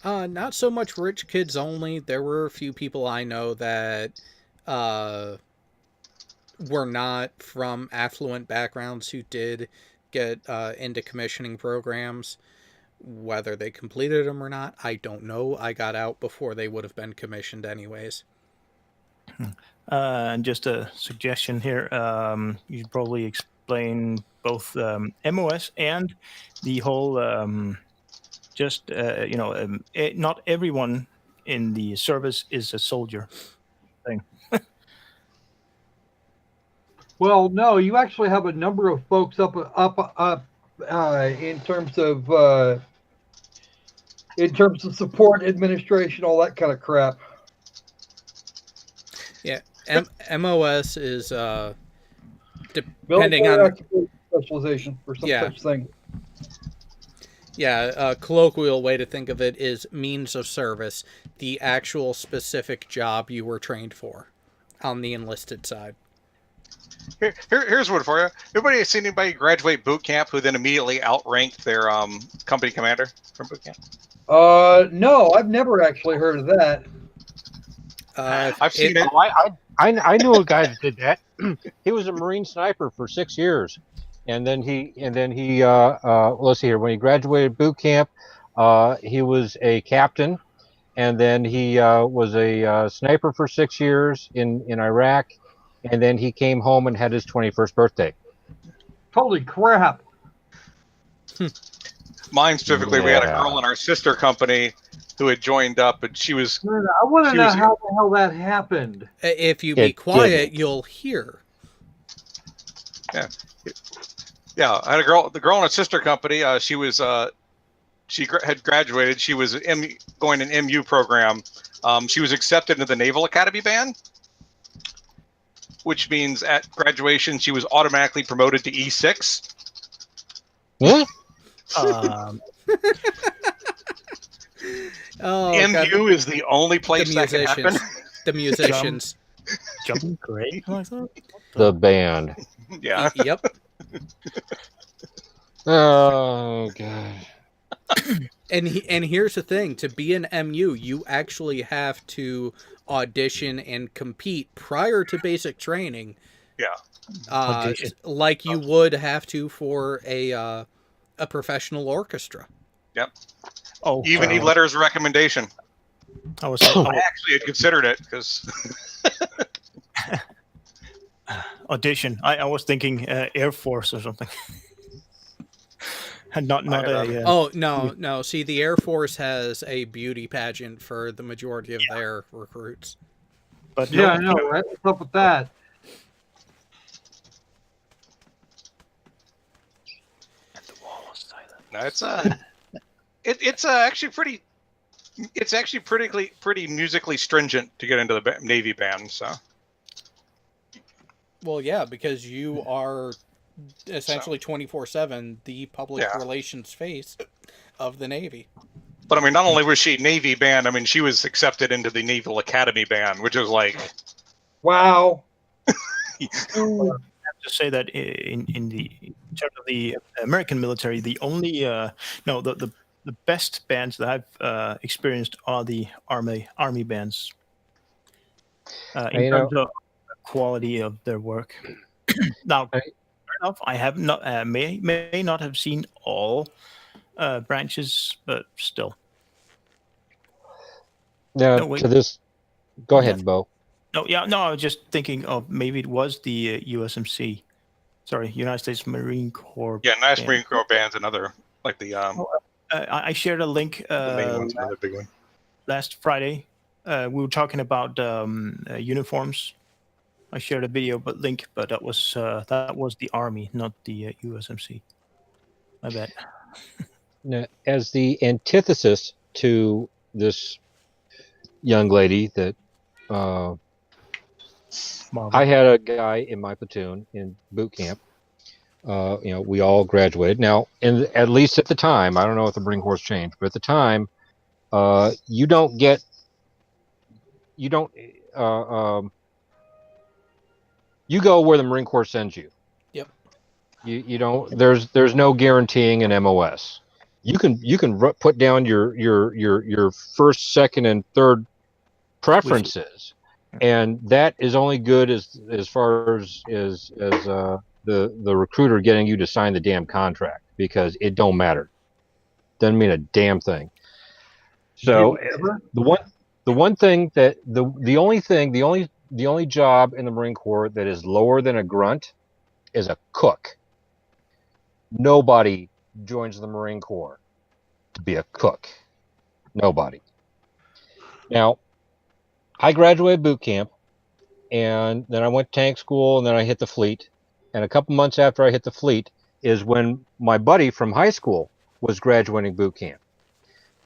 Not so much rich kids only. There were a few people I know that were not from affluent backgrounds who did get into commissioning programs. Whether they completed them or not, I don't know. I got out before they would have been commissioned anyways. And just a suggestion here. You should probably explain both MOS and the whole not everyone in the service is a soldier thing. Well, no, you actually have a number of folks up in terms of support, administration, all that kind of crap. Yeah, MOS is depending Military on occupation specialization or some such thing. Yeah, a colloquial way to think of it is means of service, the actual specific job you were trained for on the enlisted side. Here's one for you. Everybody seen anybody graduate boot camp who then immediately outranked their company commander from boot camp? No, I've never actually heard of that. I've seen it. I knew a guy that did that. He was a Marine sniper for 6 years, and then he let's see here. When he graduated boot camp, he was a captain, and then he was a sniper for 6 years in Iraq, and then he came home and had his 21st birthday. Holy crap! Mine specifically, we had a girl in our sister company who had joined up, and she was. I want to know how the hell that happened. If you be quiet, you'll hear. Yeah. I had the girl in a sister company. She was she had graduated. She was going an MU program. She was accepted into the Naval Academy band, which means at graduation she was automatically promoted to E6. What? MU is the only place that can happen. The musicians. Jumping great. The band. Yeah. Yep. Oh god. And here's the thing: to be an MU, you actually have to audition and compete prior to basic training. Yeah. Like you would have to for a professional orchestra. Yep. Oh, even need letters of recommendation. I actually had considered it because audition. I was thinking Air Force or something. And not a. Oh no! See, the Air Force has a beauty pageant for the majority of their recruits. But yeah, I know, right? What's up with that? And the wall was silent. No, it's actually pretty. It's actually pretty musically stringent to get into the Navy band. So Well, yeah, because you are essentially 24/7 the public Yeah. relations face of the Navy. But I mean, not only was she Navy band, I mean, she was accepted into the Naval Academy band, which is like, Wow. To say that in terms of the American military, the only the best bands that I've experienced are the army bands in You terms know, of quality of their work. Now, I- fair enough, I have not may not have seen all branches, but still. now No, wait. to this. Go Yeah. ahead, Bo. No, yeah, no. I was just thinking of maybe it was the USMC. Sorry, United States Marine Corps. yeah, National band. Marine Corps band's another, like the I shared a link main one's another big one. last Friday. We were talking about uniforms. I shared a video link, but that was the Army, not the USMC. My bad. Now, as the antithesis to this young lady that I had a guy in my platoon in boot camp. We all graduated. Now, at least at the time, I don't know if the Marine Corps changed, but at the time, you go where the Marine Corps sends you. Yep. You don't. There's no guaranteeing an MOS. You can put down your first, second, and third preferences, and that is only good as far as the recruiter getting you to sign the damn contract, because it don't matter. Doesn't mean a damn thing. So the only job in the Marine Corps that is lower than a grunt is a cook. Nobody joins the Marine Corps to be a cook. Nobody. Now, I graduated boot camp, and then I went to tank school, and then I hit the fleet. And a couple months after I hit the fleet is when my buddy from high school was graduating boot camp.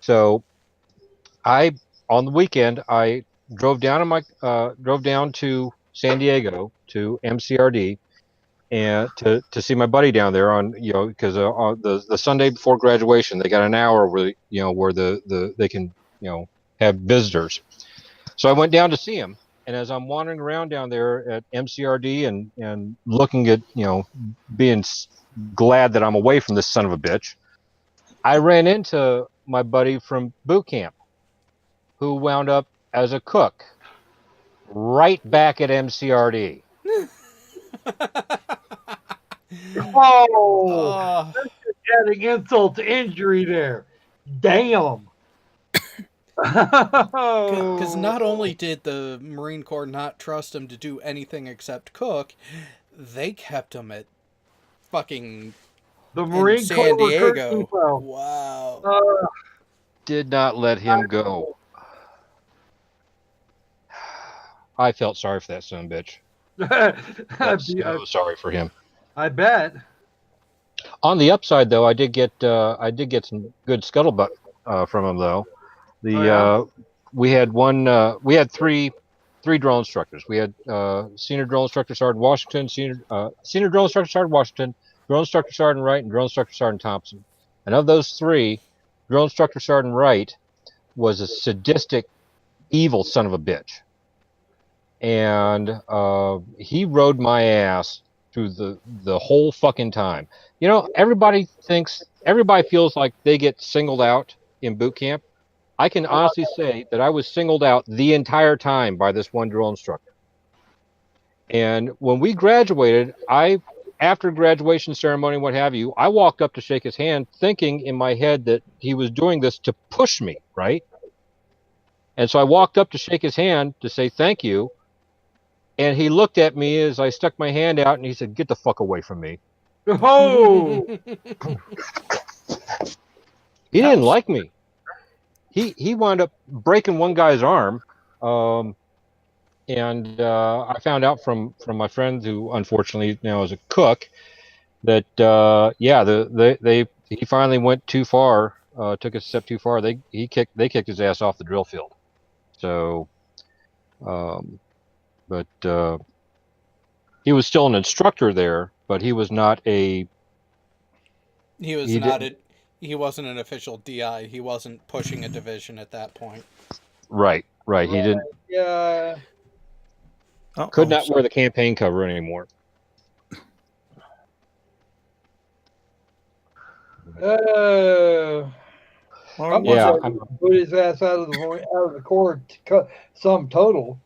So on the weekend, I drove down to San Diego to MCRD and to see my buddy down there because on the Sunday before graduation, they got an hour where they can have visitors. So I went down to see him, and as I'm wandering around down there at MCRD and looking at being glad that I'm away from this son of a bitch, I ran into my buddy from boot camp, who wound up as a cook right back at MCRD. Oh, that's just adding insult to injury there. Damn. Because not only did the Marine Corps not trust him to do anything except cook, they kept him at fucking the Marine San Corps Diego. Depot. Wow. Did not let him go. I felt sorry for that son of a bitch. So sorry for him. I bet. On the upside, though, I did get some good scuttlebutt from him, though. We had three drill instructors. We had Senior Drill Instructor Sergeant Washington, Senior Drill Instructor Sergeant Washington, Drill Instructor Sergeant Wright, and Drill Instructor Sergeant Thompson. And of those three, Drill Instructor Sergeant Wright was a sadistic, evil son of a bitch. And he rode my ass through the whole fucking time. Everybody feels like they get singled out in boot camp. I can honestly say that I was singled out the entire time by this one drill instructor. And when we graduated, after graduation ceremony, what have you, I walked up to shake his hand, thinking in my head that he was doing this to push me, right? And so I walked up to shake his hand to say thank you. And he looked at me as I stuck my hand out, and he said, "Get the fuck away from me." Oh! He didn't like me. He wound up breaking one guy's arm, and I found out from my friend, who unfortunately now is a cook, that he finally went too far, took a step too far. They kicked his ass off the drill field. So, but he was still an instructor there, but he was not a. He was He not didn't- he wasn't an official DI. He wasn't pushing a division at that point. Right. He didn't. Yeah. Could not wear the campaign cover anymore. Uh, I'm Yeah, gonna put his ass out of the Corps sum total.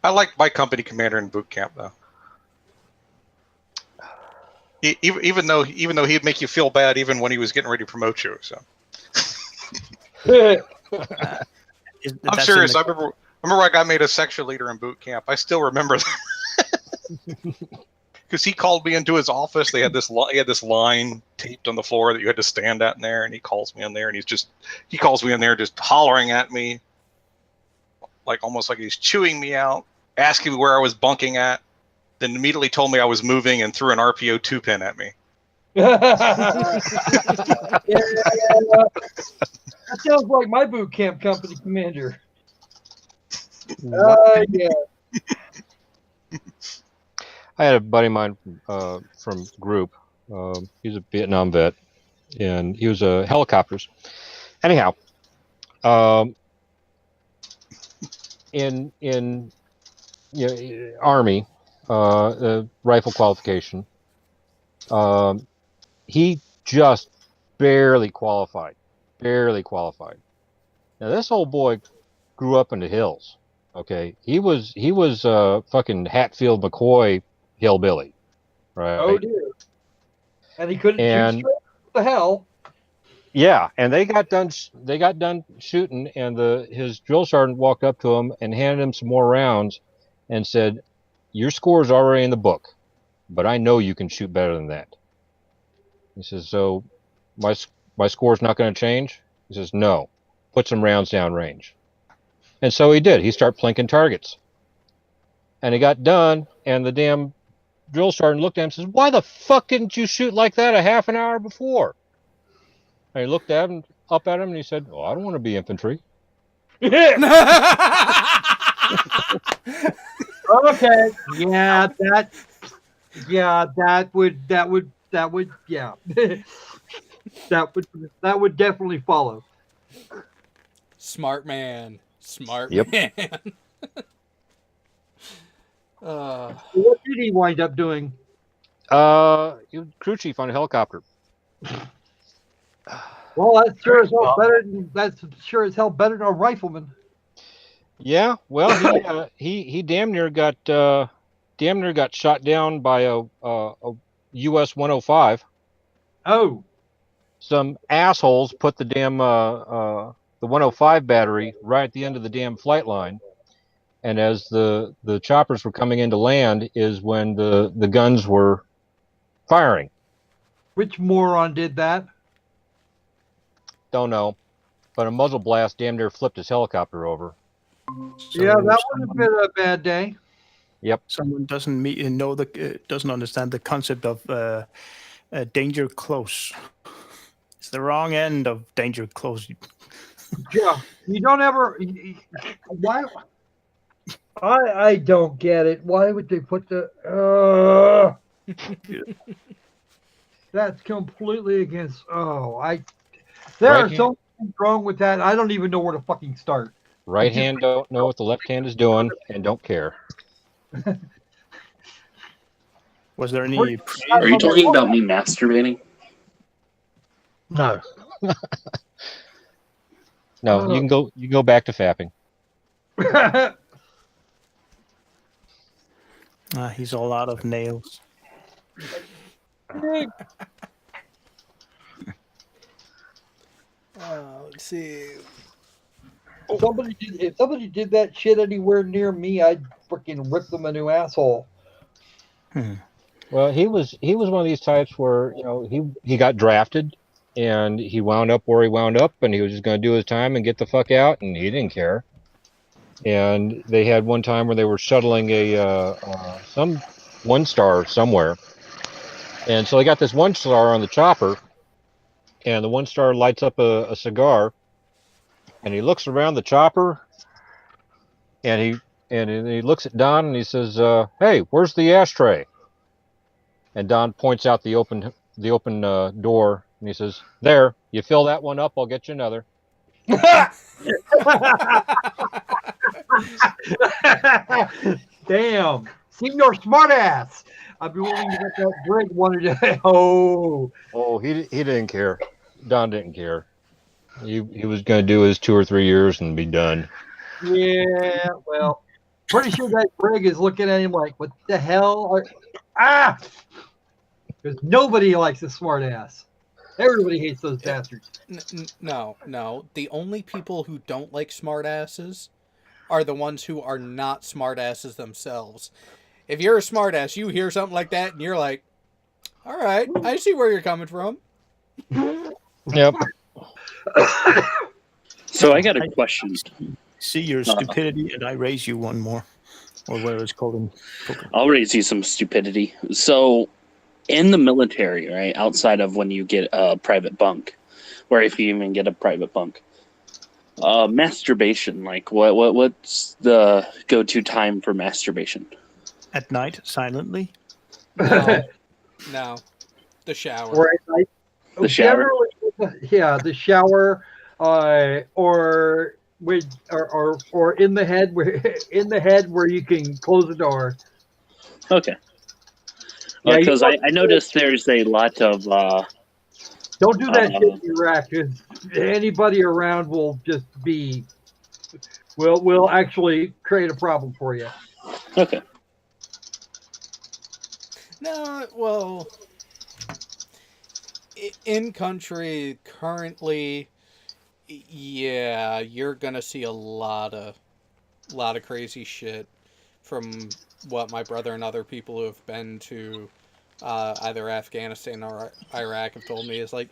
I liked my company commander in boot camp though. Even though he'd make you feel bad even when he was getting ready to promote you. So I'm serious. I remember I got made a section leader in boot camp. I still remember that. Because he called me into his office. He had this line taped on the floor that you had to stand at in there, and he calls me in there, and he calls me in there just hollering at me, like almost like he's chewing me out, asking me where I was bunking at, then immediately told me I was moving and threw an RPO 2-pin at me. That sounds like my boot camp company commander. Yeah. I had a buddy of mine from group. He's a Vietnam vet, and he was a helicopters. Anyhow, in Army rifle qualification, he just barely qualified. Now this old boy grew up in the hills. Okay, he was fucking Hatfield McCoy hillbilly, right? Oh dear. And he couldn't shoot straight. What the hell? Yeah, and they got done shooting, and his drill sergeant walked up to him and handed him some more rounds, and said, "Your score's already in the book, but I know you can shoot better than that." He says, "So my score's not going to change?" He says, "No, put some rounds down range." And so he did. He started plinking targets, and he got done, and the damn drill sergeant looked at him and says, "Why the fuck didn't you shoot like that a half an hour before?" And he looked at him, up at him, and he said, "Oh, I don't want to be infantry." Okay. Yeah, that would yeah. that would definitely follow. Smart man. Yep. Man. What did he wind up doing? He was crew chief on a helicopter. Well, that's sure as hell better. That's sure as hell better than a rifleman. Yeah, well, he damn near got shot down by a US 105. Oh, Some assholes put the damn the 105 battery right at the end of the damn flight line, and as the choppers were coming into land is when the guns were firing. which moron did that? Don't know, but a muzzle blast damn near flipped his helicopter over. Yeah, that would have been a bad day. Yep. Someone doesn't doesn't understand the concept of danger close. It's the wrong end of danger close. Yeah, you don't ever. Why? I don't get it. Why would they put the? That's completely against. There Right are so many things wrong with that. I don't even know where to fucking start. Right hand don't know what the left hand is doing and don't care. Was there any? Are you talking about me masturbating? No. No, you can go back to fapping. He's all out of nails. Let's see. If somebody did that shit anywhere near me, I'd freaking rip them a new asshole. Well, he was one of these types where he got drafted and he wound up where he wound up, and he was just going to do his time and get the fuck out, and he didn't care. And they had one time where they were shuttling some 1-star somewhere, and so they got this 1-star on the chopper, and the 1-star lights up a cigar, and he looks around the chopper, and he and he looks at Don and he says, "Hey, where's the ashtray?" And Don points out the open door, and he says, "There, you fill that one up, I'll get you another." Damn, Senior Smartass. I'd be willing to get that Brig wanted to. Oh, He didn't care. Don didn't care. He was going to do his 2 or 3 years and be done. yeah. Well, pretty sure that Brig is looking at him like, "What the hell?" Because nobody likes a smartass. Everybody hates those bastards. No. The only people who don't like smartasses are the ones who are not smartasses themselves. If you're a smartass, you hear something like that, and you're like, "All right, I see where you're coming from." Yep. So I got a question. See your stupidity, and I raise you one more, or whatever it's called in poker. I'll raise you some stupidity. So, in the military, right, outside of when you get a private bunk, or if you even get a private bunk, masturbation, like what's the go-to time for masturbation? At night, silently. No. The shower. Or at night. The shower? Generally, yeah, the shower, or in the head where you can close the door. Okay. Yeah, Because I noticed there's a lot of Don't do that shit in Iraq, because anybody around will just be will actually create a problem for you. okay. No, well, in country currently, yeah, you're gonna see a lot of crazy shit from what my brother and other people who have been to either Afghanistan or Iraq have told me. Is like,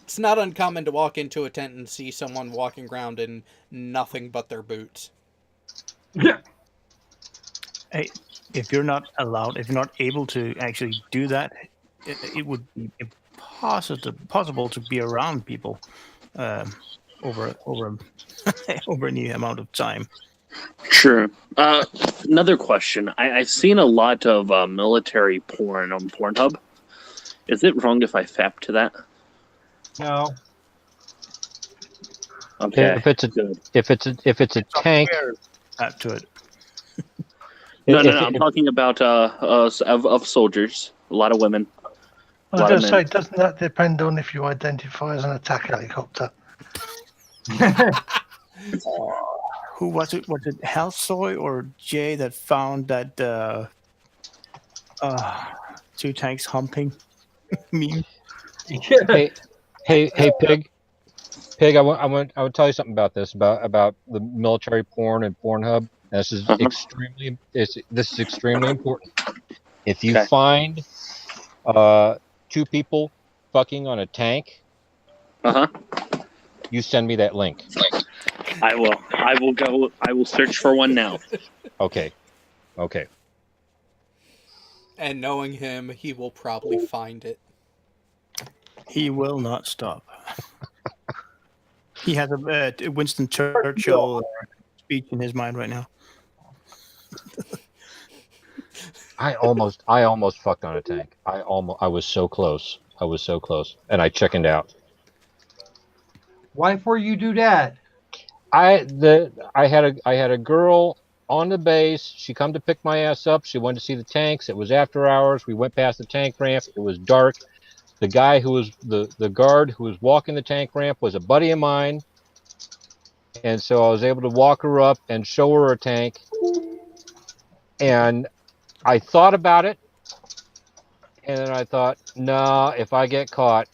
it's not uncommon to walk into a tent and see someone walking around in nothing but their boots. Yeah. Hey, if you're not allowed, if you're not able to actually do that, it would be possible to be around people over over any amount of time. Sure. Another question. I've seen a lot of military porn on Pornhub. Is it wrong if I fap to that? No. Okay. If it's a good. if it's a tank, Add to it. No, if- I'm talking about of soldiers. A lot of women. I was Lot going of to men. say, doesn't that depend on if you identify as an attack helicopter? Who was it? Was it Halsoy or Jay that found that two tanks humping meme? hey, pig. I would tell you something about this about the military porn and Pornhub. This is extremely important. If you Okay. find two people fucking on a tank, you send me that link. I will. I will search for one now. Okay. And knowing him, he will probably find it. He will not stop. He has a Winston Churchill speech in his mind right now. I almost fucked on a tank. I was so close. And I chickened out. Why for you do that? I had a girl on the base. She come to pick my ass up. She wanted to see the tanks. It was after hours. We went past the tank ramp. It was dark. The guy who was the guard who was walking the tank ramp was a buddy of mine. And so I was able to walk her up and show her a tank. And I thought about it. And then I thought, nah, if I get caught,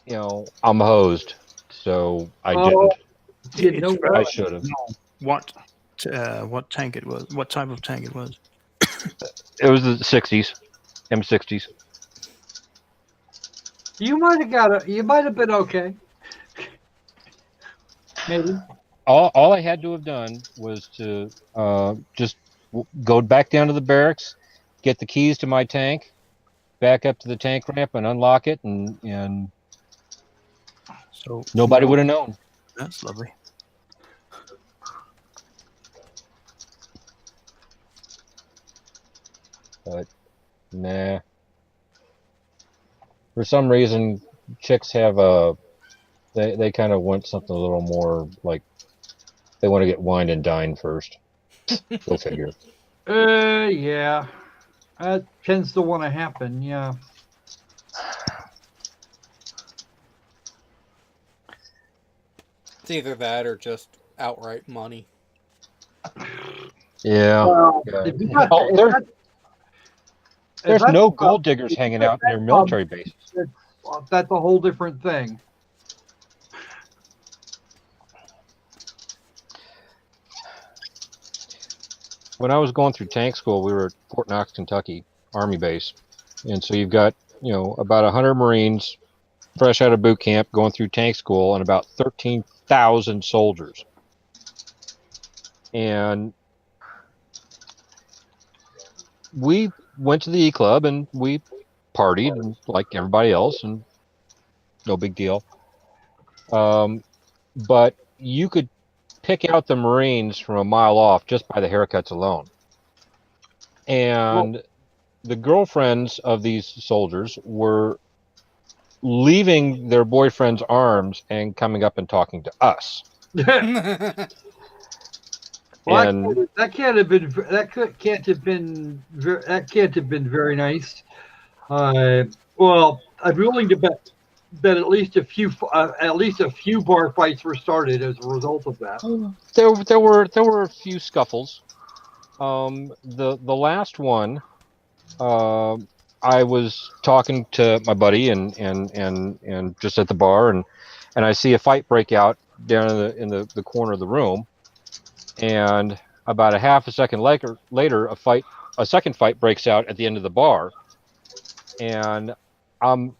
I'm hosed. So I didn't. You know I what? should have. What tank it was? What type of tank it was? It was the 60s, M60s. You might have been okay. Maybe. All I had to have done was to just go back down to the barracks, get the keys to my tank, back up to the tank ramp and unlock it, and So nobody would have known. That's lovely. but nah. For some reason, chicks have they kind of want something a little more like they want to get wined and dined first. Go figure. Yeah. That tends to want to happen, yeah. It's either that or just outright money. Yeah. Well, yeah. if you got, Oh, if there's that- if there's that's no the- gold diggers if hanging that's out near that military bases. That's a whole different thing. When I was going through tank school, we were at Fort Knox, Kentucky, Army base, and so you've got about 100 Marines fresh out of boot camp going through tank school, and about 13,000 soldiers. And we went to the E Club and we partied and like everybody else, and no big deal. But you could pick out the Marines from a mile off just by the haircuts alone. And the girlfriends of these soldiers were leaving their boyfriend's arms and coming up and talking to us. Well, And that can't have been very nice. Well, I'd be willing to bet that at least a few bar fights were started as a result of that. there were a few scuffles. The last one, I was talking to my buddy and just at the bar, and I see a fight break out down in the corner of the room, and about a half a second later a second fight breaks out at the end of the bar, and I'm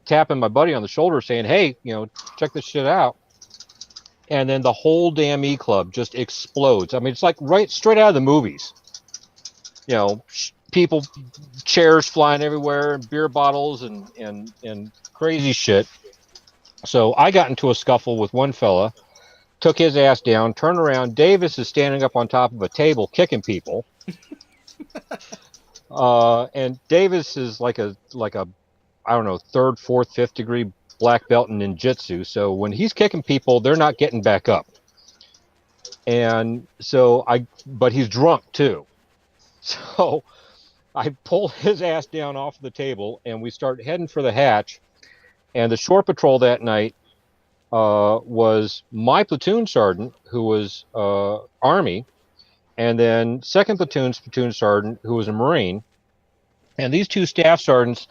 tapping my buddy on the shoulder saying, "Hey, check this shit out." And then the whole damn E Club just explodes. I mean, it's like right straight out of the movies. People, chairs flying everywhere, and beer bottles and crazy shit. So I got into a scuffle with one fella, took his ass down, turned around. Davis is standing up on top of a table kicking people. And Davis is like a I don't know, 3rd, 4th, 5th degree black belt in ninjutsu. So when he's kicking people, they're not getting back up. And so but he's drunk too. So I pull his ass down off the table and we start heading for the hatch. And the shore patrol that night was my platoon sergeant, who was Army, and then 2nd platoon sergeant, who was a Marine. And these two staff sergeants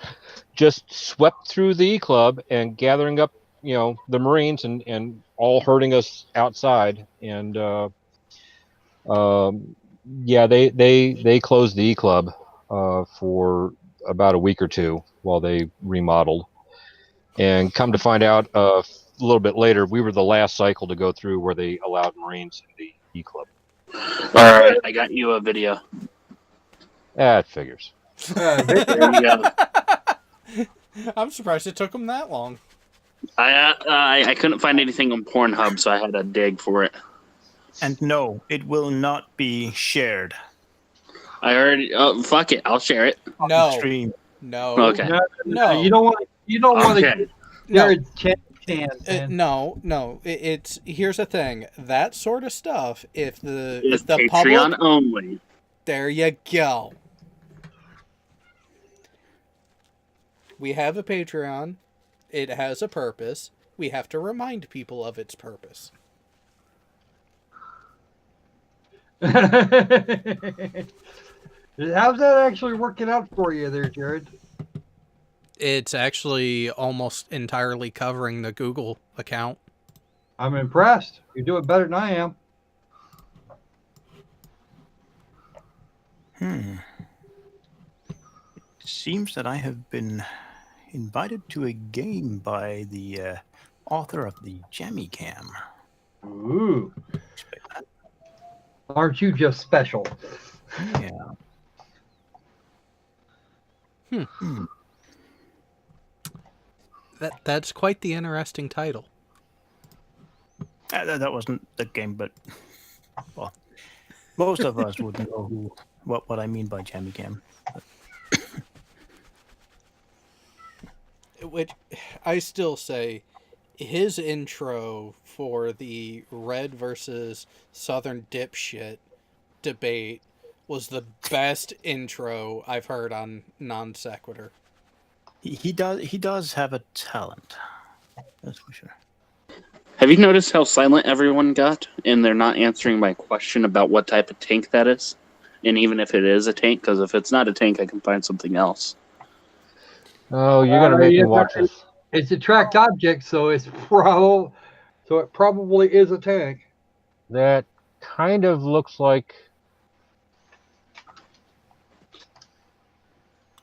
just swept through the E Club and gathering up, the Marines and all herding us outside. And they closed the E Club for about a week or two while they remodeled. And come to find out a little bit later, we were the last cycle to go through where they allowed Marines in the E Club. All right, I got you a video. It figures. There you go. I'm surprised it took them that long. I couldn't find anything on Pornhub, so I had to dig for it. And no, it will not be shared. I already. Oh, fuck it! I'll share it. On the No. stream. No. Okay. No. You don't want to Okay. get Jared's chance, man. No. It's here's the thing. That sort of stuff. If the It's public, Patreon only. there you go. We have a Patreon. It has a purpose. We have to remind people of its purpose. How's that actually working out for you there, Jared? It's actually almost entirely covering the Google account. I'm impressed. You're doing better than I am. It seems that I have been invited to a game by the author of the Jammy Cam. Ooh. Aren't you just special? Yeah. That's quite the interesting title. That wasn't the game, but well, most of us would know what I mean by jammy cam. Which I still say his intro for the red versus southern dipshit debate was the best intro I've heard on Non Sequitur. He does have a talent. That's for sure. Have you noticed how silent everyone got? And they're not answering my question about what type of tank that is. And even if it is a tank, because if it's not a tank, I can find something else. Oh, you're gonna make me yeah, watch this. It's a tracked object, so it probably is a tank. That kind of looks like.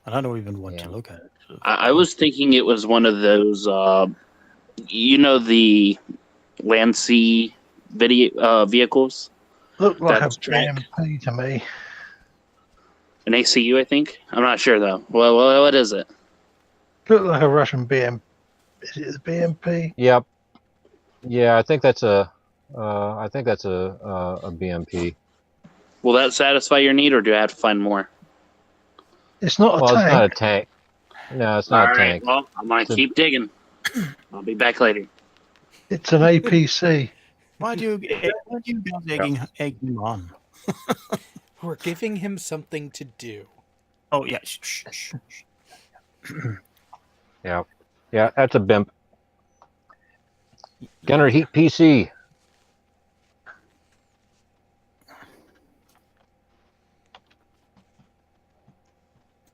I don't even want Yeah. to look at it. So. I was thinking it was one of those, the Land Sea vehicles. Looked like That's a track. BMP to me. An ACU, I think. I'm not sure though. Well, what is it? Looked like a Russian BMP. Is it the BMP? Yep. Yeah, I think that's a. I think that's a BMP. Will that satisfy your need, or do I have to find more? It's not a Well, tank. it's not a tank. No, it's not All a right. tank. Well, I'm gonna It's a- keep digging. I'll be back later. It's an APC. Why do you guys egg him on? We're giving him something to do. Oh yeah. Shh. Yeah, that's a BIMP. Gunner Heat PC.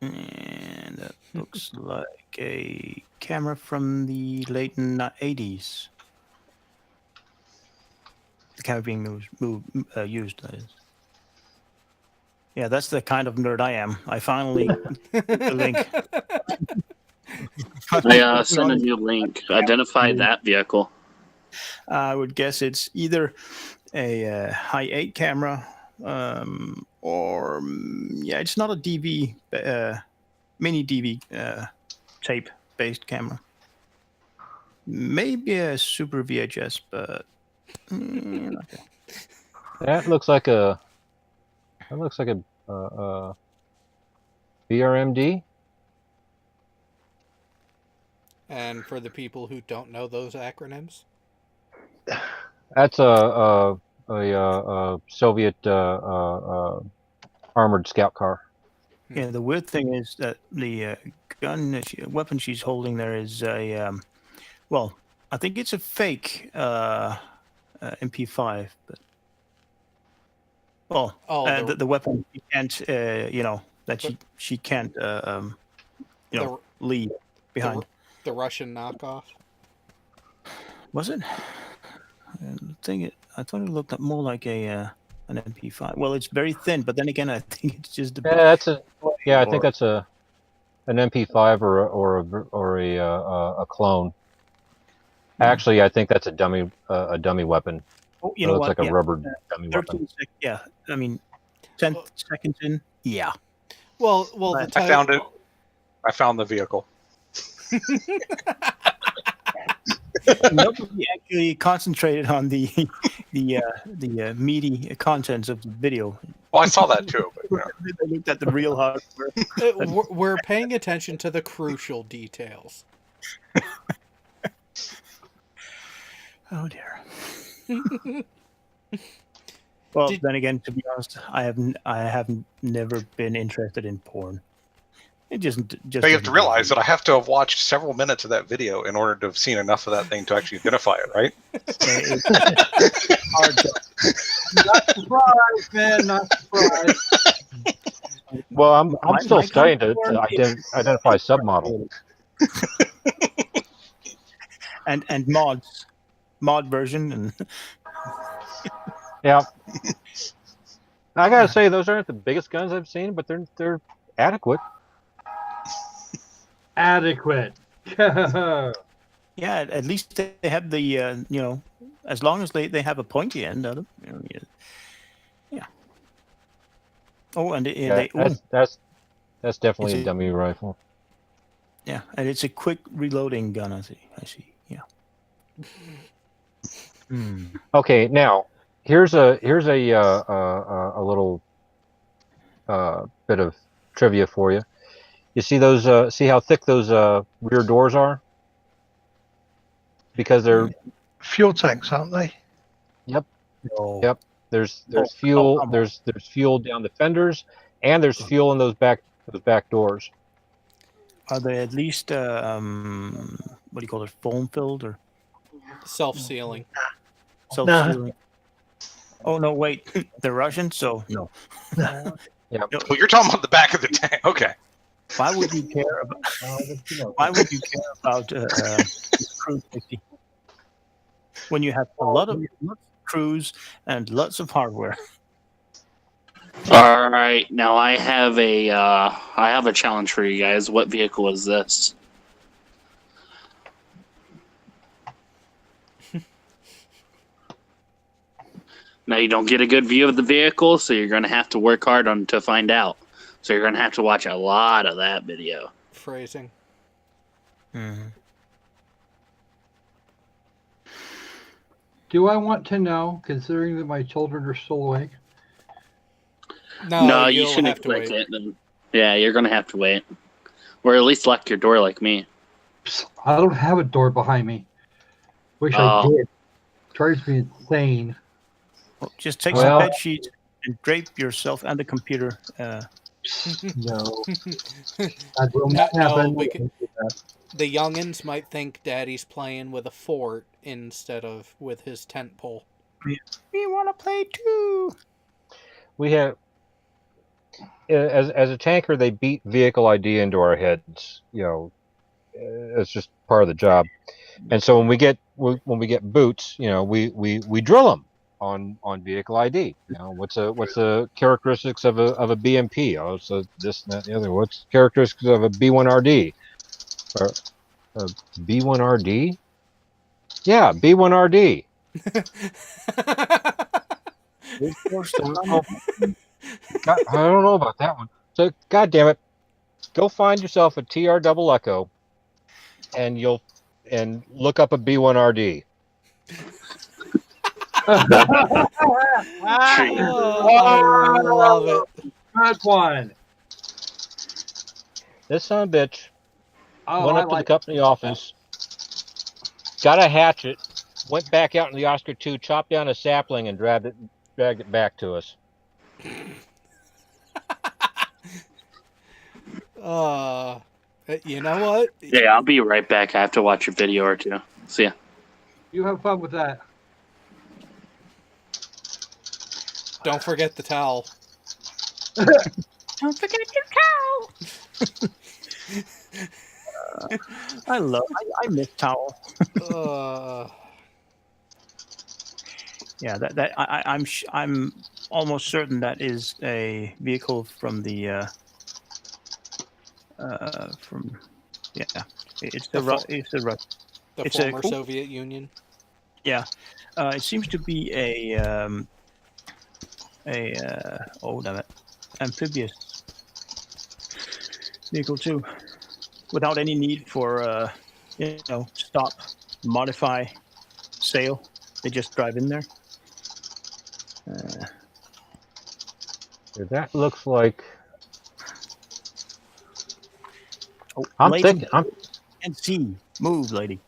And that looks like a camera from the late 80s. The camera being used, that is. Yeah, that's the kind of nerd I am. I finally the link. I sent a new link. Identify that vehicle. I would guess it's either a high 8 camera, or it's not a DV, mini DV tape based camera. Maybe a super VHS, but okay. That looks like a. BRMD. And for the people who don't know those acronyms, That's a Soviet armored scout car. Yeah, the weird thing is that the weapon she's holding there is a, I think it's a fake MP5, but the weapon she can't, that she can't, leave behind. the Russian knockoff. Was it? I thought it looked more like an MP5. Well, it's very thin, but then again, I think it's just I think that's an MP5 or a clone. Actually, I think that's a dummy weapon. Oh, It looks like a rubber dummy 13 weapon. yeah, I mean, 10 seconds in, yeah. Well, I found it. I found the vehicle. Nobody actually concentrated on the meaty contents of the video. Well, I saw that too. But, They looked at the real hardware. We're paying attention to the crucial details. Oh dear. Well, then again, to be honest, I have never been interested in porn. It just. but you have to realize that I have to have watched several minutes of that video in order to have seen enough of that thing to actually identify it, right? It's hard to, Not surprised, man. Not surprised. Well, I'm still my studying to porn identify submodel. and mod version and. Yeah. I gotta say, those aren't the biggest guns I've seen, but they're adequate. Adequate. Yeah, at least they have the as long as they have a pointy end of them. Yeah. Oh, and That's definitely It's a dummy rifle. yeah, and it's a quick reloading gun. I see. Yeah. Okay, now here's a little bit of trivia for you. You see those? See how thick those rear doors are? Because they're Fuel tanks, aren't they? No. Yep. There's Oh, fuel. come on. There's fuel down the fenders, and there's fuel in those back doors. Are they at least what do you call it, foam filled or Self-sealing. self-sealing? Oh no, wait, they're Russian, so no. Well, you're talking about the back of the tank. Okay. Why would you care about? Why would you care about crew safety when you have lots of crews and lots of hardware? All right, now I have a challenge for you guys. What vehicle is this? Now you don't get a good view of the vehicle, so you're going to have to work hard to find out. So you're going to have to watch a lot of that video. Phrasing. Do I want to know, considering that my children are still awake? No, you you'll shouldn't have to click wait. it. Then, yeah, you're going to have to wait. Or at least lock your door like me. I don't have a door behind me. Wish I Oh. did. Drives me insane. Well, just take Well- some bed sheets and drape yourself and the computer. No. That will No, not happen. we can- The youngins might think Daddy's playing with a fort instead of with his tent pole. We want to play too. We have, as a tanker, they beat vehicle ID into our heads. It's just part of the job. And so when we get boots, we drill them on vehicle ID. What's the characteristics of a BMP? Oh, so this, and that, and the other. What's characteristics of a B1RD? Or a B1RD? Yeah, B1RD. I don't know about that one. So, God damn it, go find yourself a TR double echo, and look up a B1RD. I love it. Good one. This son of a bitch Oh, went I up to the like company office, got a hatchet, went back out in the Oscar II, chopped down a sapling, and dragged it back to us. You know what? Yeah, I'll be right back. I have to watch a video or two. See ya. You have fun with that. Don't forget the towel. Don't forget your towel. I miss towel. Yeah, I'm almost certain that is a vehicle from the it's the The It's former cool. Soviet Union. it seems to be a oh damn it, amphibious vehicle too, without any need for stop, modify, sail. They just drive in there. That looks like. Oh, I'm lady, thinking. and see, move, lady.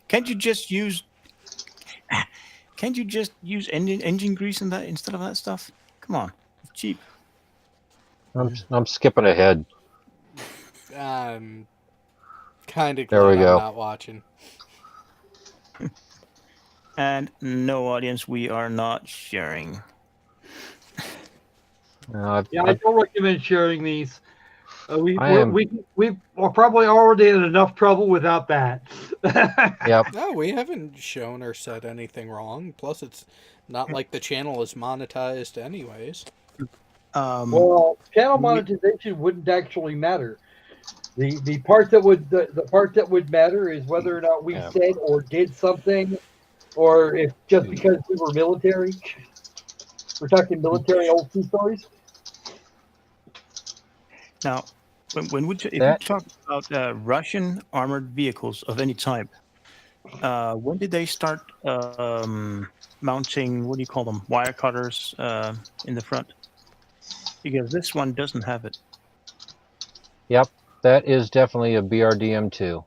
Can't you just use engine grease in that instead of that stuff? Come on, it's cheap. I'm skipping ahead. I'm kind of There glad we I'm go. not watching. And no audience, we are not sharing. I don't recommend sharing these. We I am- are probably already in enough trouble without that. Yep. No, we haven't shown or said anything wrong. Plus, it's not like the channel is monetized anyways. Well, channel monetization wouldn't actually matter. The part that would the part that would matter is whether or not we Yeah. said or did something, or if just because we were military. We're talking military old sea stories. Now, when we That- talk about Russian armored vehicles of any type, when did they start mounting, what do you call them, wire cutters in the front, because this one doesn't have it. Yep, that is definitely a BRDM2.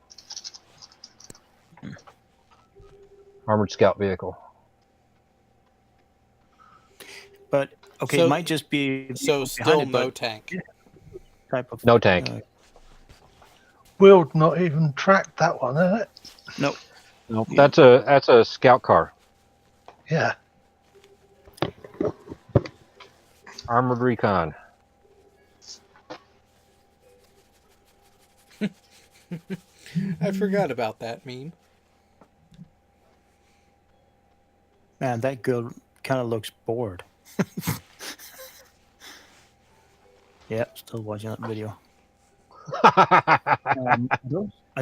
Armored Scout Vehicle. But okay, So- it might just be So behind still it, no but tank. type of No tank. Will not even track that one, is it? No, Nope, Yeah. that's a scout car. Yeah. Armored Recon. I forgot about that meme. man, that girl kind of looks bored. Yeah, still watching that video. I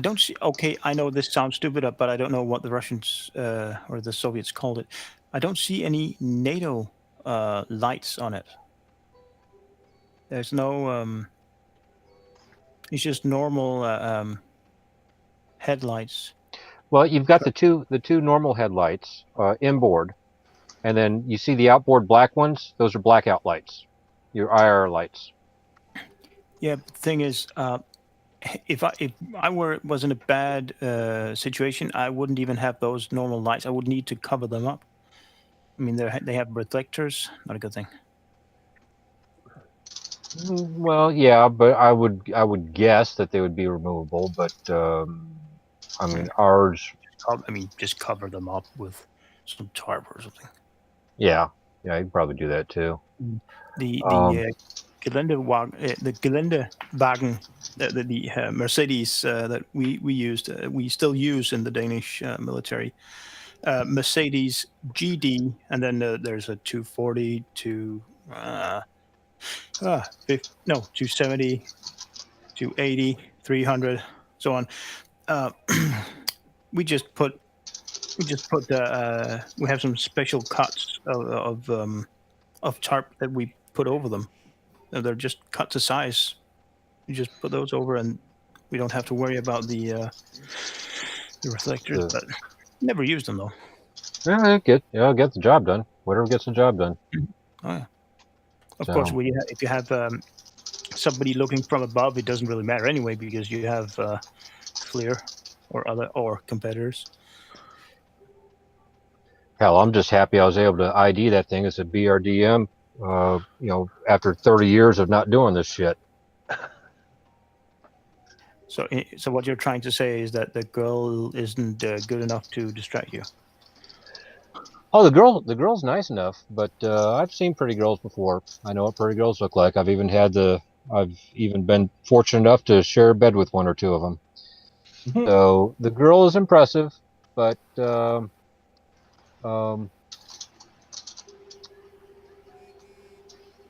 don't see. Okay, I know this sounds stupid, but I don't know what the Russians or the Soviets called it. I don't see any NATO lights on it. There's no. It's just normal headlights. Well, you've got the two normal headlights inboard, and then you see the outboard black ones. Those are blackout lights, your IR lights. Yeah, but the thing is, if I was in a bad situation, I wouldn't even have those normal lights. I would need to cover them up. I mean, they have reflectors. Not a good thing. Well, yeah, but I would guess that they would be removable. But I mean, ours. I mean, just cover them up with some tarp or something. Yeah, you could probably do that too. The Geländewagen, the Mercedes that we used, we still use in the Danish military. Mercedes GD, and then there's a 240 to 270, 280, 300, so on. We have some special cuts of tarp that we put over them. They're just cut to size. You just put those over, and we don't have to worry about the reflectors. But never used them though. Yeah, get the job done. Whatever gets the job done. Oh yeah. Of course, if you have somebody looking from above, it doesn't really matter anyway because you have FLIR or competitors. Hell, I'm just happy I was able to ID that thing as a BRDM. After 30 years of not doing this shit. So what you're trying to say is that the girl isn't good enough to distract you. Oh, the girl's nice enough, but I've seen pretty girls before. I know what pretty girls look like. I've even been fortunate enough to share a bed with one or two of them. So the girl is impressive, but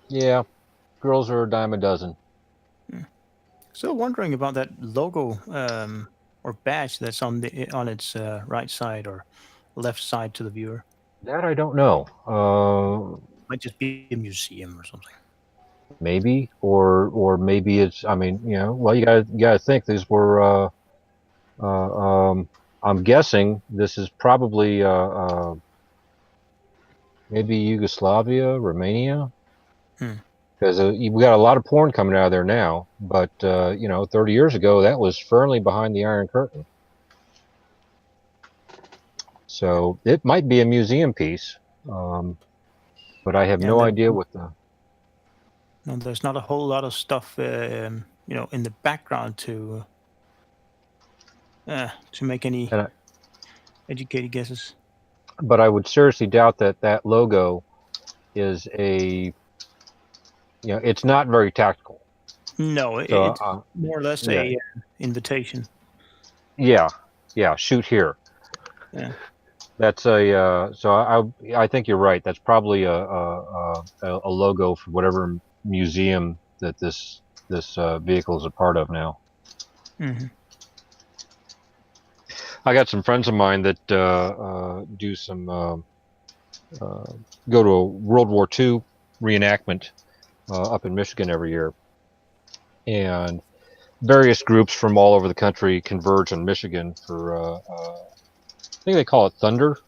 yeah, girls are a dime a dozen. Still wondering about that logo or badge that's on its right side or left side to the viewer. That I don't know. Might just be a museum or something. Maybe, or maybe it's. I mean, well, you gotta think these were. I'm guessing this is probably maybe Yugoslavia, Romania, because we got a lot of porn coming out of there now. But 30 years ago, that was firmly behind the Iron Curtain. So it might be a museum piece, but I have no idea what the. No, there's not a whole lot of stuff, in the background to make any educated guesses. But I would seriously doubt that logo is a. It's not very tactical. No, it's more or less a invitation. Yeah, shoot here. Yeah. That's so I think you're right. That's probably a logo for whatever museum that this vehicle is a part of now. Mm-hmm. I got some friends of mine that do some go to a World War II reenactment up in Michigan every year, and various groups from all over the country converge in Michigan for I think they call it Thunder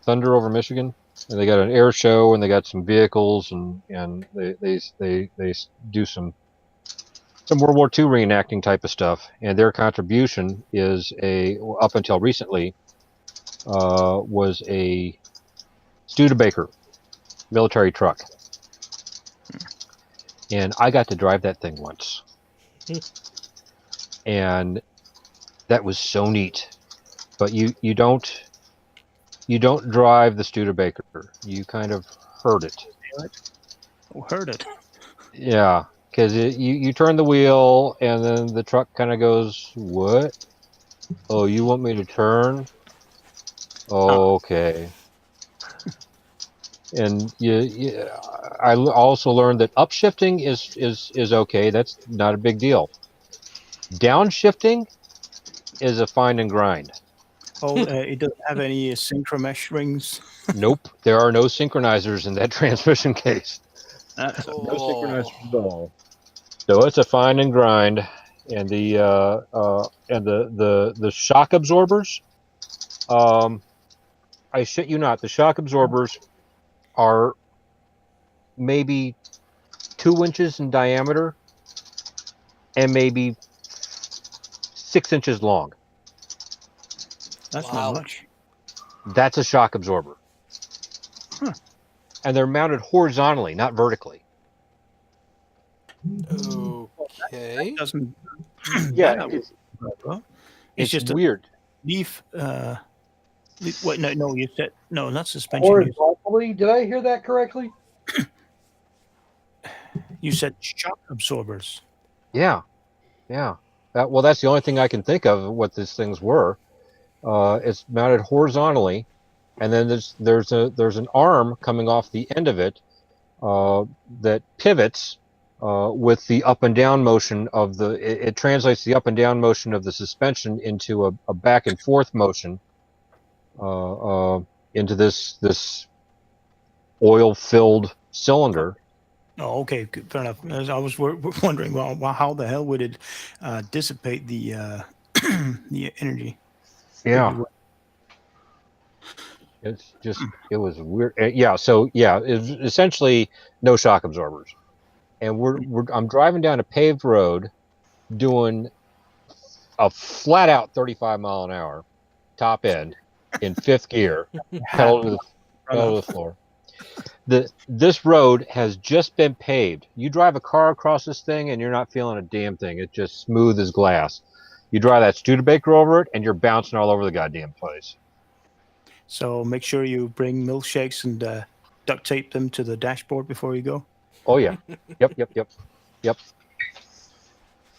over Michigan. And they got an air show, and they got some vehicles, and they do some World War II reenacting type of stuff. And their contribution is up until recently was a Studebaker military truck. And I got to drive that thing once. And that was so neat. But you don't drive the Studebaker. You kind of herd it. Oh, heard it. Yeah, because you turn the wheel and then the truck kind of goes, what? Oh, you want me to turn? Okay. And I also learned that upshifting is okay. That's not a big deal. Downshifting is a fine and grind. Oh, it doesn't have any synchromesh rings. Nope, there are no synchronizers in that transmission case. Uh, No synchronizers at all. So it's a fine and grind, and the shock absorbers. I shit you not, the shock absorbers are maybe 2 inches in diameter and maybe 6 inches long. That's Wow. not much. That's a shock absorber. Huh. And they're mounted horizontally, not vertically. Okay. Doesn't. Yeah, that it's, well, it's just weird. a leaf. Wait, no, you said no, not suspension. Horizontally, did I hear that correctly? You said shock absorbers. Yeah. Well, that's the only thing I can think of what these things were. It's mounted horizontally, and then there's an arm coming off the end of it that pivots with the up and down motion of it translates the up and down motion of the suspension into a back and forth motion into this oil-filled cylinder. Oh, okay, good, fair enough. As I was wondering, well, how the hell would it dissipate the the energy? Yeah. It's just, it was weird. Yeah, so yeah, it's essentially no shock absorbers. And I'm driving down a paved road doing a flat out 35 mile an hour top end in fifth gear, pedal to the floor. This road has just been paved. You drive a car across this thing and you're not feeling a damn thing. It's just smooth as glass. You drive that Studebaker over it and you're bouncing all over the goddamn place. So make sure you bring milkshakes and duct tape them to the dashboard before you go. Oh yeah, yep.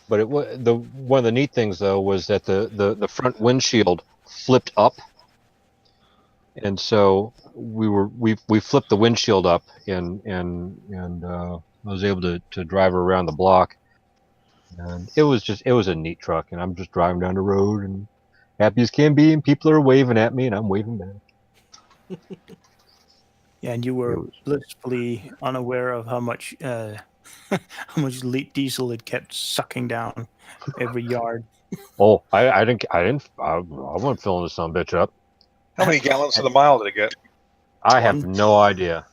But one of the neat things though was that the front windshield flipped up, and so we flipped the windshield up and I was able to drive her around the block, and it was a neat truck, and I'm just driving down the road and happy as can be, and people are waving at me and I'm waving back. Yeah, and you were blissfully unaware of how much diesel it kept sucking down every yard. Oh, I wasn't filling this son of a bitch up. How many gallons to the mile did it get? I have no idea.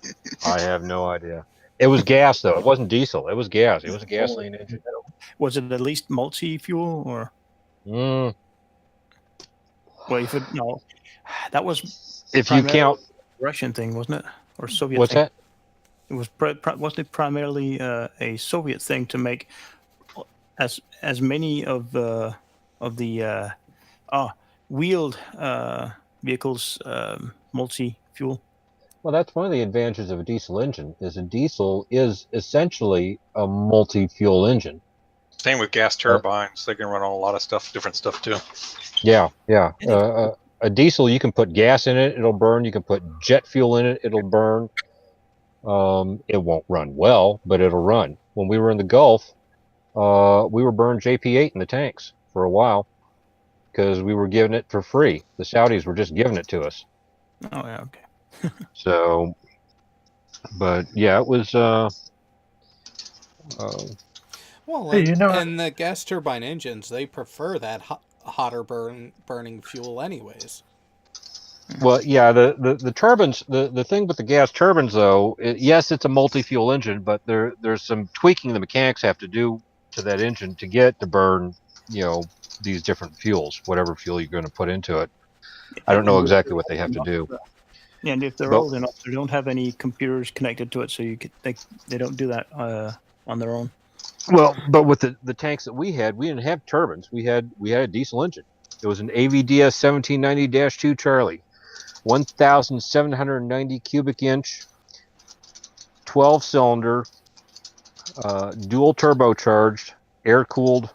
It was gas though. It wasn't diesel. It was gas. It was a gasoline engine. Was it at least multi-fuel or? Mm, Well, if it, no, that was if you count, Russian thing, wasn't it, or Soviet? what's thing? that? It was wasn't it primarily a Soviet thing to make as many of the wheeled vehicles multi-fuel? Well, that's one of the advantages of a diesel engine. Is a diesel is essentially a multi-fuel engine. Same with gas turbines. They can run on a lot of stuff, different stuff too. Yeah. A diesel, you can put gas in it, it'll burn. You can put jet fuel in it, it'll burn. It won't run well, but it'll run. When we were in the Gulf, we were burning JP8 in the tanks for a while because we were giving it for free. The Saudis were just giving it to us. Oh yeah, okay. So, but yeah, it was. Well, Hey, you know- and the gas turbine engines, they prefer that hotter burning fuel anyways. Well, yeah, the turbines. The thing with the gas turbines, though, yes, it's a multi-fuel engine, but there's some tweaking the mechanics have to do to that engine to get it to burn, these different fuels, whatever fuel you're going to put into it. I don't know exactly what they have to do. Yeah, and if they're But- old enough, they don't have any computers connected to it, so they don't do that on their own. Well, but with the tanks that we didn't have turbines. We had a diesel engine. It was an AVDS 1790-2 Charlie, 1,790 cubic inch, 12-cylinder, dual turbocharged, air-cooled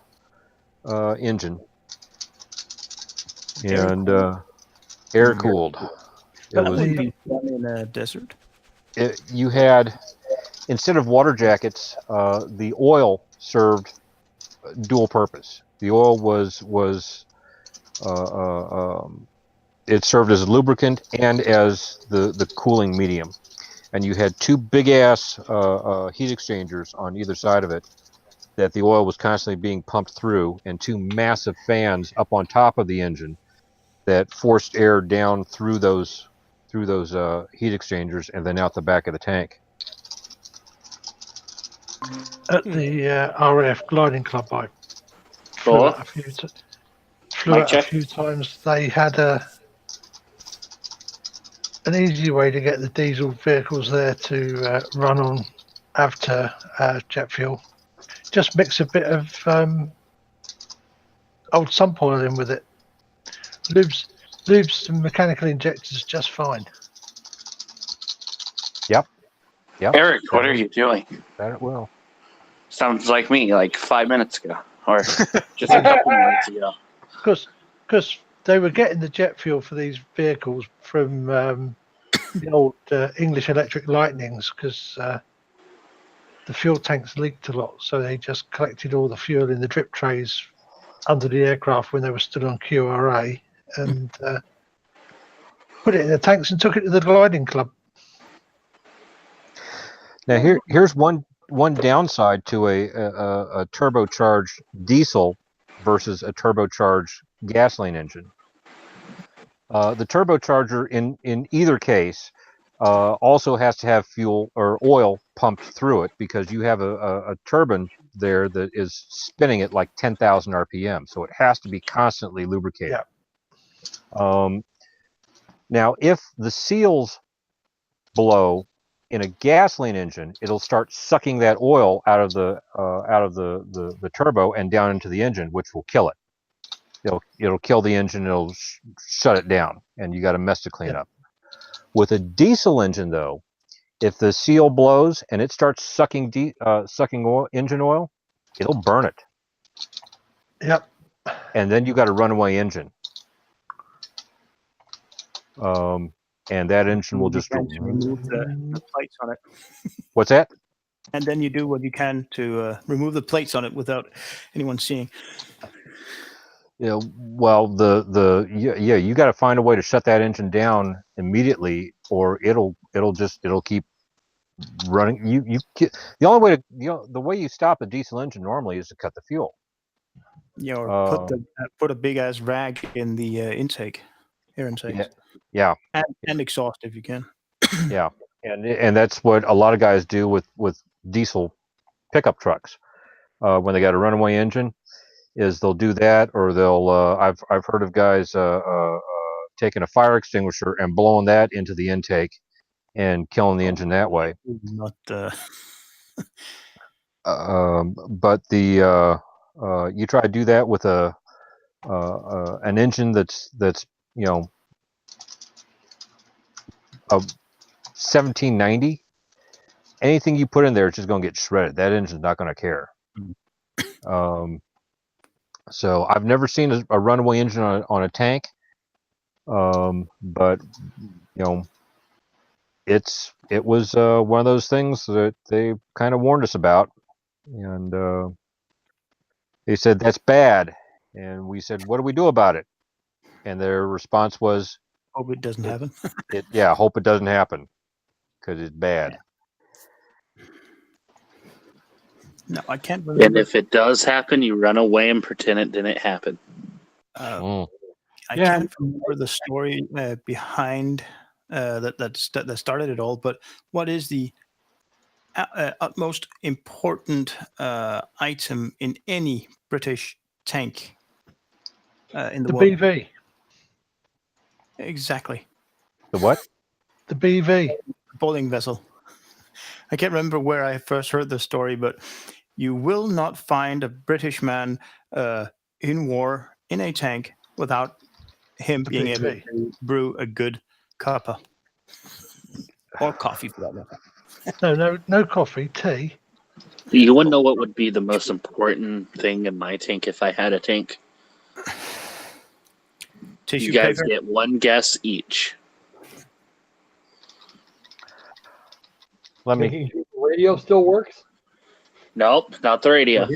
engine, and air-cooled. It That was wouldn't be fun in a desert. you had, instead of water jackets, the oil served dual purpose. The oil was it served as a lubricant and as the cooling medium. And you had two big ass heat exchangers on either side of it that the oil was constantly being pumped through, and two massive fans up on top of the engine that forced air down through those heat exchangers and then out the back of the tank. At the RAF Gliding Club, I flew Cool. out a few Mic check. times. They had an easy way to get the diesel vehicles there to run on Avta jet fuel. Just mix a bit of old sump oil in with it. Lubes and mechanical injectors just fine. Yep. Eric, what are you doing? That it will. Sounds like me, like 5 minutes ago, or just a couple minutes ago. Because they were getting the jet fuel for these vehicles from the old English Electric Lightnings, because the fuel tanks leaked a lot, so they just collected all the fuel in the drip trays under the aircraft when they were still on QRA and put it in the tanks and took it to the Gliding Club. Now here's one downside to a turbocharged diesel versus a turbocharged gasoline engine. The turbocharger in either case also has to have fuel or oil pumped through it, because you have a turbine there that is spinning at like 10,000 RPM, so it has to be constantly lubricated. Yeah. Now, if the seals blow in a gasoline engine, it'll start sucking that oil out of the turbo and down into the engine, which will kill it. It'll kill the engine. It'll shut it down, and you got a mess to clean up. With a diesel engine, though, if the seal blows and it starts sucking engine oil, it'll burn it. Yep. And then you got a runaway engine. And that engine will just remove the plates on it. What's that? And then you do what you can to remove the plates on it without anyone seeing. Well, you got to find a way to shut that engine down immediately, or it'll keep running. The only way the way you stop a diesel engine normally is to cut the fuel. Yeah, or put a big ass rag in the air intake. Yeah. And exhaust if you can. Yeah, and that's what a lot of guys do with diesel pickup trucks when they got a runaway engine. Is they'll do that, or they'll I've heard of guys taking a fire extinguisher and blowing that into the intake and killing the engine that way. Not. But you try to do that with an engine that's a 1790. Anything you put in there is just going to get shredded. That engine's not going to care. So I've never seen a runaway engine on a tank, but it was one of those things that they kind of warned us about, and they said that's bad, and we said, what do we do about it? And their response was, hope it doesn't happen. Hope it doesn't happen, because it's bad. No, I can't remember. And if it does happen, you run away and pretend it didn't happen. I I Yeah. can't remember the story behind that started it all. But what is the utmost important item in any British tank in the The world? BV. Exactly. The what? The BV. Bowling vessel. I can't remember where I first heard the story, but you will not find a British man in war in a tank without him The being able BV. to brew a good cuppa or coffee for that matter. No coffee, tea. You want to know what would be the most important thing in my tank if I had a tank? Tissue You guys paper. get one guess each. Let me. Making sure the radio still works. Nope, not the radio.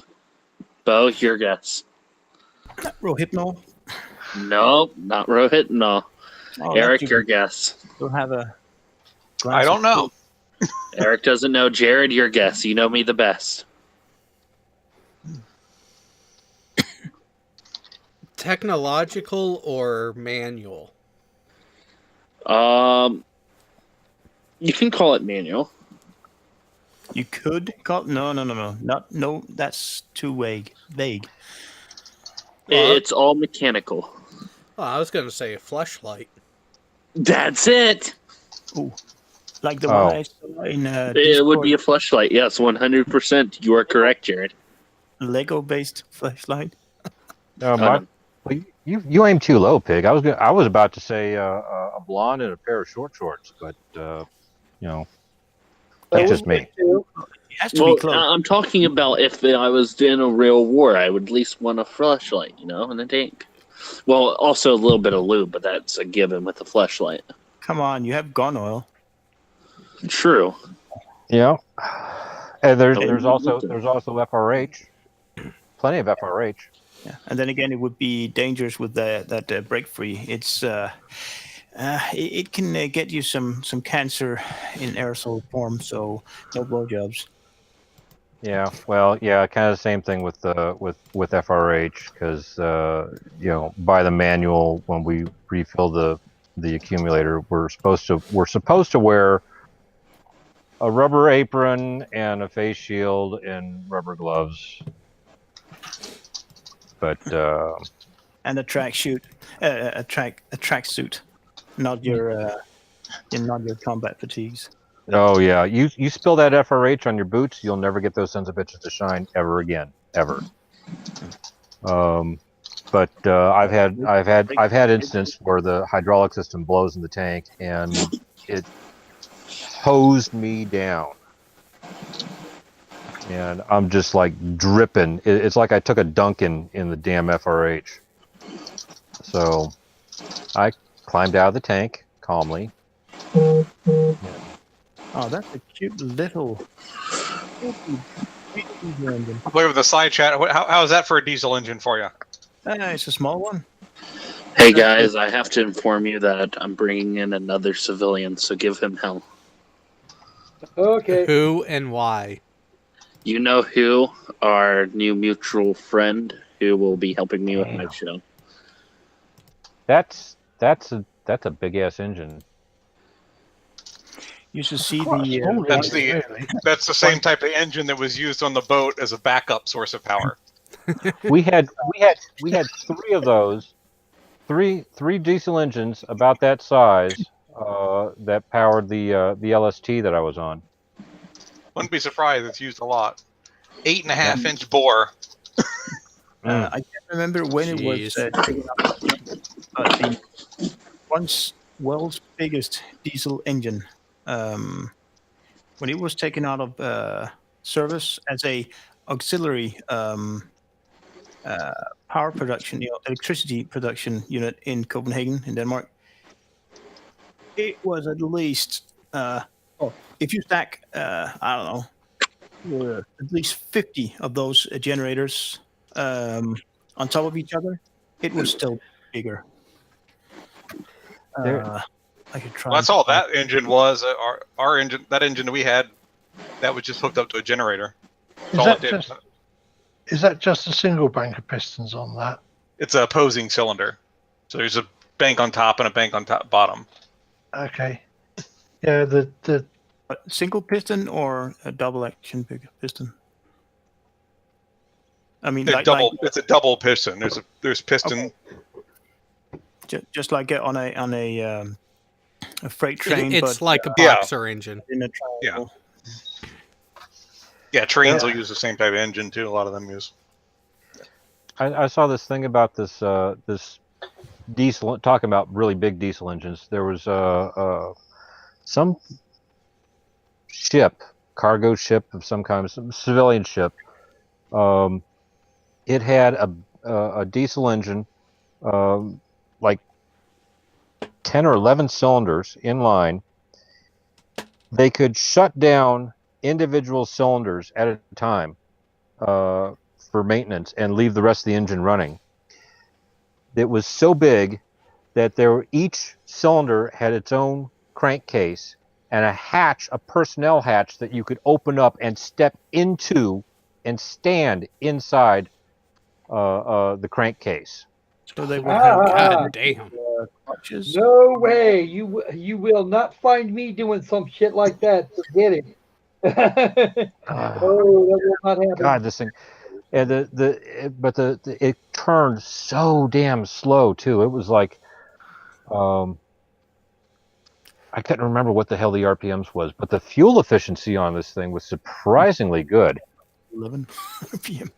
Bo, your guess. Rohypnol. Nope, not Rohit. No. Oh, Eric, that you your guess. don't have a. I glass don't of know. Eric doesn't know. Jared, your guess. You know me the best. Technological or manual? You can call it manual. You could call no. That's too vague. It's all mechanical. Oh, I was going to say a fleshlight. That's it. Like the Oh. one I saw in It would be a fleshlight. Yes, 100%. You are correct, Jared. Lego-based flashlight. Well, you aim too low, Pig. I was about to say a blonde and a pair of short shorts, but that's just me. It has to Well, be close. I'm talking about if I was in a real war, I would at least want a fleshlight, in a tank. Well, also a little bit of lube, but that's a given with a fleshlight. Come on, you have gun oil. True. Yeah. And there's Okay. also FRH. Plenty of FRH. Yeah, and then again, it would be dangerous with that break free. It's it can get you some cancer in aerosol form. So no blowjobs. Yeah. Well, yeah, kind of the same thing with FRH because by the manual when we refill the accumulator, we're supposed to wear a rubber apron and a face shield and rubber gloves. But And a track suit, a track suit, not your combat fatigues. oh yeah, you spill that FRH on your boots, you'll never get those sons of bitches to shine ever again, ever. But I've had instances where the hydraulic system blows in the tank and it hosed me down. And I'm just like dripping. It's like I took a dunk in the damn FRH. So I climbed out of the tank calmly. Oh, that's a cute little. engine. Play with the side chat. How is that for a diesel engine for you? It's a small one. Hey guys, I have to inform you that I'm bringing in another civilian, so give him hell. Okay. Who and why? You know who? Our new mutual friend who will be helping me with my show. That's a big ass engine. You should see Quite a the. small That's unit, the- really. That's the same type of engine that was used on the boat as a backup source of power. We had three of those, three diesel engines about that size that powered the LST that I was on. Wouldn't be surprised. It's used a lot. 8.5-inch bore. I can't remember when it was taken up, but the once world's biggest diesel engine, when it was taken out of service as a auxiliary power production, electricity production unit in Copenhagen, in Denmark, it was at least, if you stack, I don't know, at least 50 of those generators on top of each other, it was still bigger. I could try. Well, that's all that engine was. Our engine, that engine we had, that was just hooked up to a generator. That's all it did. Is that just a single bank of pistons on that? It's a opposing cylinder. So there's a bank on top and a bank on top bottom. Okay. Yeah, the A single piston or a double action piston? I mean, It's a double piston. There's piston. Just like on a freight train. It's but, like a boxer engine. in a triangle. Yeah, trains will use the same type of engine too. A lot of them use. I saw this thing about this this diesel, talking about really big diesel engines. There was some ship, cargo ship of some kind, some civilian ship. It had a diesel engine, like 10 or 11 cylinders in line. They could shut down individual cylinders at a time for maintenance and leave the rest of the engine running. It was so big that each cylinder had its own crankcase and a personnel hatch that you could open up and step into and stand inside the crankcase. So they would God damn. clutches. No way. You will not find me doing some shit like that. Forget it. Ah. Oh, that will not happen. God, this thing, and it turned so damn slow too. It was like, I couldn't remember what the hell the RPMs was, but the fuel efficiency on this thing was surprisingly good. 11 p.m.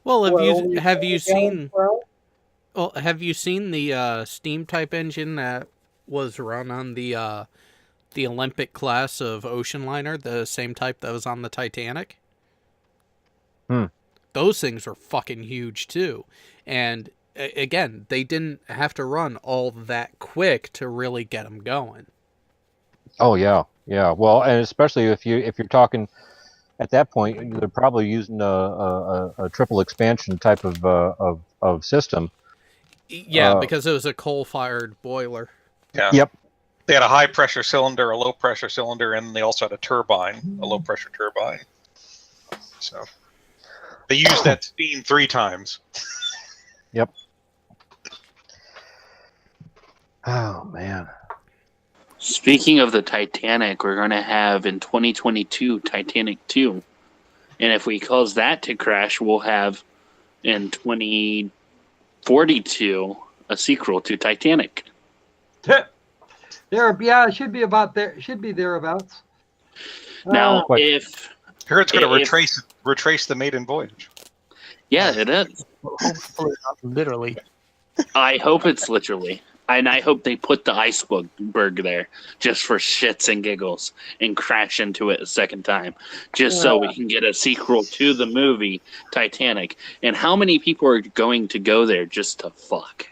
Well, Well, have you seen well, the steam type engine that was run on the Olympic class of ocean liner, the same type that was on the Titanic? Those things were fucking huge too. And again, they didn't have to run all that quick to really get them going. Oh yeah. Well, and especially if you're talking at that point, they're probably using a triple expansion type of system. Yeah, because it was a coal-fired boiler. Yeah. Yep. They had a high pressure cylinder, a low pressure cylinder, and they also had a turbine, a low pressure turbine. So they used that steam 3 times. Yep. Oh man. Speaking of the Titanic, we're going to have in 2022 Titanic 2. And if we cause that to crash, we'll have in 2042 a sequel to Titanic. it should be about there. Should be thereabouts. Now, What? Here it's going to retrace the maiden voyage. Yeah, it is. Hopefully not literally. I hope it's literally. And I hope they put the iceberg there just for shits and giggles and crash into it a second time. Just so we can get a sequel to the movie Titanic. And how many people are going to go there just to fuck?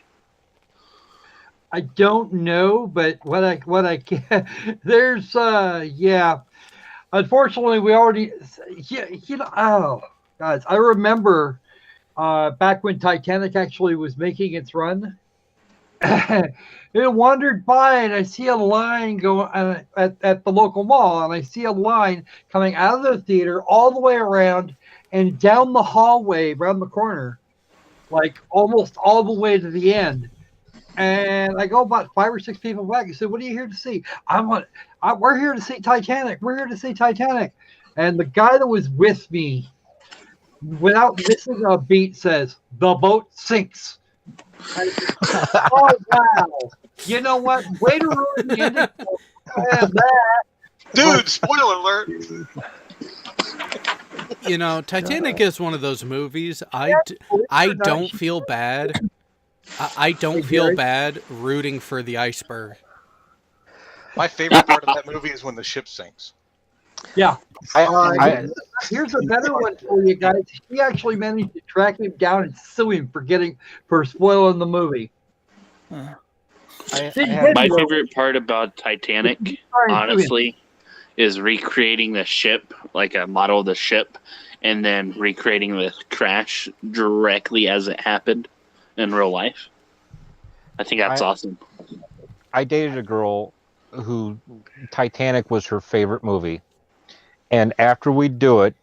I don't know, but what I can, there's yeah. Unfortunately, we already oh guys, I remember back when Titanic actually was making its run. It wandered by and I see a line going at the local mall, and I see a line coming out of the theater all the way around and down the hallway around the corner, like almost all the way to the end. And I go about 5 or 6 people back. I said, "What are you here to see?" We're here to see Titanic. We're here to see Titanic. And the guy that was with me, without missing a beat, says, "The boat sinks." I said, oh wow! You know what? Way to ruin the ending. Dude, spoiler alert! You know, Titanic is one of those movies. I don't feel bad. I don't feel bad rooting for the iceberg. My favorite part of that movie is when the ship sinks. Yeah. Here's a better one for you guys. She actually managed to track him down and sue him for spoiling the movie. My favorite part about Titanic, honestly, is recreating the ship, like a model of the ship, and then recreating the crash directly as it happened in real life. I think that's awesome. I dated a girl who Titanic was her favorite movie. And after we do it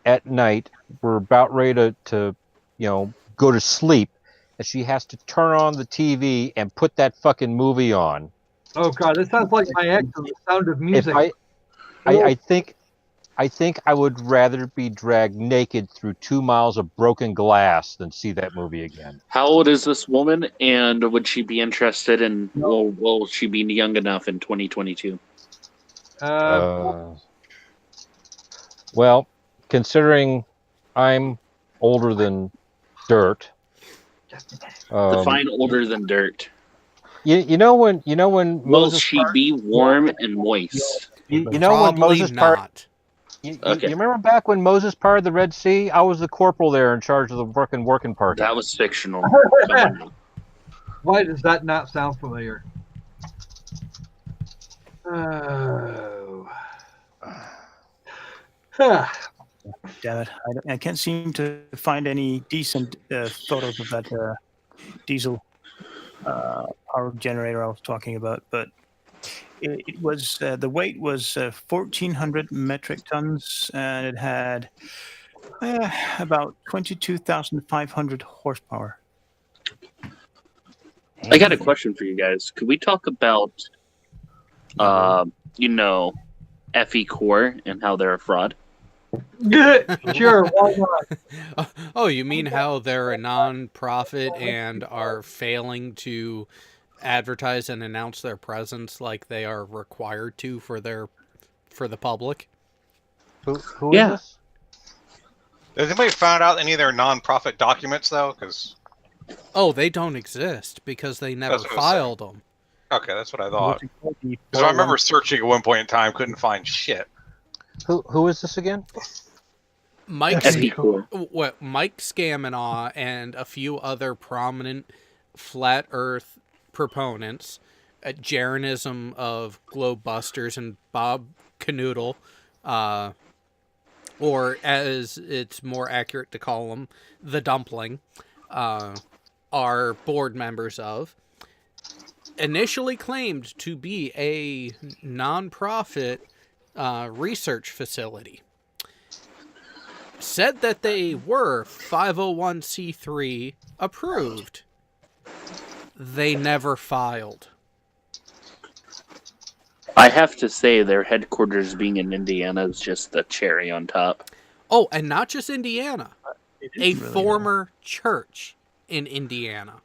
at night, we're about ready to go to sleep. that she has to turn on the TV and put that fucking movie on. Oh God, this sounds like my ex on The Sound of If Music. I think I would rather be dragged naked through 2 miles of broken glass than see that movie again. How old is this woman, and would she be interested in? Will she be young enough in 2022? Well, considering I'm older than dirt. Define older than dirt. You know when Will Moses she be warm and moist? you know when Probably Moses part not. Okay. you remember back when Moses parted the Red Sea? I was the corporal there in charge of the working party. That was fictional. Why does that not sound familiar? Oh. Damn it! I can't seem to find any decent photos of that diesel power generator I was talking about. But it was the weight was 1,400 metric tons, and it had about 22,500 horsepower. I got a question for you guys. Could we talk about, FE Core and how they're a fraud? Sure, why not? Oh, you mean how they're a non-profit and are failing to advertise and announce their presence like they are required to for the public? Who Yeah. is this? Has anybody found out any of their non-profit documents though? Because Oh, they don't exist because they never That's what I was saying. filed them. okay, that's what I thought. What's it Because I remember searching at one point in time, couldn't find shit. Who is this again? Mike FE Core. Mike Scamanaw and a few other prominent flat Earth proponents, Jeranism of Globebusters and Bob Canoodle, or as it's more accurate to call them, the Dumpling, are board members of, initially claimed to be a non-profit research facility. Said that they were 501c3 approved. They never filed. I have to say, their headquarters being in Indiana is just the cherry on top. Oh, and not just Indiana. It A isn't really, former church in Indiana.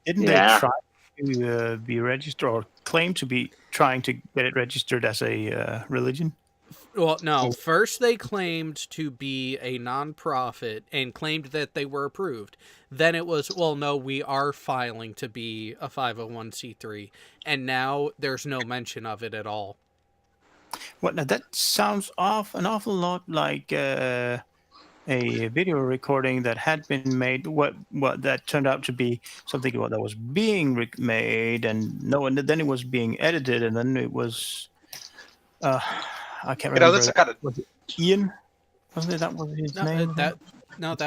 Didn't Yeah. they try to be registered or claim to be trying to get it registered as a religion? Well, no. First, they claimed to be a nonprofit and claimed that they were approved. Then it was, well, no, we are filing to be a 501c3. And now there's no mention of it at all. What? Now that sounds an awful lot like a video recording that had been made. What that turned out to be something that was being made, and then it was being edited, and then it was. I can't remember. That's kind of Was it Ian? Wasn't it that was his name? That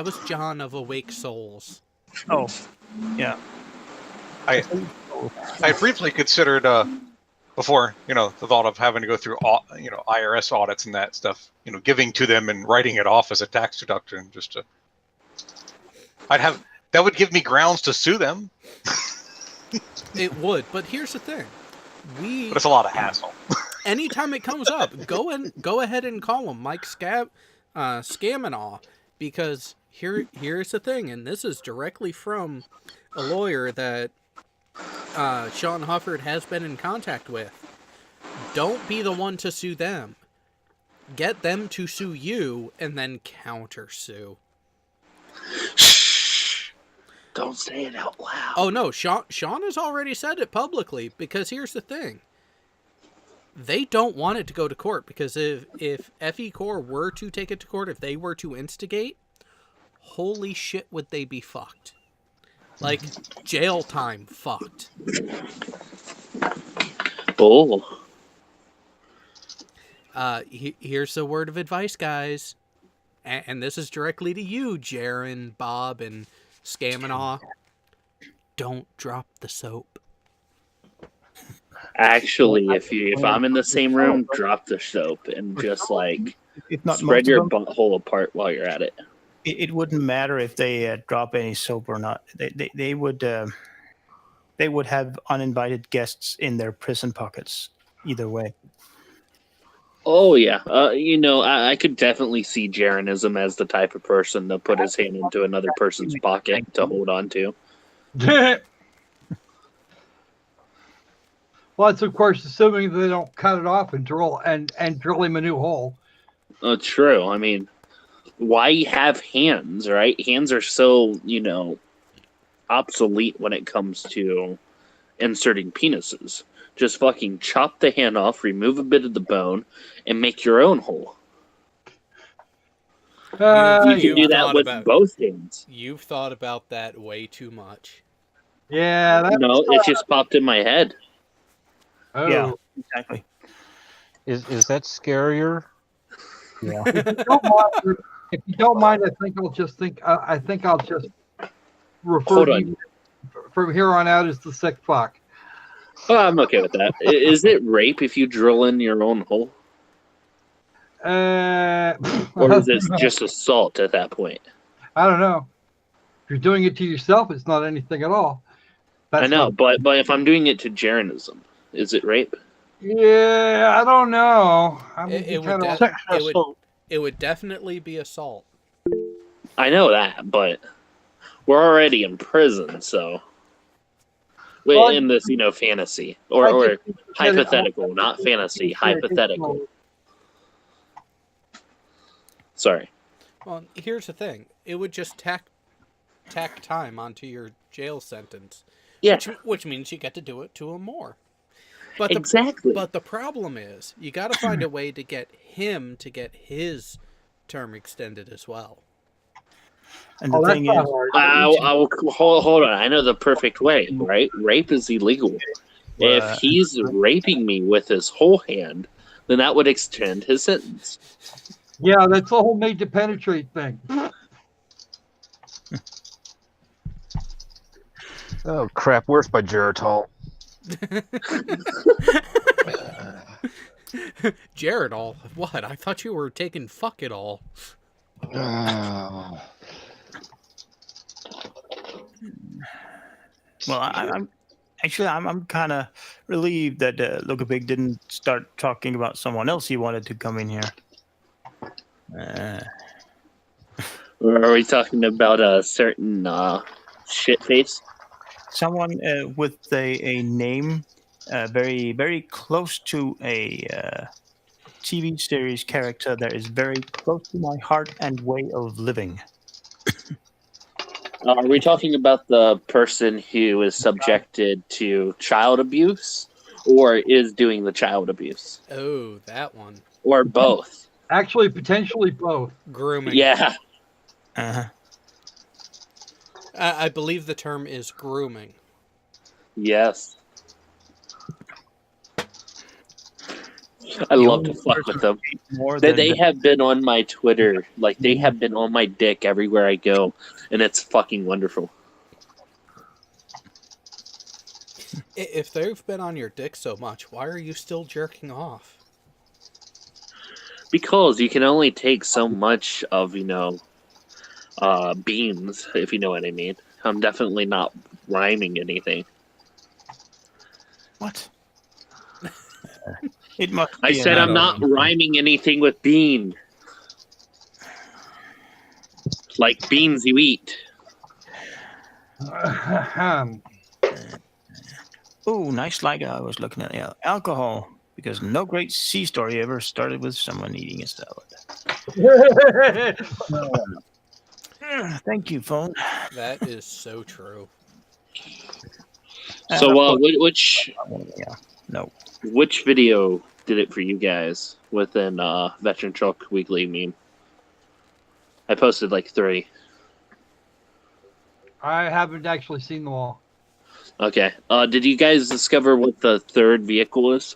was John of Awake Souls. Oh, yeah. I briefly considered before the thought of having to go through IRS audits and that stuff, giving to them and writing it off as a tax deduction that would give me grounds to sue them. It would, but here's the thing. But it's a lot of hassle. Anytime it comes up, go ahead and call him Mike Scamanaw, because here's the thing, and this is directly from a lawyer that Sean Hufford has been in contact with. Don't be the one to sue them. Get them to sue you, and then counter-sue. Shh! Don't say it out loud. Oh no, Sean has already said it publicly, because here's the thing. They don't want it to go to court, because if FE Core were to take it to court, if they were to instigate, holy shit would they be fucked. Like, jail time fucked. Oh. Here's the word of advice, guys. And this is directly to you, Jaren, Bob, and Scamanaw. Don't drop the soap. Actually, if I'm in the same room, drop the soap and just If not spread most your of them, butthole apart while you're at it. it wouldn't matter if they drop any soap or not. They would have uninvited guests in their prison pockets either way. Oh yeah, I could definitely see Jeranism as the type of person to put his hand into another person's pocket to hold on to. Well, it's of course assuming they don't cut it off and drill him a new hole. True. I mean, why have hands, right? Hands are so, obsolete when it comes to inserting penises. Just fucking chop the hand off, remove a bit of the bone, and make your own hole. You can do that with both hands. You've thought about that way too much. Yeah. No, it just popped in my head. Oh. Yeah, exactly. Is that scarier? Yeah. If you don't mind, I think I'll just refer to you from here on out as the sick fuck. Oh, I'm okay with that. Is it rape if you drill in your own hole? Or is it just assault at that point? I don't know. If you're doing it to yourself, it's not anything at all. I know, but if I'm doing it to Jeranism, is it rape? Yeah, I don't know. It would definitely be assault. I know that, but we're already in prison, so in this, fantasy or hypothetical, not fantasy, hypothetical. Sorry. Well, here's the thing: it would just tack time onto your jail sentence. Yeah, which means you get to do it to him more. Exactly. But the problem is, you got to find a way to get him to get his term extended as well. And the thing is, hold on. I know the perfect way, right? Rape is illegal. If he's raping me with his whole hand, then that would extend his sentence. Yeah, that's the whole made to penetrate thing. Oh crap! Where's my Geritol? Geritol? What? I thought you were taking fuck it all. Well, I'm kind of relieved that Logopig didn't start talking about someone else he wanted to come in here. Are we talking about a certain shitface? Someone with a name very, very close to a TV series character that is very close to my heart and way of living. Are we talking about the person who is subjected to child abuse or is doing the child abuse? Oh, that one. Or both? Actually, potentially both. Grooming. Yeah. Uh-huh. I believe the term is grooming. Yes. I love to fuck with them. They have been on my Twitter. Like, they have been on my dick everywhere I go. And it's fucking wonderful. If they've been on your dick so much, why are you still jerking off? Because you can only take so much of, beans, if you know what I mean. I'm definitely not rhyming anything. What? It must I be said I'm not rhyming anything with bean. Like beans you eat. Oh, nice lager. I was looking at alcohol, because no great sea story ever started with someone eating a salad. Thank you, phone. That is so true. So, which video did it for you guys within Veteran Truck Weekly meme? I posted like 3. I haven't actually seen them all. Okay. Did you guys discover what the third vehicle is?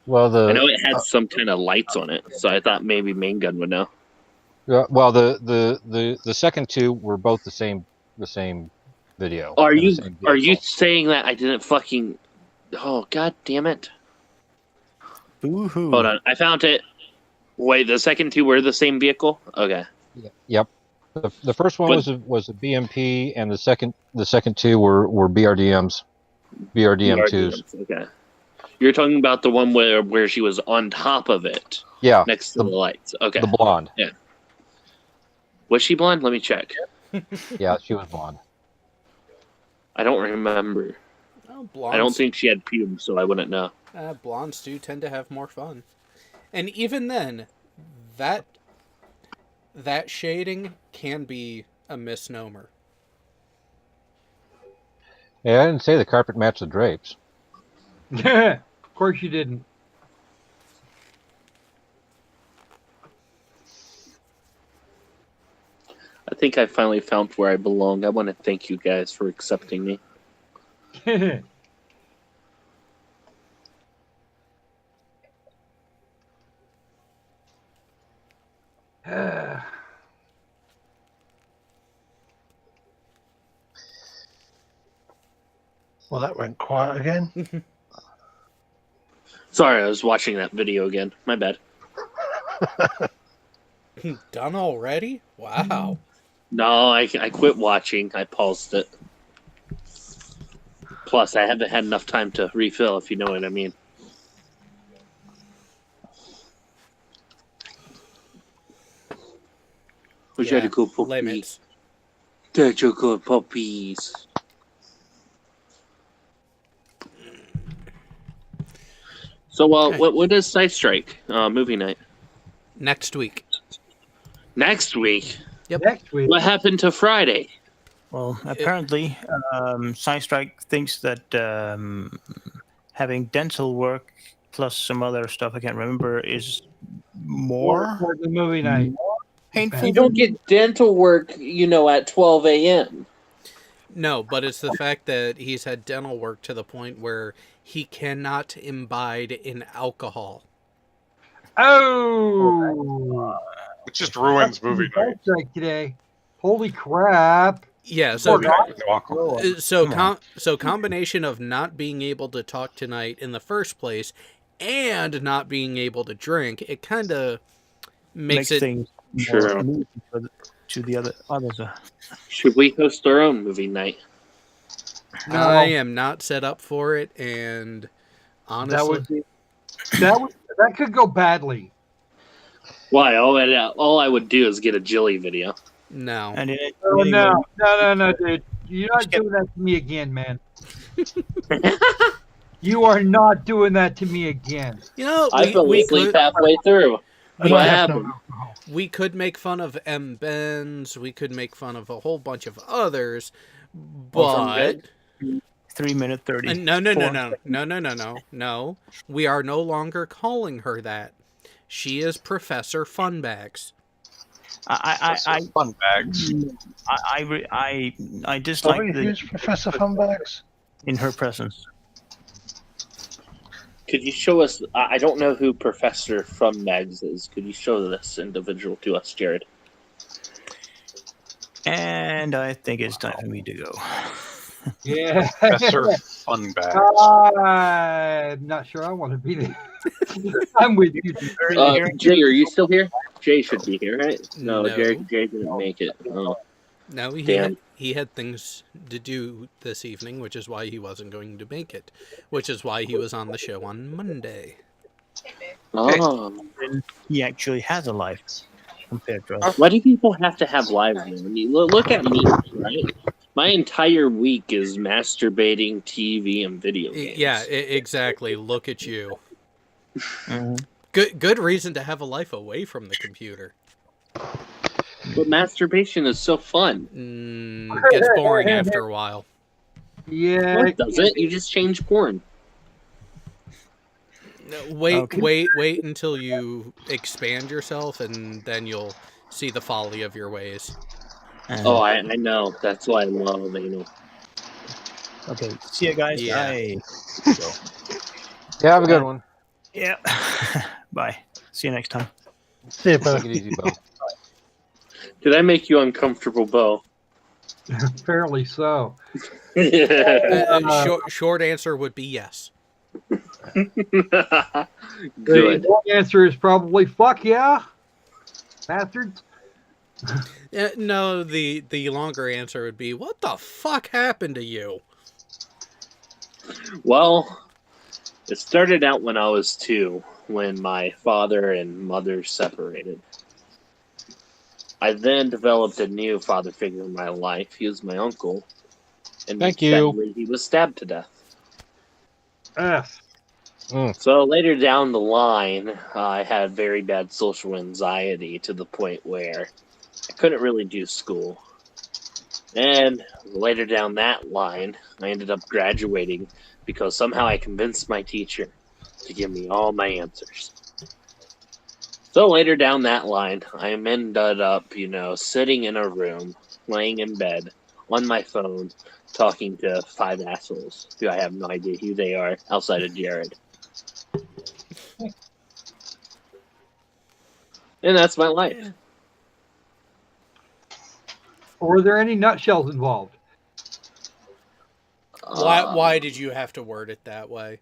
Well, I know it had some kind of lights on it, so I thought maybe Main Gun would know. Well, the second 2 were both the same video. Are you saying that I didn't fucking Oh, god damn it. Boo-hoo. Hold on. I found it. Wait, the second two were the same vehicle? Okay. Yep. The first one What- was a BMP, and the second two were BRDMs, BRDM twos. Okay. You're talking about the one where she was on top of it, Yeah, next to the lights. Okay. the blonde. Was she blonde? Let me check. Yeah, she was blonde. I don't remember. Oh, blondes, I don't think she had pubes, so I wouldn't know. blondes do tend to have more fun. And even then, that shading can be a misnomer. Yeah, I didn't say the carpet matched the drapes. Of course you didn't. I think I finally found where I belong. I want to thank you guys for accepting me. Well, that went quiet again. Sorry, I was watching that video again. My bad. Done already? Wow. No, I quit watching. I paused it. Plus, I haven't had enough time to refill, if you know what I mean. Wish I had a cool puppy. Limits. Such a cool puppies. So, Okay. what is Side Strike movie night? Next week. Next week? Next week. What happened to Friday? Well, apparently, Psystrike thinks that having dental work plus some other stuff I can't remember is more For the movie night. painful. You don't get dental work, at 12 a.m. No, but it's the fact that he's had dental work to the point where he cannot imbibe in alcohol. Oh, It just ruins movie night. Strike today. Holy crap! Yeah, so No alcohol. so combination of not being able to talk tonight in the first place and not being able to drink, it kind of makes it things Sure. more smooth to the others. Should we host our own movie night? I am not set up for it, and honestly, That would be that could go badly. Why? All I would do is get a Jilly video. no. And Oh, no, dude! You're not doing that to me again, man. You are not doing that to me again. You know, I fell asleep could, halfway through. I What have no happened? alcohol. we could make fun of M. Benz. We could make fun of a whole bunch of others, Well, from but 3 minute 30. No. We are no longer calling her that. She is Professor Funbags. I Fun bags. I dislike Sorry, who's Professor Funbags? in her presence. Could you show us? I don't know who Professor from Mags is. Could you show this individual to us, Jared? And I think it's time for me to go. Yeah. Professor Fun bags. I'm not sure I want to be there. I'm with you. Jay, are you still here? Jay should be here, right? No, No. Jay didn't make it. Oh, No, Damn. he had things to do this evening, which is why he wasn't going to make it. Which is why he was on the show on Monday. oh. He actually has a life compared to us. Why do people have to have lives? I mean, look at me, right? My entire week is masturbating, TV, and video games. Yeah, exactly. Look at you. Mhm. Good reason to have a life away from the computer. But masturbation is so fun. Gets boring after a while. Yeah. What does it? You just change porn. Wait, Okay. wait until you expand yourself, and then you'll see the folly of your ways. Oh, I know. That's why I love anal. Okay. See you guys. Yeah. Bye. Yeah, have a good one. Yeah. Bye. See you next time. See you, Bo. Take it easy, Bo. Did I make you uncomfortable, Bo? Apparently so. Short answer would be yes. The Good. long answer is probably fuck yeah, bastards. No, the longer answer would be, what the fuck happened to you? Well, it started out when I was 2, when my father and mother separated. I then developed a new father figure in my life. He was my uncle. And Thank you. sadly, he was stabbed to death. Yes. So later down the line, I had very bad social anxiety to the point where I couldn't really do school. And later down that line, I ended up graduating because somehow I convinced my teacher to give me all my answers. So later down that line, I ended up, sitting in a room, laying in bed, on my phone, talking to 5 assholes who I have no idea who they are outside of Jared. And that's my life. Were there any nutshells involved? Why did you have to word it that way?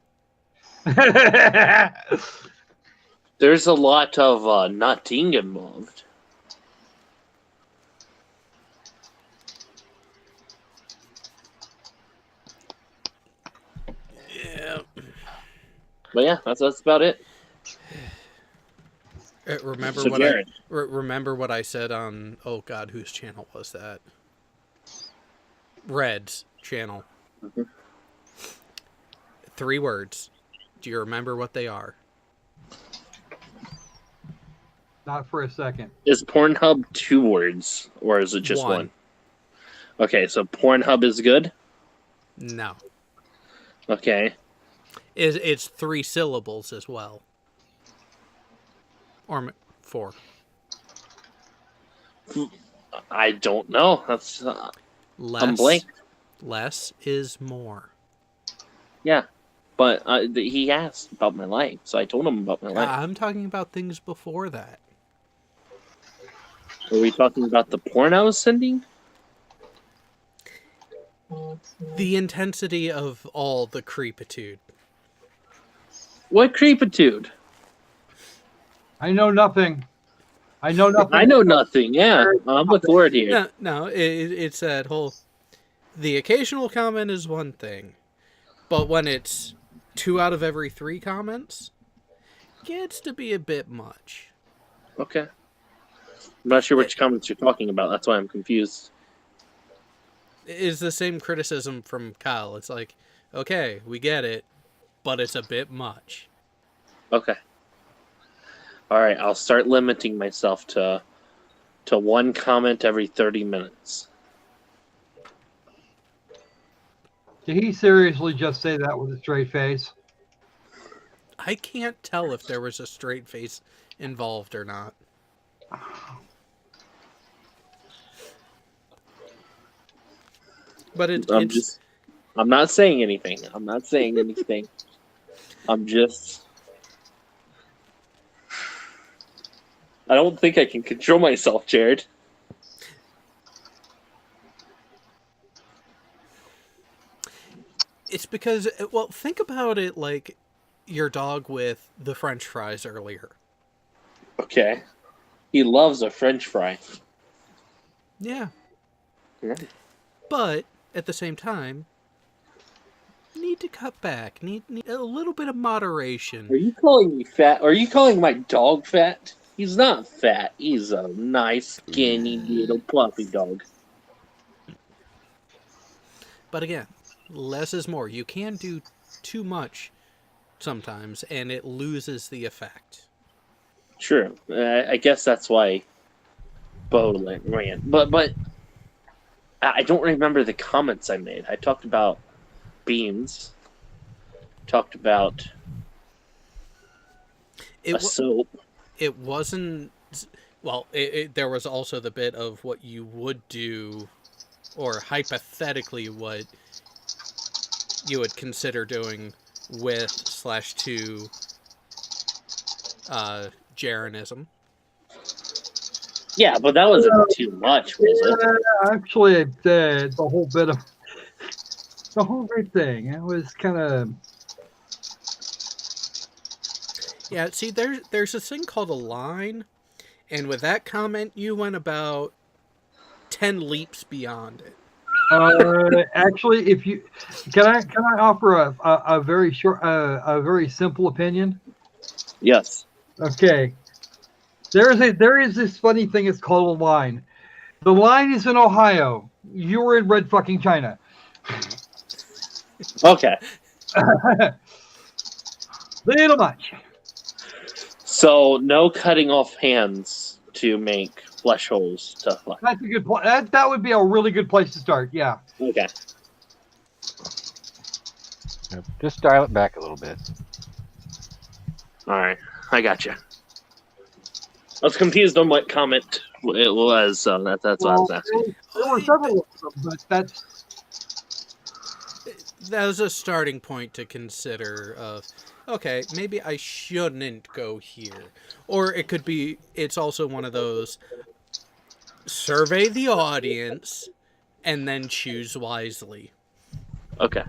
There's a lot of nutting involved. Yeah. But yeah, that's about it. Remember So what Jared. remember what I said on, oh god, whose channel was that? Red's channel. Mhm. 3 words. Do you remember what they are? Not for a second. Is Pornhub 2 words, or is it just 1? Okay, so Pornhub is good? No. Okay. It's 3 syllables as well. Or 4. I don't know. That's Less. I'm blank. Less is more. Yeah, but he asked about my life, so I told him about my life. I'm talking about things before that. Are we talking about the porn I was sending? The intensity of all the creepitude. What creepitude? I know nothing. I know nothing. I know nothing. Yeah, I'm with Lord here. No, it's that whole... The occasional comment is one thing, but when it's 2 out of every 3 comments, gets to be a bit much. Okay. I'm not sure which comments you're talking about. That's why I'm confused. It's the same criticism from Kyle. It's like, okay, we get it, but it's a bit much. Okay. All right, I'll start limiting myself to 1 comment every 30 minutes. Did he seriously just say that with a straight face? I can't tell if there was a straight face involved or not. But I'm not saying anything. I'm not saying anything. I'm just... I don't think I can control myself, Jared. It's because, well, think about it like your dog with the French fries earlier. Okay. He loves a French fry. Yeah. Yeah. But, at the same time, need to cut back. Need a little bit of moderation. Are you calling me fat? Are you calling my dog fat? He's not fat. He's a nice, skinny, little fluffy dog. But again, less is more. You can do too much sometimes, and it loses the effect. True. I guess that's why Bo ran. But I don't remember the comments I made. I talked about beans. Talked about a soap. It wasn't... Well, there was also the bit of what you would do, or hypothetically what you would consider doing with /to Jarenism. Yeah, but that wasn't too much, was it? Actually, the whole bit of the whole great thing. It was kind of Yeah, see, there's a thing called a line, and with that comment, you went about 10 leaps beyond it. Actually, if you can I offer a very short, a very simple opinion. Yes. Okay, there is this funny thing. It's called a line. The line is in Ohio. You're in red fucking China. Okay. Little much. So no cutting off hands to make flesh holes to fly. That's a good point. That would be a really good place to start. Yeah. Okay. Yep. Just dial it back a little bit. All right. I got you. I was confused on what comment it was, so that's what I was asking. There were several of them, but that's That was a starting point to consider of, okay, maybe I shouldn't go here. Or it could be, it's also one of those, survey the audience and then choose wisely. Okay.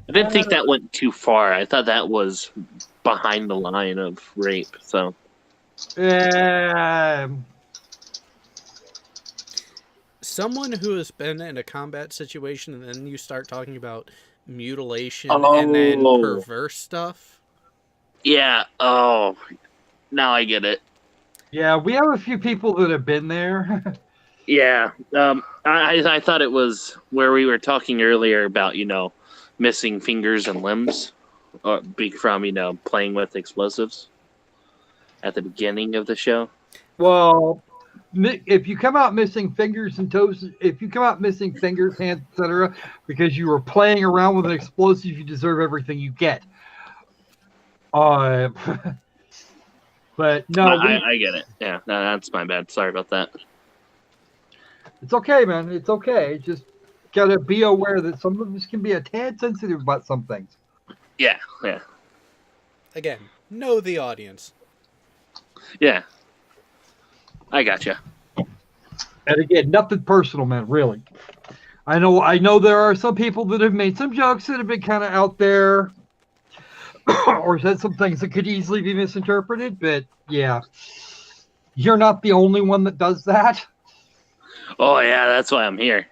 I didn't think that went too far. I thought that was behind the line of rape, so. Someone who has been in a combat situation and then you start talking about mutilation and then perverse stuff. Yeah. Oh, now I get it. yeah. We have a few people that have been there. Yeah. I thought it was where we were talking earlier about, missing fingers and limbs from, playing with explosives at the beginning of the show. Well, if you come out missing fingers and toes, if you come out missing fingers, hands, etc., because you were playing around with an explosive, you deserve everything you get. But no, I get it. Yeah, that's my bad. Sorry about that. it's okay, man. It's okay. Just gotta be aware that some of us can be a tad sensitive about some things. Yeah. Again, know the audience. Yeah. I gotcha. And again, nothing personal, man. Really. I know there are some people that have made some jokes that have been kind of out there, or said some things that could easily be misinterpreted. But yeah, you're not the only one that does that. Oh, yeah, that's why I'm here.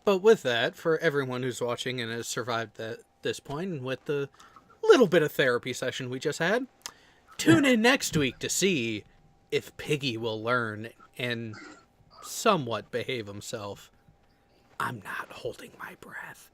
But with that, for everyone who's watching and has survived this point, and with the little bit of therapy session we just had, tune in next week to see if Piggy will learn and somewhat behave himself. I'm not holding my breath.